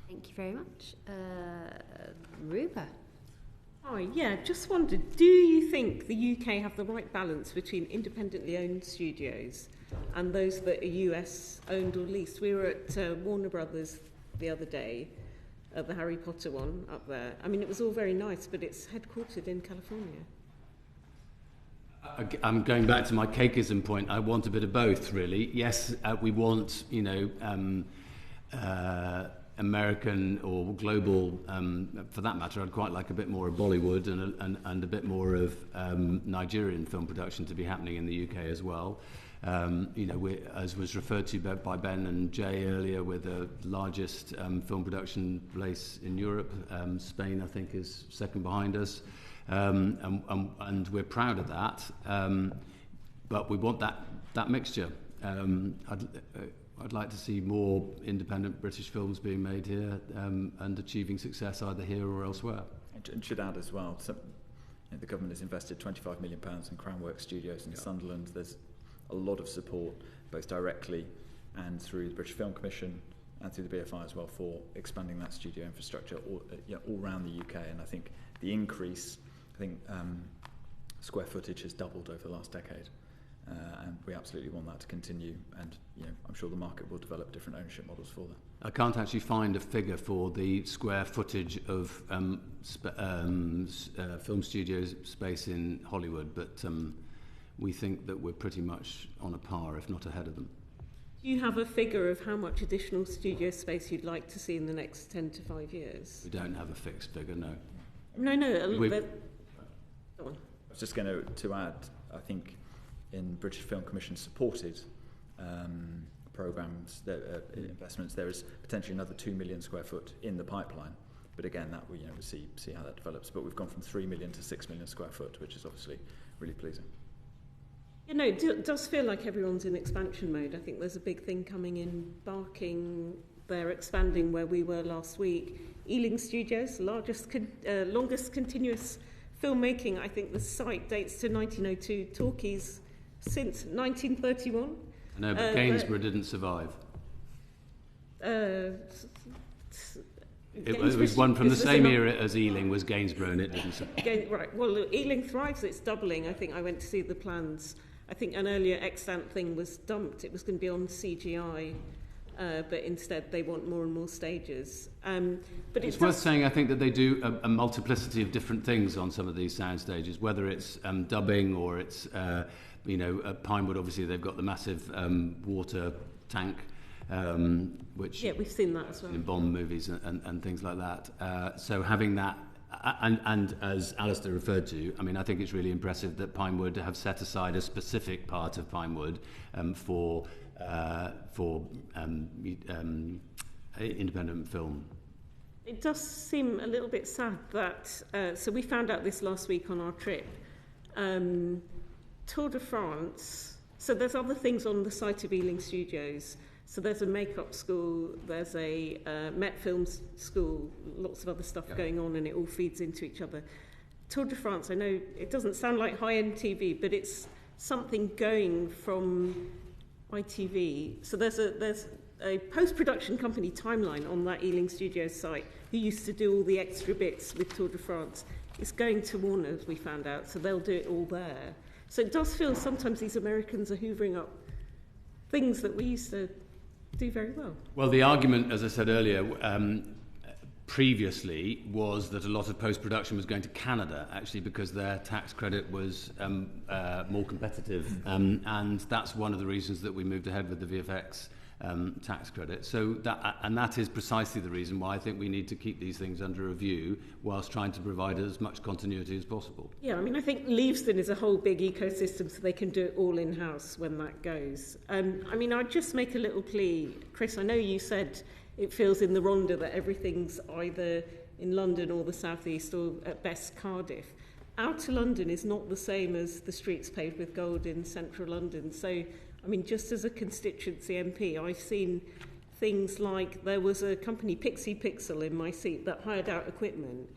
Thank you very much. Rupa. Just wondered, do you think the UK have the right balance between independently owned studios and those that are US owned or leased? We were at Warner Brothers the other day, the Harry Potter one up there. I mean, it was all very nice, but it's headquartered in California. I'm going back to my cakeism point. I want a bit of both, really. Yes, we want, American or global, for that matter. I'd quite like a bit more of Bollywood and a bit more of Nigerian film production to be happening in the UK as well. As was referred to by Ben and Jay earlier, we're the largest film production place in Europe. Spain, I think, is second behind us, and we're proud of that. But we want that mixture. I'd like to see more independent British films being made here and achieving success either here or elsewhere. And should add as well, the government has invested £25 million in Crownwork Studios in Sunderland. There's a lot of support, both directly and through the British Film Commission and through the BFI as well, for expanding that studio infrastructure all around the UK. And I think the increase, square footage has doubled over the last decade. And we absolutely want that to continue, and I'm sure the market will develop different ownership models for that. I can't actually find a figure for the square footage of film studio space in Hollywood, but we think that we're pretty much on a par, if not ahead of them. Do you have a figure of how much additional studio space you'd like to see in the next 10 to 5 years? We don't have a fixed figure, no. No. Go on. I was just going to add, I think, in British Film Commission supported programmes, investments, there is potentially another 2 million square foot in the pipeline. But again, that we'll see how that develops. But we've gone from 3 million to 6 million square foot, which is obviously really pleasing. It does feel like everyone's in expansion mode. I think there's a big thing coming in Barking they're expanding where we were last week. Ealing Studios, longest continuous filmmaking. I think the site dates to 1902. Talkies since 1931. No, but Gainsborough didn't survive. It was one from the same era as Ealing was Gainsborough, and it didn't survive. Right. Well, Ealing thrives. It's doubling. I think I went to see the plans. I think an earlier extant thing was dumped. It was going to be on CGI. But instead they want more and more stages. But it's worth saying, I think, that they do a multiplicity of different things on some of these sound stages, whether it's dubbing or it's, at Pinewood, obviously, they've got the massive water tank, which... Yeah, we've seen that as well. In Bond movies and things like that. So having that, and as Alastair referred to, I mean, I think it's really impressive that Pinewood have set aside a specific part of Pinewood for independent film. It does seem a little bit sad that, so we found out this last week on our trip, Tour de France, so there's other things on the site of Ealing Studios. So there's a makeup school, there's a Met Films school, lots of other stuff going on, and it all feeds into each other. Tour de France, I know it doesn't sound like high-end TV, but it's something going from ITV. So there's a post-production company, Timeline, on that Ealing Studios site who used to do all the extra bits with Tour de France. It's going to Warner, as we found out, so they'll do it all there. So it does feel sometimes these Americans are hoovering up things that we used to do very well. Well, the argument, as I said earlier, previously was that a lot of post-production was going to Canada, actually, because their tax credit was more competitive. And that's one of the reasons that we moved ahead with the VFX tax credit. So that is precisely the reason why I think we need to keep these things under review whilst trying to provide as much continuity as possible. Yeah, I mean, I think Leavesden is a whole big ecosystem, so they can do it all in-house when that goes. I mean, I'd just make a little plea. Chris, I know you said it feels in the Rhondda that everything's either in London or the southeast or at best Cardiff. Outer London is not the same as the streets paved with gold in central London. So, I mean, just as a constituency MP, I've seen things like there was a company, Pixie Pixel, in my seat that hired out equipment.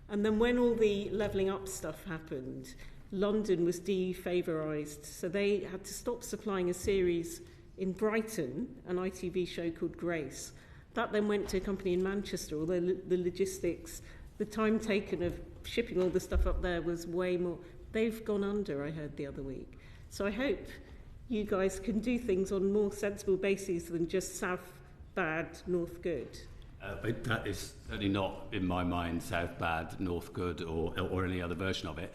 And then when all the levelling up stuff happened, London was defavorised. So they had to stop supplying a series in Brighton, an ITV show called Grace. That then went to a company in Manchester, although the logistics, the time taken of shipping all the stuff up there was way more. They've gone under, I heard the other week. So I hope you guys can do things on more sensible bases than just south bad, north good. That is certainly not, in my mind, south bad, north good, or any other version of it.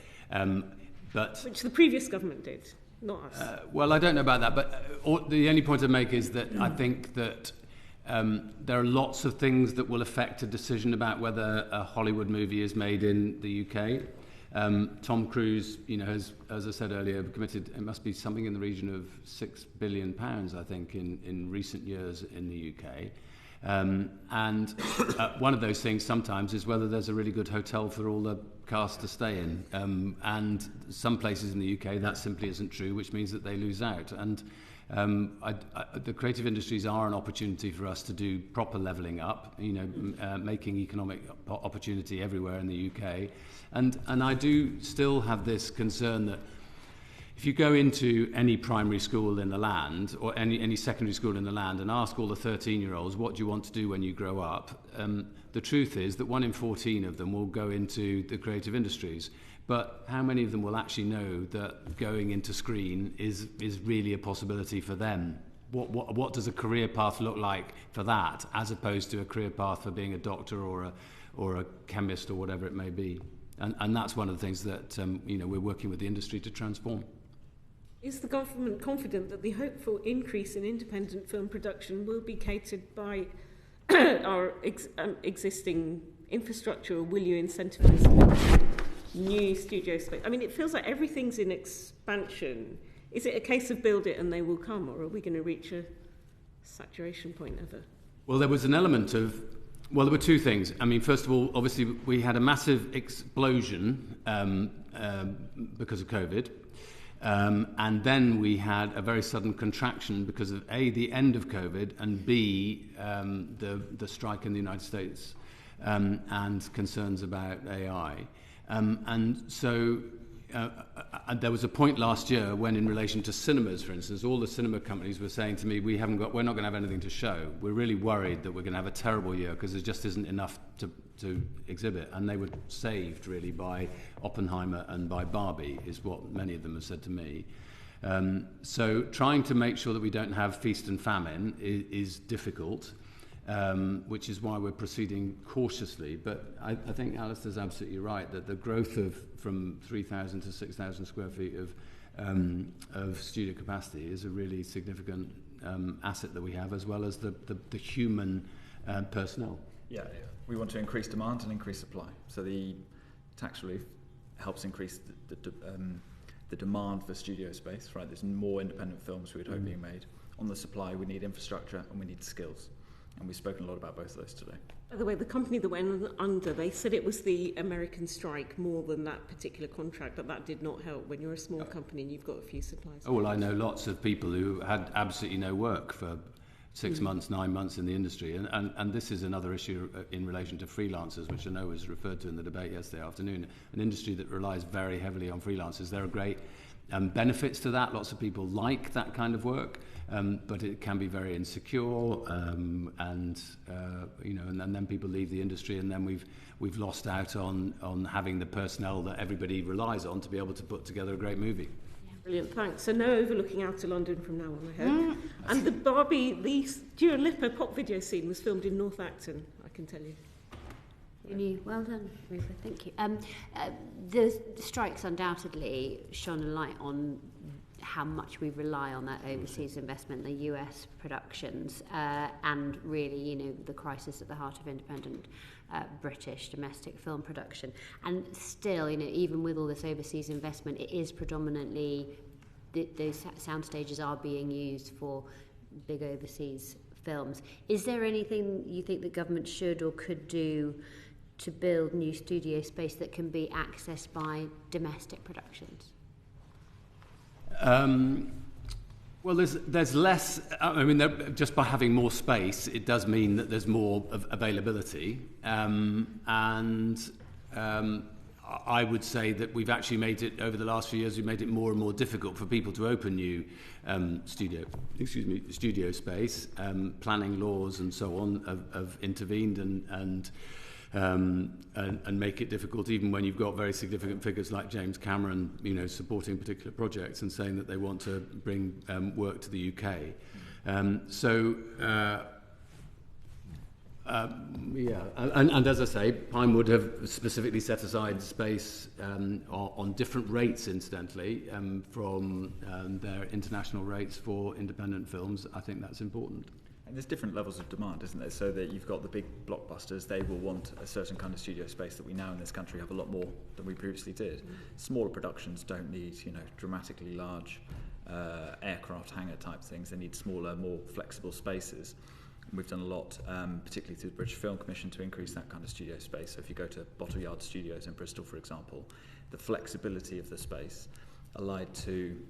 But which the previous government did, not us. Well, I don't know about that, but the only point I make is that I think that there are lots of things that will affect a decision about whether a Hollywood movie is made in the UK. Tom Cruise, has, as I said earlier, committed, it must be something in the region of £6 billion, I think, in recent years in the UK. And one of those things sometimes is whether there's a really good hotel for all the cast to stay in. And some places in the UK that simply isn't true, which means that they lose out. And the creative industries are an opportunity for us to do proper levelling up, making economic opportunity everywhere in the UK. And I do still have this concern that if you go into any primary school in the land or any secondary school in the land and ask all the 13-year-olds, what do you want to do when you grow up? The truth is that 1 in 14 of them will go into the creative industries. But how many of them will actually know that going into screen is really a possibility for them? What does a career path look like for that, as opposed to a career path for being a doctor or a chemist or whatever it may be? And that's one of the things that we're working with the industry to transform. Is the government confident that the hoped for increase in independent film production will be catered by our existing infrastructure, or will you incentivise new studio space? I mean, it feels like everything's in expansion. Is it a case of build it and they will come, or are we going to reach a saturation point ever? Well, there was an element of... Well, there were two things. I mean, first of all, obviously, we had a massive explosion because of COVID. And then we had a very sudden contraction because of A, the end of COVID, and B, the strike in the United States and concerns about AI. And so there was a point last year when, in relation to cinemas, for instance, all the cinema companies were saying to me, we're not going to have anything to show. We're really worried that we're going to have a terrible year because there just isn't enough to exhibit. And they were saved, really, by Oppenheimer and by Barbie, is what many of them have said to me. So trying to make sure that we don't have feast and famine is difficult. Which is why we're proceeding cautiously. But I think Alastair's absolutely right that the growth from 3,000 to 6,000 square feet of studio capacity is a really significant asset that we have, as well as the human personnel. Yeah, we want to increase demand and increase supply. So the tax relief helps increase the demand for studio space. Right, there's more independent films we would hope being made. On the supply, we need infrastructure and we need skills. And we've spoken a lot about both of those today. By the way, the company that went under, they said it was the American strike more than that particular contract, but that did not help when you're a small company and you've got a few suppliers. Oh, well, I know lots of people who had absolutely no work for 6 months, 9 months in the industry. And this is another issue in relation to freelancers, which I know was referred to in the debate yesterday afternoon. An industry that relies very heavily on freelancers. There are great benefits to that. Lots of people like that kind of work. But it can be very insecure, and then people leave the industry, and then we've lost out on having the personnel that everybody relies on to be able to put together a great movie. Yeah. Brilliant, thanks. So no overlooking out to London from now on, I hope. And the Barbie, the Dua Lipa pop video scene was filmed in North Acton, I can tell you. Well done, Rupert, thank you. The strikes undoubtedly shone a light on how much we rely on that overseas investment, the US productions, and really, the crisis at the heart of independent British domestic film production. And still, even with all this overseas investment, it is predominantly, those sound stages are being used for big overseas films. Is there anything you think the government should or could do to build new studio space that can be accessed by domestic productions? Well, there's less. I mean, just by having more space, it does mean that there's more availability, and I would say that we've actually made it over the last few years. We've made it more and more difficult for people to open new studio space. Planning laws and so on have intervened and make it difficult, even when you've got very significant figures like James Cameron, supporting particular projects and saying that they want to bring work to the UK. And as I say, Pinewood have specifically set aside space on different rates, incidentally, from their international rates for independent films. I think that's important. And there's different levels of demand, isn't there? So that you've got the big blockbusters, they will want a certain kind of studio space that we now in this country have a lot more than we previously did. Smaller productions don't need, dramatically large aircraft hangar type things. They need smaller, more flexible spaces. And we've done a lot, particularly through the British Film Commission, to increase that kind of studio space. So if you go to Bottle Yard Studios in Bristol, for example, the flexibility of the space allied to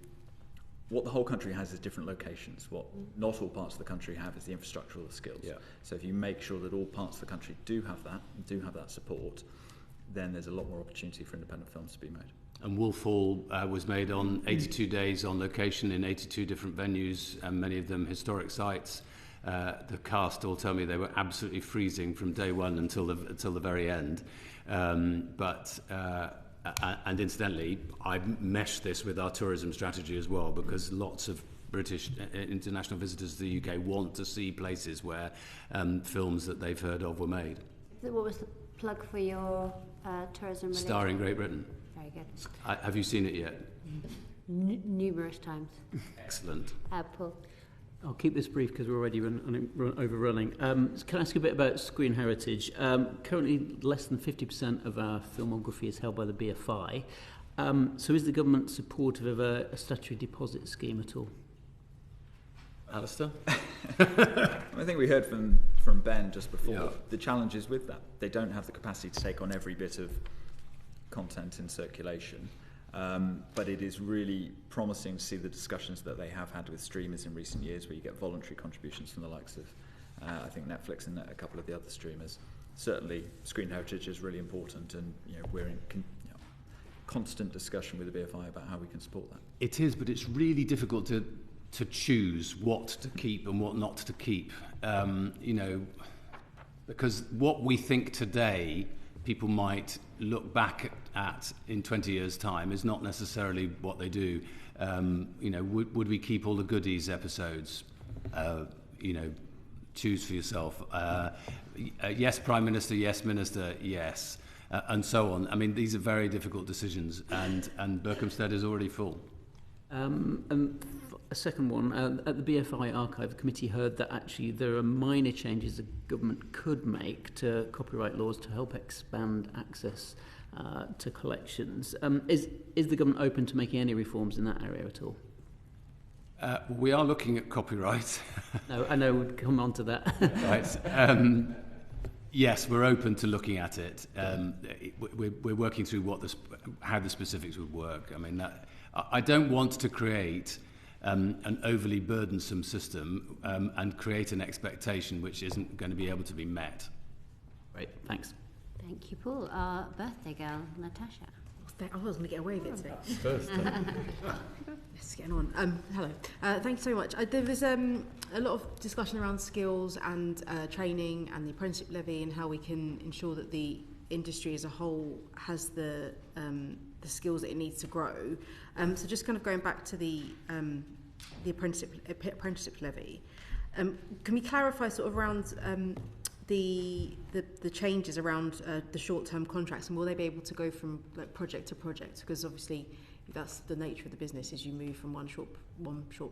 what the whole country has is different locations. What not all parts of the country have is the infrastructural skills. Yeah. So if you make sure that all parts of the country do have that support, then there's a lot more opportunity for independent films to be made. And Wolf Hall was made on 82 days on location in 82 different venues, and many of them historic sites. The cast all tell me they were absolutely freezing from day one until the very end. And incidentally, I mesh this with our tourism strategy as well, because lots of British international visitors to the UK want to see places where films that they've heard of were made. What was the plug for your tourism? Starring Great Britain. Very good. Have you seen it yet? Numerous times. Excellent. Paul. I'll keep this brief because we're already overrunning. Can I ask you a bit about screen heritage? Currently, less than 50% of our filmography is held by the BFI. So is the government supportive of a statutory deposit scheme at all? Alastair? I think we heard from Ben just before the challenges with that. They don't have the capacity to take on every bit of content in circulation. But it is really promising to see the discussions that they have had with streamers in recent years, where you get voluntary contributions from the likes of, I think, Netflix and a couple of the other streamers. Certainly, screen heritage is really important, and we're in constant discussion with the BFI about how we can support that. It is, but it's really difficult to choose what to keep and what not to keep. Because what we think today, people might look back at in 20 years' time, is not necessarily what they do. Would we keep all the goodies episodes? Choose for yourself. Yes, Prime Minister, yes, Minister, yes, and so on. I mean, these are very difficult decisions, and Berkhamsted is already full. A second one, at the BFI Archive, the committee heard that actually there are minor changes the government could make to copyright laws to help expand access to collections. Is the government open to making any reforms in that area at all? We are looking at copyright. No, I know we'd come on to that. Right. Yes, we're open to looking at it. We're working through how the specifics would work. I mean, I don't want to create an overly burdensome system and create an expectation which isn't going to be able to be met. Right, thanks. Thank you, Paul. Our birthday girl, Natasha. I was going to get away with it today. Yes, getting on. Hello. Thank you so much. There was a lot of discussion around skills and training and the apprenticeship levy and how we can ensure that the industry as a whole has the skills that it needs to grow. So just kind of going back to the apprenticeship levy, can we clarify sort of around the changes around the short-term contracts, and will they be able to go from project to project? Because obviously that's the nature of the business, is you move from one short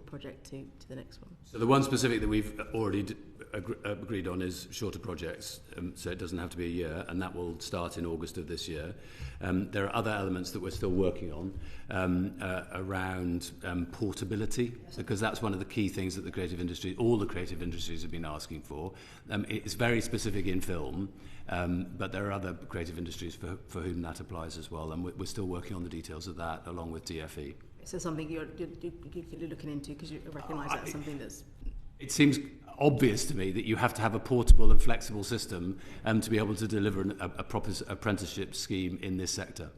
project to the next one. So the one specific that we've already agreed on is shorter projects, so it doesn't have to be a year, and that will start in August of this year. There are other elements that we're still working on around portability, because that's one of the key things that all the creative industries have been asking for. It's very specific in film, but there are other creative industries for whom that applies as well, and we're still working on the details of that along with DFE. So something you're looking into because you recognise that's something that's... It seems obvious to me that you have to have a portable and flexible system to be able to deliver a proper apprenticeship scheme in this sector.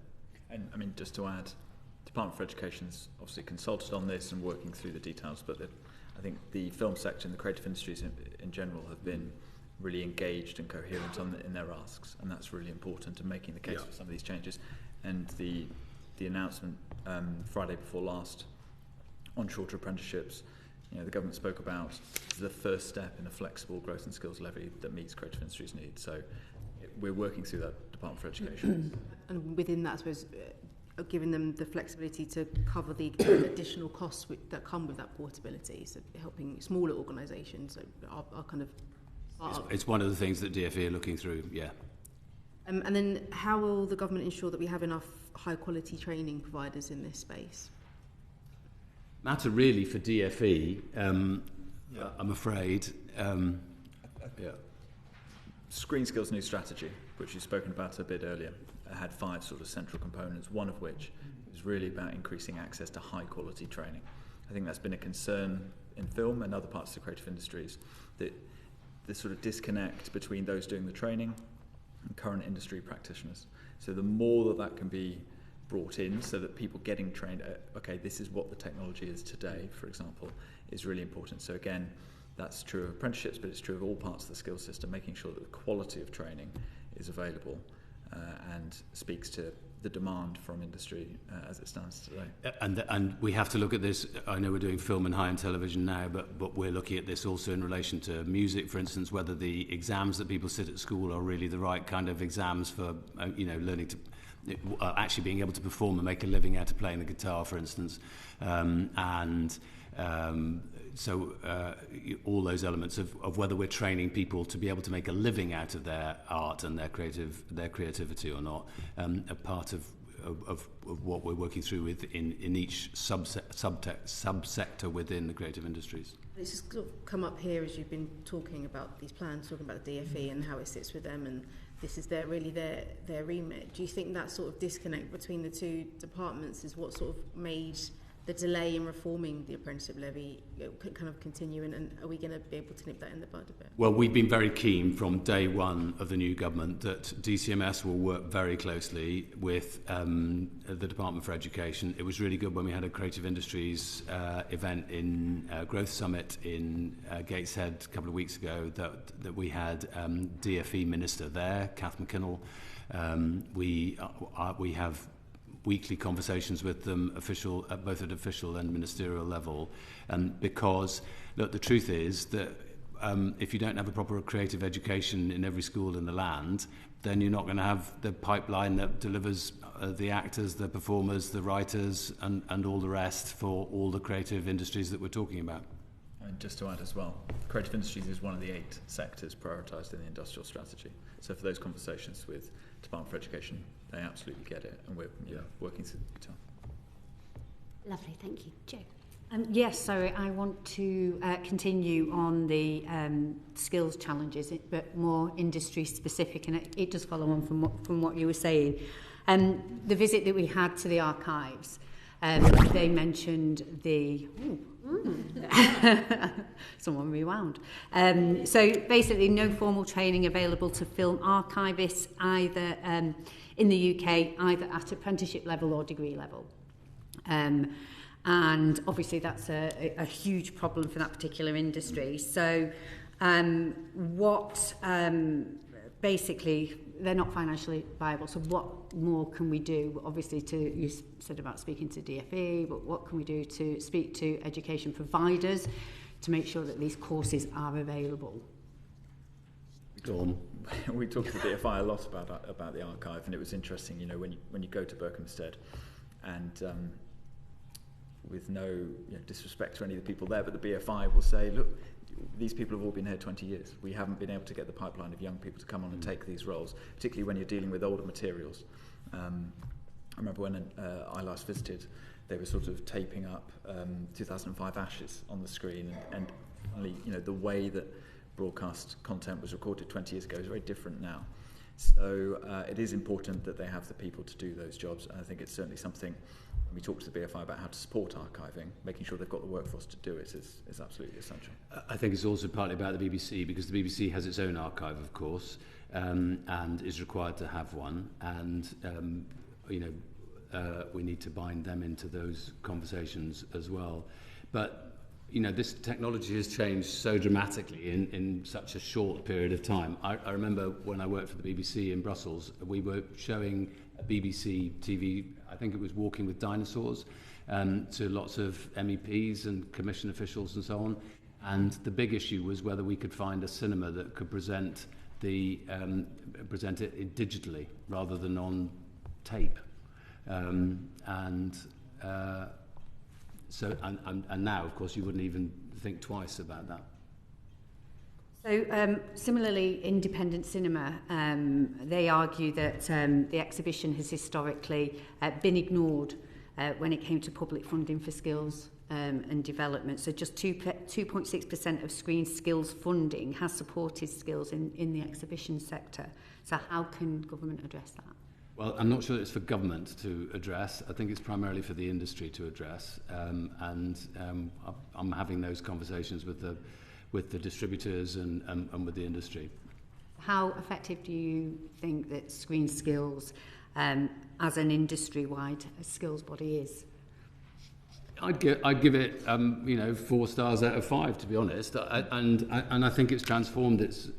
And I mean, just to add, the Department for Education's obviously consulted on this and working through the details, but I think the film sector and the creative industries in general have been really engaged and coherent in their asks, and that's really important in making the case for some of these changes. And the announcement Friday before last on shorter apprenticeships, the government spoke about the first step in a flexible growth and skills levy that meets creative industries' needs. So we're working through that Department for Education. And within that, I suppose, giving them the flexibility to cover the additional costs that come with that portability, so helping smaller organisations are kind of... It's one of the things that DFE are looking through, yeah. And then how will the government ensure that we have enough high-quality training providers in this space? Matter really for DFE, I'm afraid. Screen Skills New Strategy, which you've spoken about a bit earlier, had 5 sort of central components, one of which is really about increasing access to high-quality training. I think that's been a concern in film and other parts of the creative industries, that the sort of disconnect between those doing the training and current industry practitioners. So the more that can be brought in, so that people getting trained, okay, this is what the technology is today, for example, is really important. So again, that's true of apprenticeships, but it's true of all parts of the skills system, making sure that the quality of training is available and speaks to the demand from industry as it stands today. And we have to look at this. I know we're doing film and high-end television now, but we're looking at this also in relation to music, for instance, whether the exams that people sit at school are really the right kind of exams for learning to actually being able to perform and make a living out of playing the guitar, for instance, so all those elements of whether we're training people to be able to make a living out of their art and their creativity or not, a part of what we're working through with in each subsector within the creative industries. It's just sort of come up here as you've been talking about these plans, talking about the DFE and how it sits with them and this is their remit. Do you think that sort of disconnect between the two departments is what sort of made the delay in reforming the apprenticeship levy kind of continue, and are we going to be able to nip that in the bud a bit? Well, we've been very keen from day one of the new government that DCMS will work very closely with the Department for Education. It was really good when we had a Creative Industries event in Growth Summit in Gateshead a couple of weeks ago that we had DFE Minister there, Kath McKinnell. We have weekly conversations with them, both at official and ministerial level, because look, the truth is that if you don't have a proper creative education in every school in the land, then you're not going to have the pipeline that delivers the actors, the performers, the writers, and all the rest for all the creative industries that we're talking about. And just to add as well, creative industries is one of the 8 sectors prioritised in the industrial strategy. So for those conversations with Department for Education, they absolutely get it, and we're working through the time. Lovely, thank you. Jo. Yes, so I want to continue on the skills challenges, but more industry specific, and it does follow on from what you were saying. The visit that we had to the archives, they mentioned the... someone rewound. So basically no formal training available to film archivists either in the UK, either at apprenticeship level or degree level. And obviously that's a huge problem for that particular industry. So basically they're not financially viable. So what more can we do? Obviously, you said about speaking to DFE, but what can we do to speak to education providers to make sure that these courses are available? We talked to the DFI a lot about the archive, and it was interesting. You know, when you go to Berkhamsted, and with no disrespect to any of the people there, but the BFI will say, look, these people have all been here 20 years. We haven't been able to get the pipeline of young people to come on and take these roles, particularly when you're dealing with older materials. I remember when I last visited, they were sort of taping up 2005 Ashes on the screen, and the way that broadcast content was recorded 20 years ago is very different now. So it is important that they have the people to do those jobs, and I think it's certainly something, when we talk to the BFI about how to support archiving, making sure they've got the workforce to do it is absolutely essential. I think it's also partly about the BBC, because the BBC has its own archive, of course, and is required to have one, and we need to bind them into those conversations as well. But this technology has changed so dramatically in such a short period of time. I remember when I worked for the BBC in Brussels, we were showing a BBC TV, I think it was Walking with Dinosaurs, to lots of MEPs and commission officials and so on. And the big issue was whether we could find a cinema that could present it digitally rather than on tape. So now, of course, you wouldn't even think twice about that. So similarly, independent cinema, they argue that the exhibition has historically been ignored when it came to public funding for skills and development. So just 2.6% of Screen Skills funding has supported skills in the exhibition sector. So how can government address that? Well, I'm not sure it's for government to address. I think it's primarily for the industry to address. I'm having those conversations with the distributors and with the industry. How effective do you think that Screen Skills, as an industry-wide skills body, is? I'd give it 4 stars out of 5, to be honest. And I think it's transformed. It's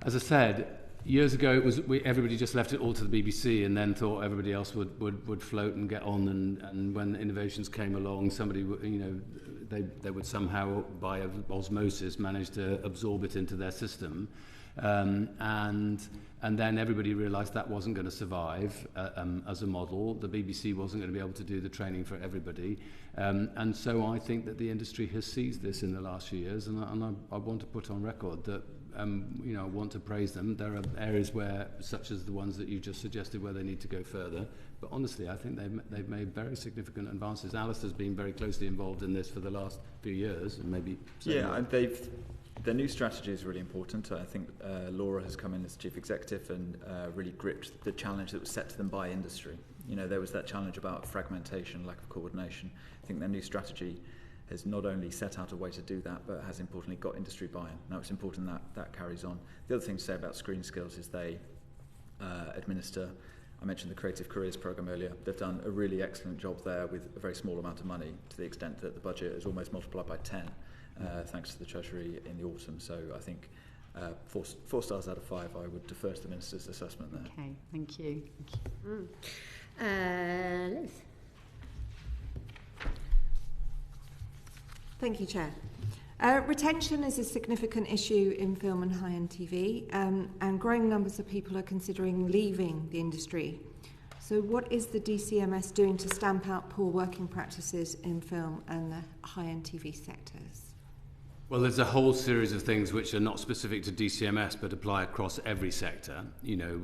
as I said, years ago it was everybody just left it all to the BBC and then thought everybody else would float and get on. And when innovations came along, somebody they would somehow by osmosis manage to absorb it into their system. And then everybody realised that wasn't going to survive as a model. The BBC wasn't going to be able to do the training for everybody. And so I think that the industry has seized this in the last few years, and I want to put on record that I want to praise them. There are areas where, such as the ones that you just suggested, where they need to go further. But honestly, I think they've made very significant advances. Alastair's been very closely involved in this for the last few years, and maybe... Yeah, and they've Their new strategy is really important. I think Laura has come in as chief executive and really gripped the challenge that was set to them by industry. You know, there was that challenge about fragmentation, lack of coordination. I think their new strategy has not only set out a way to do that, but has importantly got industry buy-in. Now, it's important that that carries on. The other thing to say about Screen Skills is they administer, I mentioned the Creative Careers Programme earlier. They've done a really excellent job there with a very small amount of money, to the extent that the budget is almost multiplied by 10, thanks to the Treasury in the autumn. So I think 4 stars out of 5, I would defer to the Minister's assessment there. Okay, thank you. Liz. Thank you, Chair. Retention is a significant issue in film and high-end TV, and growing numbers of people are considering leaving the industry. So what is the DCMS doing to stamp out poor working practices in film and the high-end TV sectors? Well, there's a whole series of things which are not specific to DCMS but apply across every sector. You know,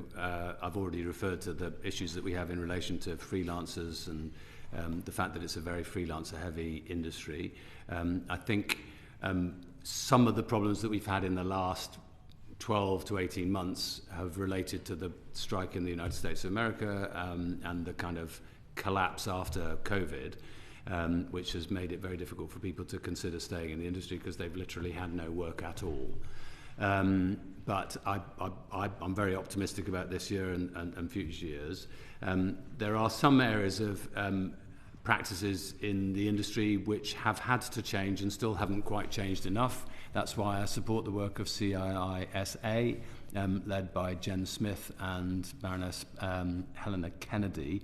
I've already referred to the issues that we have in relation to freelancers and the fact that it's a very freelancer-heavy industry. I think some of the problems that we've had in the last 12 to 18 months have related to the strike in the United States of America and the kind of collapse after COVID, which has made it very difficult for people to consider staying in the industry because they've literally had no work at all. But I'm very optimistic about this year and future years. There are some areas of practices in the industry which have had to change and still haven't quite changed enough. That's why I support the work of CIISA, led by Jen Smith and Baroness Helena Kennedy.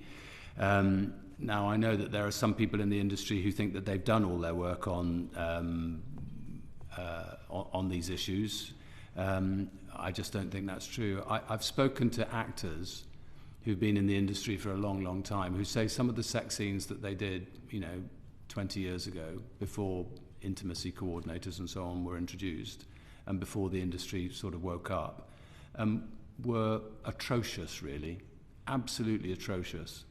Now, I know that there are some people in the industry who think that they've done all their work on these issues. I just don't think that's true. I've spoken to actors who've been in the industry for a long, long time, who say some of the sex scenes that they did, 20 years ago, before intimacy coordinators and so on were introduced, and before the industry sort of woke up, were atrocious, really, absolutely atrocious.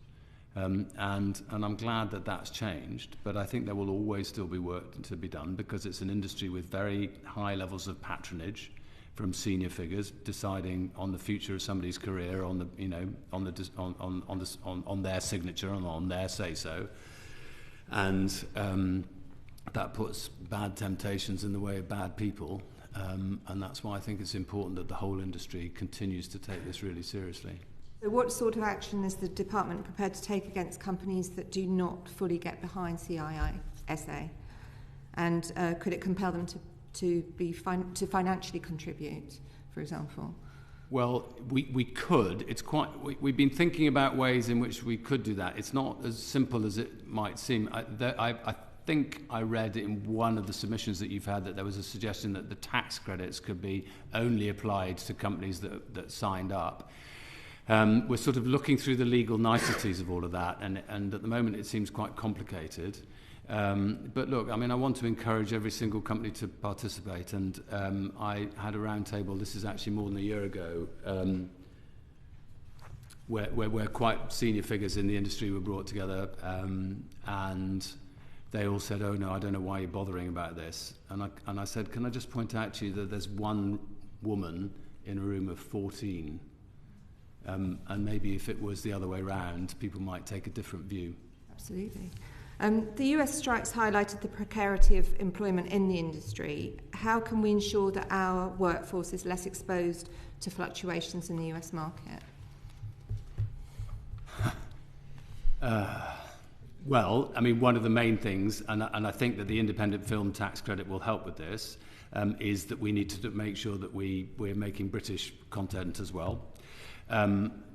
And I'm glad that that's changed, but I think there will always still be work to be done because it's an industry with very high levels of patronage from senior figures deciding on the future of somebody's career on their signature and on their say-so, and that puts bad temptations in the way of bad people, and that's why I think it's important that the whole industry continues to take this really seriously. So what sort of action is the department prepared to take against companies that do not fully get behind CIISA, and could it compel them to financially contribute, for example? Well, we could. We've been thinking about ways in which we could do that. It's not as simple as it might seem. I think I read in one of the submissions that you've had that there was a suggestion that the tax credits could be only applied to companies that signed up. We're sort of looking through the legal niceties of all of that, and at the moment it seems quite complicated. But look, I mean, I want to encourage every single company to participate, and I had a round table, this is actually more than a year ago, where quite senior figures in the industry were brought together, and they all said, oh no, I don't know why you're bothering about this. And I said, can I just point out to you that there's one woman in a room of 14, and maybe if it was the other way around, people might take a different view. Absolutely. The US strikes highlighted the precarity of employment in the industry. How can we ensure that our workforce is less exposed to fluctuations in the US market? Well, I mean, one of the main things, and I think that the independent film tax credit will help with this, is that we need to make sure that we're making British content as well.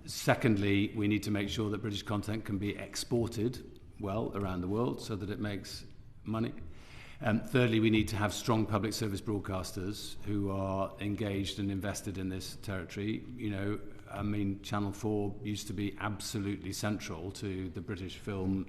Secondly, we need to make sure that British content can be exported well around the world so that it makes money. Thirdly, we need to have strong public service broadcasters who are engaged and invested in this territory. I mean, Channel 4 used to be absolutely central to the British film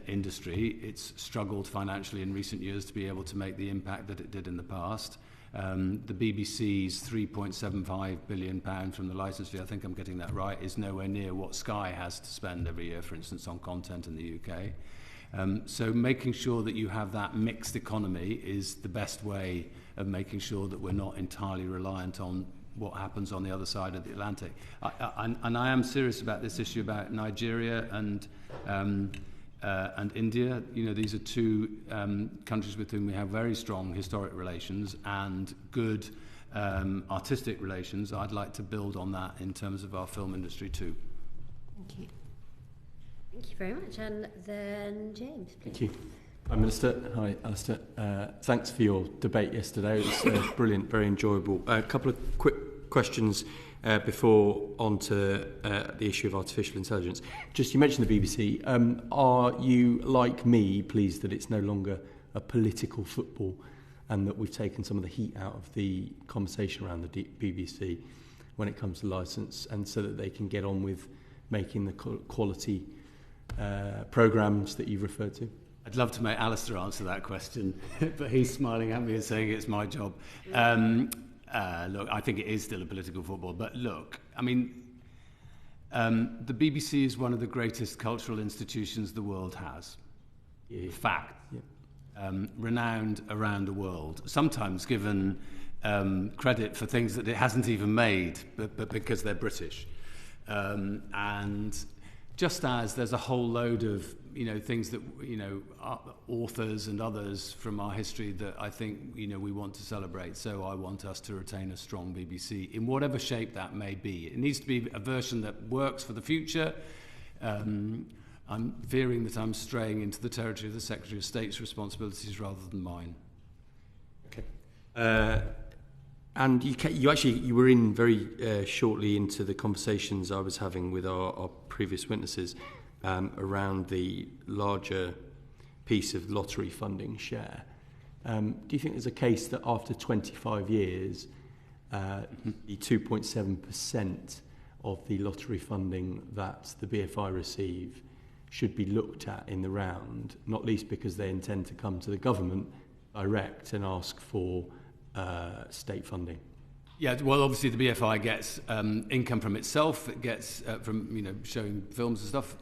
industry. It's struggled financially in recent years to be able to make the impact that it did in the past. The BBC's £3.75 billion from the licence fee, I think I'm getting that right, is nowhere near what Sky has to spend every year, for instance, on content in the UK. So making sure that you have that mixed economy is the best way of making sure that we're not entirely reliant on what happens on the other side of the Atlantic. And I am serious about this issue about Nigeria and India. You know, these are two countries with whom we have very strong historic relations and good artistic relations. I'd like to build on that in terms of our film industry too. Thank you. Thank you very much. And then James, please. Thank you. Hi, Minister. Hi, Alastair. Thanks for your debate yesterday. It was brilliant, very enjoyable. A couple of quick questions before on to the issue of artificial intelligence. Just, you mentioned the BBC. Are you, like me, pleased that it's no longer a political football and that we've taken some of the heat out of the conversation around the BBC when it comes to licence, and so that they can get on with making the quality programmes that you've referred to? I'd love to make Alastair answer that question, but he's smiling at me and saying it's my job. Look, I think it is still a political football, but look, I mean, the BBC is one of the greatest cultural institutions the world has. Yeah. Fact. Yeah. Renowned around the world, sometimes given credit for things that it hasn't even made, but because they're British. And just as there's a whole load of, you know, things that, you know, authors and others from our history that I think, you know, we want to celebrate, so I want us to retain a strong BBC in whatever shape that may be. It needs to be a version that works for the future. I'm fearing that I'm straying into the territory of the Secretary of State's responsibilities rather than mine. Okay. And you were in very shortly into the conversations I was having with our previous witnesses around the larger piece of lottery funding share. Do you think there's a case that after 25 years, the 2.7% of the lottery funding that the BFI receive should be looked at in the round, not least because they intend to come to the government direct and ask for state funding? Yeah, well, obviously the BFI gets income from itself. It gets from, you know, showing films and stuff,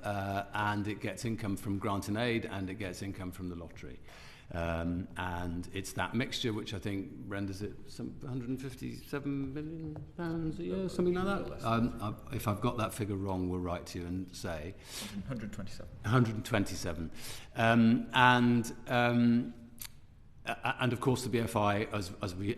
and it gets income from grant and aid, and it gets income from the lottery. And it's that mixture which I think renders it some £157 million a year, something like that. If I've got that figure wrong, we'll write to you and say 127. And of course the BFI,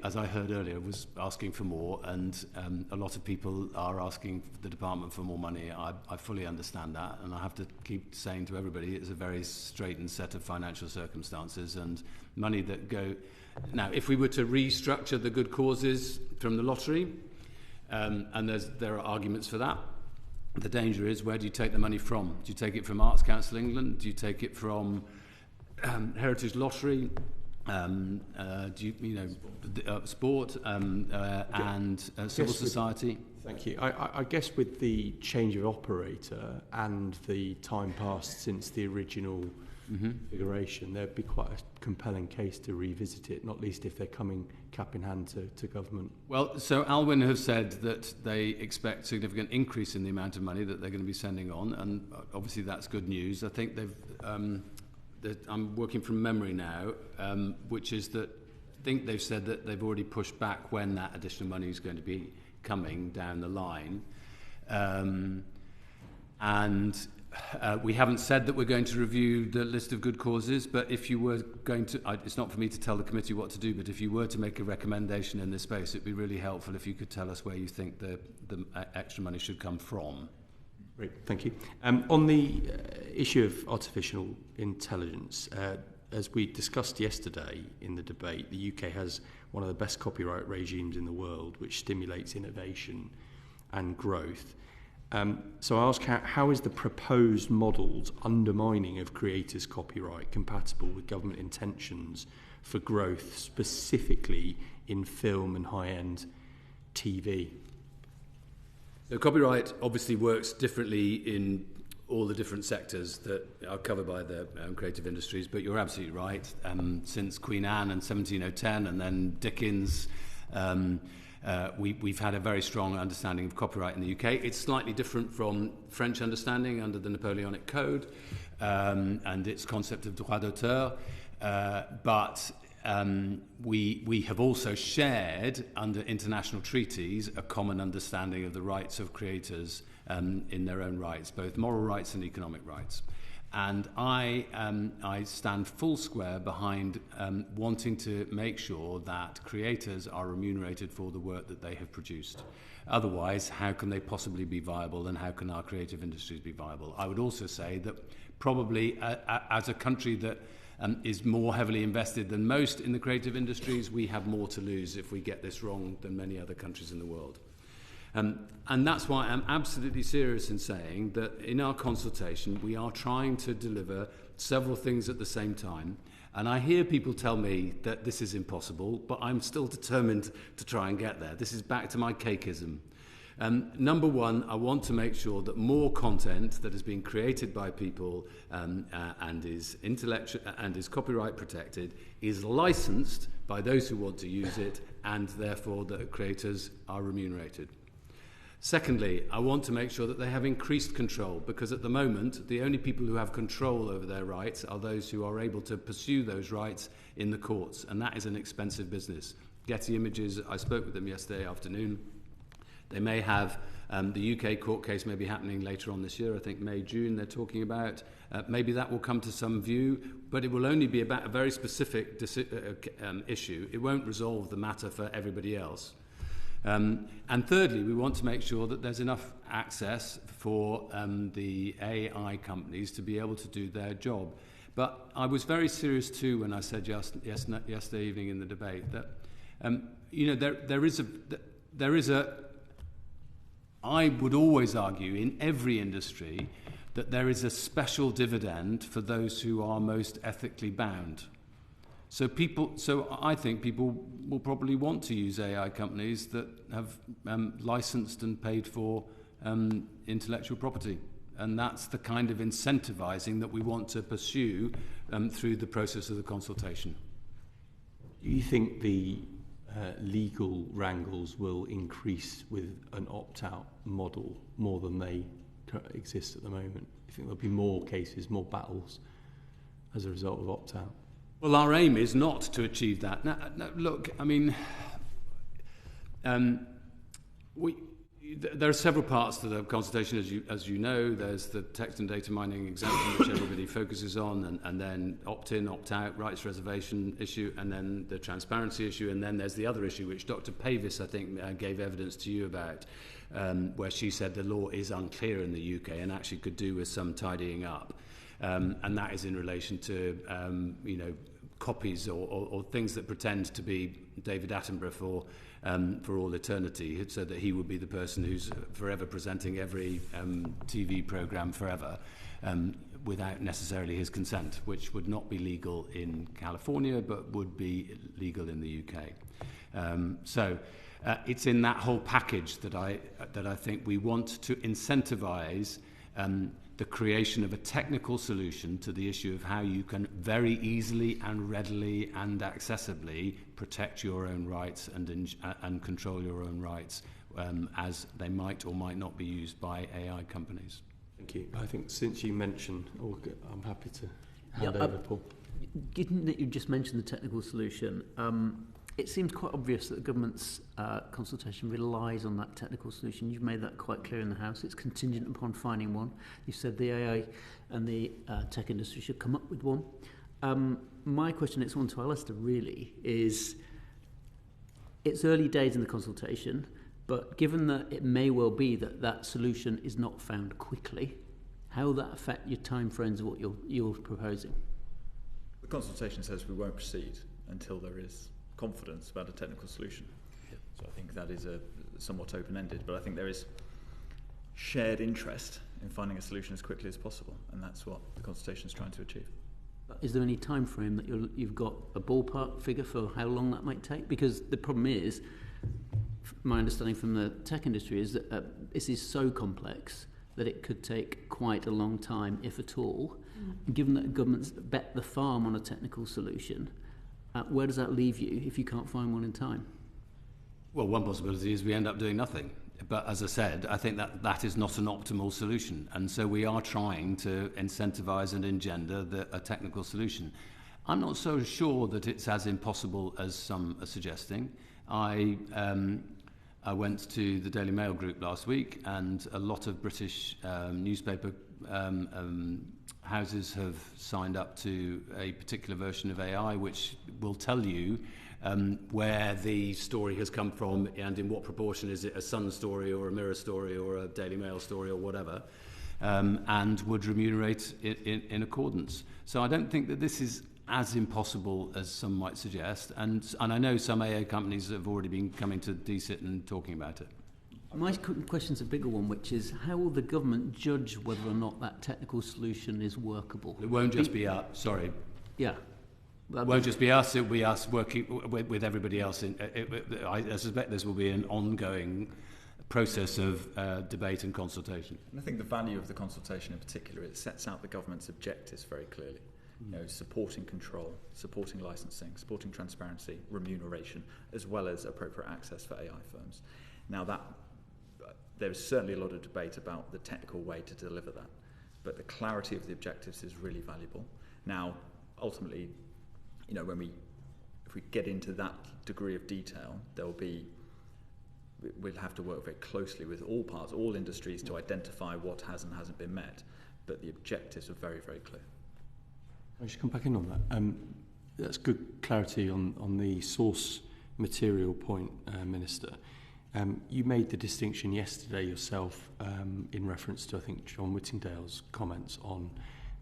as I heard earlier, was asking for more, and a lot of people are asking the department for more money. I fully understand that, and I have to keep saying to everybody it's a very straitened set of financial circumstances and money that go. Now, if we were to restructure the good causes from the lottery, and there are arguments for that, the danger is, where do you take the money from? Do you take it from Arts Council England? Do you take it from Heritage Lottery? Sport and civil society? Thank you. I guess with the change of operator and the time passed since the original configuration, there'd be quite a compelling case to revisit it, not least if they're coming cap in hand to government. Well, so Alwyn have said that they expect significant increase in the amount of money that they're going to be sending on, and obviously that's good news. I think I'm working from memory now, which is that I think they've said that they've already pushed back when that additional money is going to be coming down the line. And we haven't said that we're going to review the list of good causes, but if you were going to, it's not for me to tell the committee what to do, but if you were to make a recommendation in this space, it'd be really helpful if you could tell us where you think the extra money should come from. Great, thank you. On the issue of artificial intelligence, as we discussed yesterday in the debate, the UK has one of the best copyright regimes in the world, which stimulates innovation and growth. So I ask, how is the proposed model's undermining of creators' copyright compatible with government intentions for growth, specifically in film and high-end TV? So copyright obviously works differently in all the different sectors that are covered by the creative industries, but you're absolutely right. Since Queen Anne and 1710 and then Dickens, We've had a very strong understanding of copyright in the UK. It's slightly different from French understanding under the Napoleonic Code and its concept of droit d'auteur. But we have also shared under international treaties a common understanding of the rights of creators in their own rights, both moral rights and economic rights. And I stand full square behind wanting to make sure that creators are remunerated for the work that they have produced. Otherwise, how can they possibly be viable, and how can our creative industries be viable? I would also say that probably as a country that is more heavily invested than most in the creative industries, we have more to lose if we get this wrong than many other countries in the world. And that's why I'm absolutely serious in saying that in our consultation we are trying to deliver several things at the same time. And I hear people tell me that this is impossible, but I'm still determined to try and get there. This is back to my cakeism. Number one, I want to make sure that more content that has been created by people and is intellectual and is copyright protected is licensed by those who want to use it, and therefore that creators are remunerated. Secondly, I want to make sure that they have increased control, because at the moment the only people who have control over their rights are those who are able to pursue those rights in the courts, and that is an expensive business. Getty Images, I spoke with them yesterday afternoon. They may have, the UK court case may be happening later on this year, I think May, June they're talking about. Maybe that will come to some view, but it will only be about a very specific issue. It won't resolve the matter for everybody else. And thirdly, we want to make sure that there's enough access for the AI companies to be able to do their job. But I was very serious too when I said yesterday evening in the debate that there is a I would always argue in every industry that there is a special dividend for those who are most ethically bound. So I think people will probably want to use AI companies that have licensed and paid for intellectual property. And that's the kind of incentivizing that we want to pursue through the process of the consultation. Do you think the legal wrangles will increase with an opt-out model more than they exist at the moment? Do you think there'll be more cases, more battles as a result of opt-out? Well, our aim is not to achieve that. Now, look, I mean, there are several parts to the consultation, as you know. There's the text and data mining exemption, which everybody focuses on, and then opt-in, opt-out, rights reservation issue, and then the transparency issue, and then there's the other issue, which Dr. Pavis, I think, gave evidence to you about, where she said the law is unclear in the UK and actually could do with some tidying up. And that is in relation to, copies or things that pretend to be David Attenborough for all eternity, so that he would be the person who's forever presenting every TV programme forever without necessarily his consent, which would not be legal in California but would be legal in the UK. So it's in that whole package that I think we want to incentivise the creation of a technical solution to the issue of how you can very easily and readily and accessibly protect your own rights and control your own rights as they might or might not be used by AI companies. Thank you. I think since you mentioned, I'm happy to hand over, Paul. Given that you just mentioned the technical solution, it seems quite obvious that the government's consultation relies on that technical solution. You've made that quite clear in the House. It's contingent upon finding one. You said the AI and the tech industry should come up with one. My question, it's one to Alastair really, is it's early days in the consultation, but given that it may well be that that solution is not found quickly, how will that affect your timeframes of what you're proposing? The consultation says we won't proceed until there is confidence about a technical solution. So I think that is somewhat open-ended, but I think there is shared interest in finding a solution as quickly as possible, and that's what the consultation is trying to achieve. Is there any time frame that you've got a ballpark figure for how long that might take? Because the problem is, my understanding from the tech industry is that this is so complex that it could take quite a long time, if at all. Given that governments bet the farm on a technical solution, where does that leave you if you can't find one in time? Well, one possibility is we end up doing nothing. But as I said, I think that is not an optimal solution. And so we are trying to incentivise and engender a technical solution. I'm not so sure that it's as impossible as some are suggesting. I went to the Daily Mail group last week, and a lot of British newspaper houses have signed up to a particular version of AI which will tell you where the story has come from and in what proportion is it a Sun story or a Mirror story or a Daily Mail story or whatever, and would remunerate it in accordance. So I don't think that this is as impossible as some might suggest, and I know some AA companies have already been coming to DCIT and talking about it. My question's a bigger one, which is how will the government judge whether or not that technical solution is workable? It won't just be us, sorry. Yeah. It won't just be us, it will be us working with everybody else. I suspect this will be an ongoing process of debate and consultation. And I think the value of the consultation in particular, it sets out the government's objectives very clearly. You know, supporting control, supporting licensing, supporting transparency, remuneration, as well as appropriate access for AI firms. Now there is certainly a lot of debate about the technical way to deliver that, but the clarity of the objectives is really valuable. Now, ultimately, you know, if we get into that degree of detail, we'll have to work very closely with all parts, all industries, to identify what has and hasn't been met. But the objectives are very, very clear. I should come back in on that. That's good clarity on the source material point, Minister. You made the distinction yesterday yourself in reference to, I think, John Whittingdale's comments on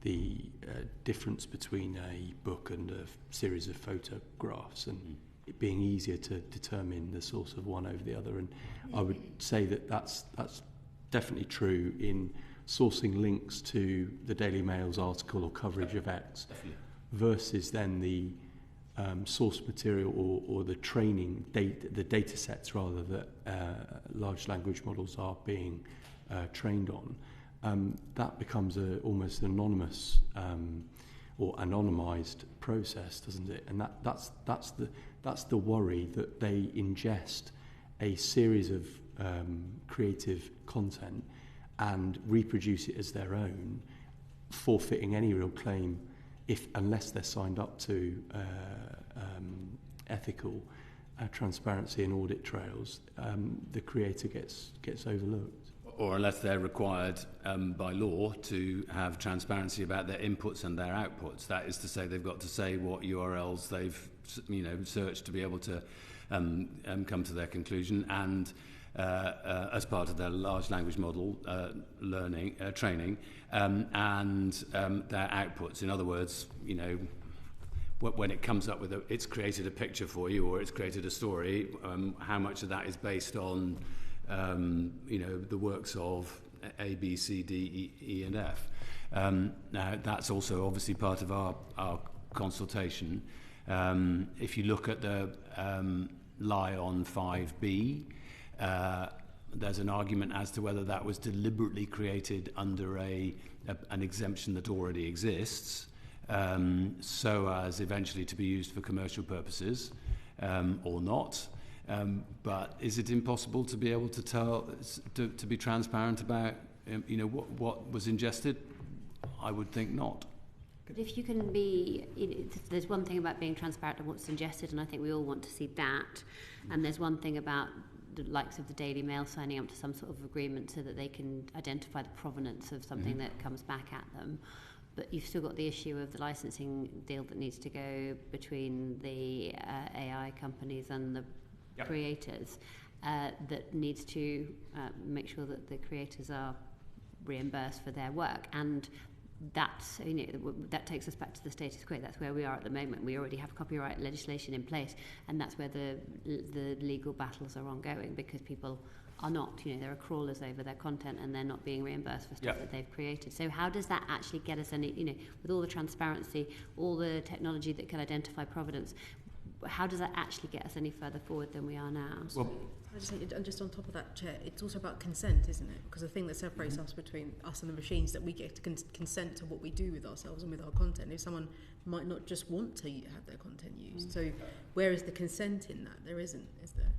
the difference between a book and a series of photographs and it being easier to determine the source of one over the other. And I would say that that's definitely true in sourcing links to the Daily Mail's article or coverage of X versus then the source material or the training the data sets rather that large language models are being trained on. That becomes almost anonymous or anonymized process, doesn't it? And that's the worry that they ingest a series of creative content and reproduce it as their own, forfeiting any real claim unless they're signed up to ethical transparency and audit trails, the creator gets overlooked. Or unless they're required by law to have transparency about their inputs and their outputs. That is to say, they've got to say what URLs they've searched to be able to come to their conclusion, and as part of their large language model training, and their outputs. In other words, when it comes up with it's created a picture for you or it's created a story, how much of that is based on the works of A, B, C, D, E, and F. Now, that's also obviously part of our consultation. If you look at the lie on 5B, there's an argument as to whether that was deliberately created under an exemption that already exists, so as eventually to be used for commercial purposes, or not. But is it impossible to be able to tell, to be transparent about, what was ingested? I would think not. But if you can be, there's one thing about being transparent of what's ingested, and I think we all want to see that. And there's one thing about the likes of the Daily Mail signing up to some sort of agreement so that they can identify the provenance of something that comes back at them. But you've still got the issue of the licensing deal that needs to go between the AI companies and the creators, that needs to make sure that the creators are reimbursed for their work. And that's, that takes us back to the status quo. That's where we are at the moment. We already have copyright legislation in place, and that's where the legal battles are ongoing, because people are not, there are crawlers over their content and they're not being reimbursed for stuff that they've created. So how does that actually get us any, with all the transparency, all the technology that can identify provenance, how does that actually get us any further forward than we are now? Well, I just think, and just on top of that, Chair, it's also about consent, isn't it? Because the thing that separates us between us and the machines, that we get to consent to what we do with ourselves and with our content. If someone might not just want to have their content used, so where is the consent in that? There isn't, is there?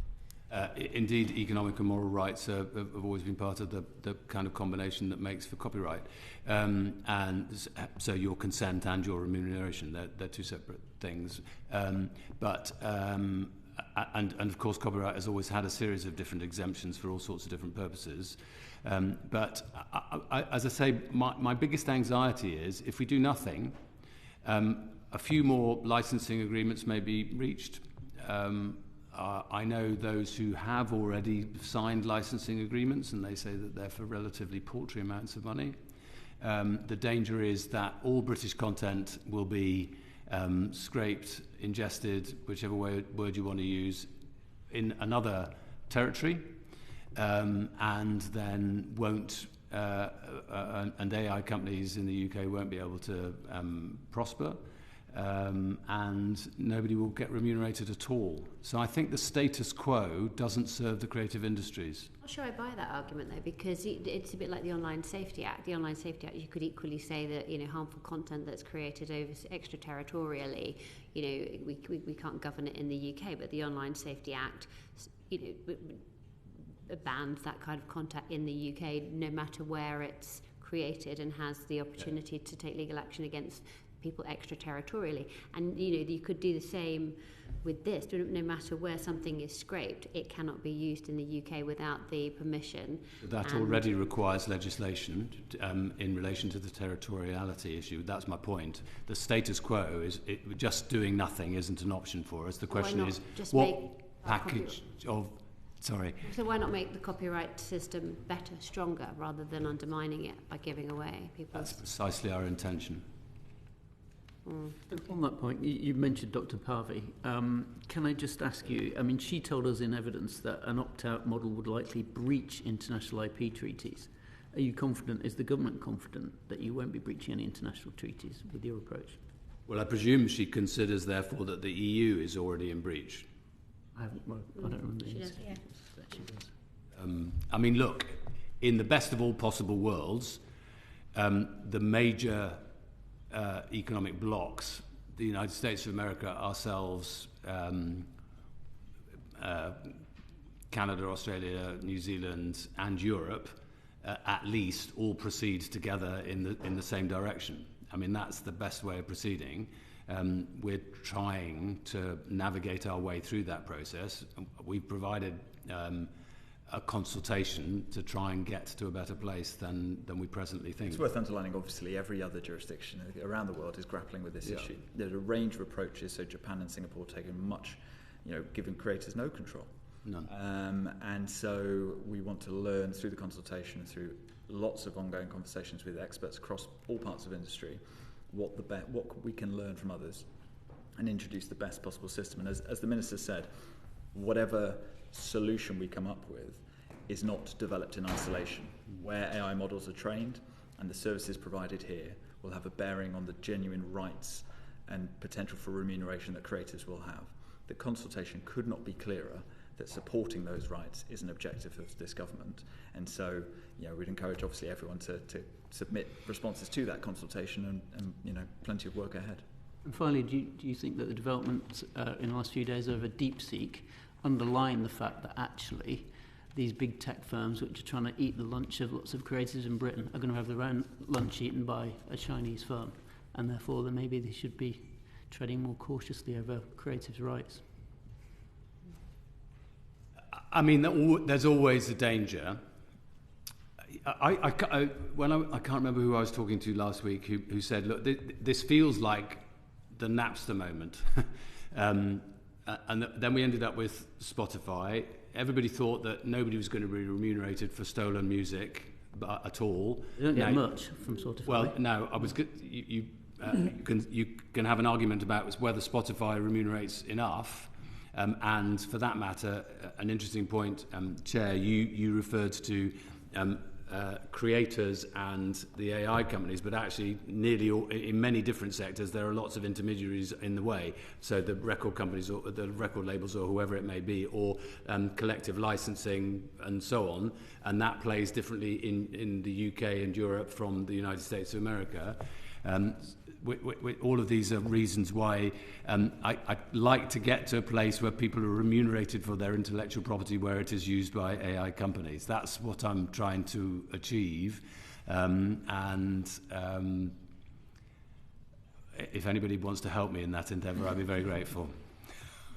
Indeed, economic and moral rights have always been part of the kind of combination that makes for copyright. And so your consent and your remuneration, they're two separate things. And of course, copyright has always had a series of different exemptions for all sorts of different purposes. But as I say, my biggest anxiety is if we do nothing, a few more licensing agreements may be reached. I know those who have already signed licensing agreements, and they say that they're for relatively paltry amounts of money. The danger is that all British content will be scraped, ingested, whichever word you want to use, in another territory, and then won't, and AI companies in the UK won't be able to prosper. And nobody will get remunerated at all. So I think the status quo doesn't serve the creative industries. I'm not sure I buy that argument though, because it's a bit like the Online Safety Act. The Online Safety Act, you could equally say that harmful content that's created over extraterritorially, we can't govern it in the UK, but the Online Safety Act, bans that kind of content in the UK, no matter where it's created, and has the opportunity to take legal action against people extraterritorially. And you could do the same with this. No matter where something is scraped, it cannot be used in the UK without the permission. That already requires legislation in relation to the territoriality issue. That's my point. The status quo is just doing nothing isn't an option for us. The question is what package of... Sorry. So why not make the copyright system better, stronger, rather than undermining it by giving away people? That's precisely our intention. On that point, you mentioned Dr. Parvey. Can I just ask you, she told us in evidence that an opt-out model would likely breach international IP treaties. Are you confident, is the government confident that you won't be breaching any international treaties with your approach? Well, I presume she considers, therefore, that the EU is already in breach. I don't remember. She does, yeah. Look, in the best of all possible worlds, the major economic blocs, the United States of America, ourselves, Canada, Australia, New Zealand, and Europe, at least all proceed together in the same direction. That's the best way of proceeding. We're trying to navigate our way through that process. We've provided a consultation to try and get to a better place than we presently think. It's worth underlining, obviously, every other jurisdiction around the world is grappling with this issue. There's a range of approaches, so Japan and Singapore taking much, giving creators no control. None. And so we want to learn through the consultation and through lots of ongoing conversations with experts across all parts of industry what we can learn from others and introduce the best possible system. And as the Minister said, whatever solution we come up with is not developed in isolation. Where AI models are trained and the services provided here will have a bearing on the genuine rights and potential for remuneration that creators will have. The consultation could not be clearer that supporting those rights is an objective of this government. And so, we'd encourage obviously everyone to submit responses to that consultation and plenty of work ahead. And finally, do you think that the developments in the last few days over DeepSeek underline the fact that actually these big tech firms which are trying to eat the lunch of lots of creators in Britain are going to have their own lunch eaten by a Chinese firm, and therefore then maybe they should be treading more cautiously over creatives' rights? There's always a danger. I can't remember who I was talking to last week who said, look, this feels like the Napster moment. And then we ended up with Spotify. Everybody thought that nobody was going to be remunerated for stolen music at all. You don't get much from Spotify. Well, no, I was good. You can have an argument about whether Spotify remunerates enough. And for that matter, an interesting point, Chair, you referred to creators and the AI companies, but actually in many different sectors there are lots of intermediaries in the way. So the record companies or the record labels or whoever it may be, or collective licensing and so on, and that plays differently in the UK and Europe from the United States of America. All of these are reasons why I'd like to get to a place where people are remunerated for their intellectual property where it is used by AI companies. That's what I'm trying to achieve. If anybody wants to help me in that endeavour, I'd be very grateful.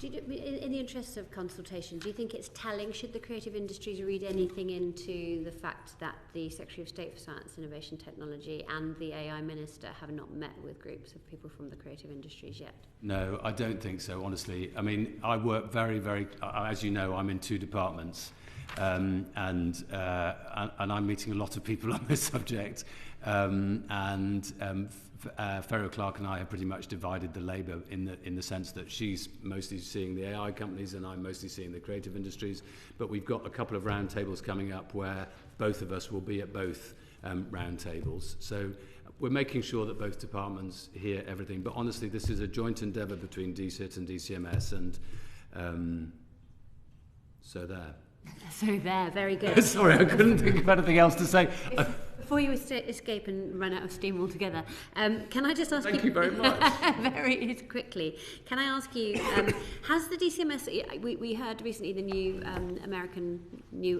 In the interest of consultation, do you think it's telling, should the creative industries read anything into the fact that the Secretary of State for Science, Innovation, Technology and the AI Minister have not met with groups of people from the creative industries yet? No, I don't think so, honestly. I mean, I work very, very, as you know, I'm in 2 departments, and I'm meeting a lot of people on this subject, Ferro Clark and I have pretty much divided the labour in the sense that she's mostly seeing the AI companies and I'm mostly seeing the creative industries. But we've got a couple of roundtables coming up where both of us will be at both roundtables. So we're making sure that both departments hear everything. But honestly, this is a joint endeavour between DCIT and DCMS, and so there. So there, very good. Sorry, I couldn't think of anything else to say. Before you escape and run out of steam altogether, can I just ask you... Thank you very much. Very quickly. Can I ask you, has the DCMS... We heard recently the new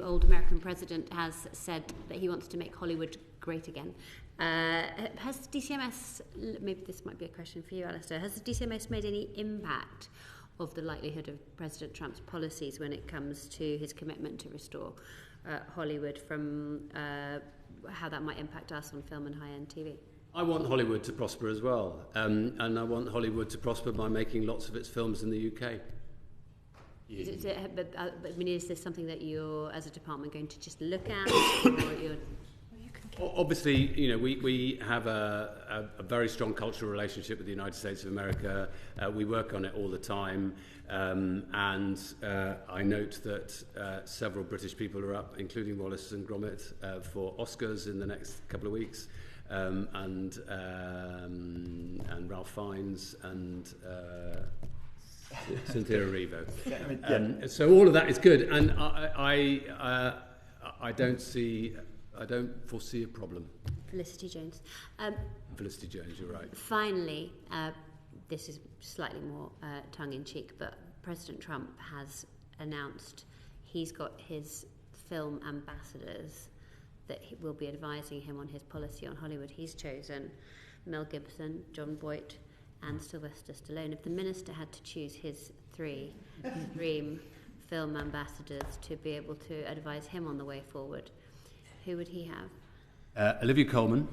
old American president has said that he wants to make Hollywood great again. Has the DCMS... Maybe this might be a question for you, Alastair. Has the DCMS made any impact of the likelihood of President Trump's policies when it comes to his commitment to restore Hollywood, from how that might impact us on film and high-end TV? I want Hollywood to prosper as well, and I want Hollywood to prosper by making lots of its films in the UK. Is this something that you're, as a department, going to just look at, or you're... Obviously, you know, we have a very strong cultural relationship with the United States of America. We work on it all the time, and I note that several British people are up, including Wallace and Gromit, for Oscars in the next couple of weeks, and Ralph Fiennes and Cynthia Erivo. So all of that is good, and I don't foresee a problem. Felicity Jones. Felicity Jones, you're right. Finally, this is slightly more tongue-in-cheek, but President Trump has announced he's got his film ambassadors that will be advising him on his policy on Hollywood. He's chosen Mel Gibson, John Voight, and Sylvester Stallone. If the minister had to choose his 3 dream film ambassadors to be able to advise him on the way forward, who would he have? Olivia Colman.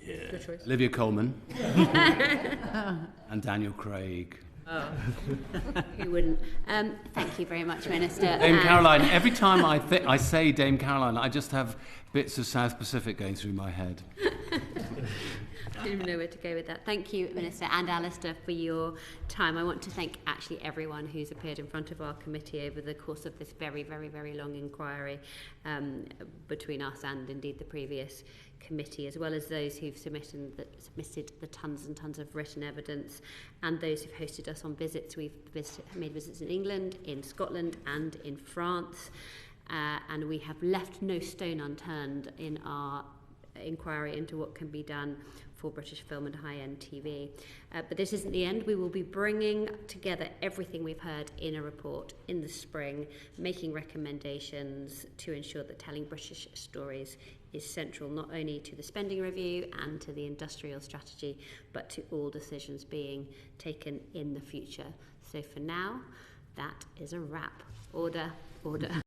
Yeah. Good choice. Olivia Colman. And Daniel Craig. Oh. Who wouldn't? Thank you very much, Minister. Dame Caroline. Every time I say Dame Caroline, I just have bits of South Pacific going through my head. I didn't even know where to go with that. Thank you, Minister and Alastair, for your time. I want to thank actually everyone who's appeared in front of our committee over the course of this very, very, very long inquiry between us and indeed the previous committee, as well as those who've submitted the tons and tons of written evidence, and those who've hosted us on visits. We've made visits in England, in Scotland and in France, and we have left no stone unturned in our inquiry into what can be done for British film and high-end TV. But this isn't the end. We will be bringing together everything we've heard in a report in the spring, making recommendations to ensure that telling British stories is central not only to the spending review and to the industrial strategy, but to all decisions being taken in the future. So for now, that is a wrap. Order, order.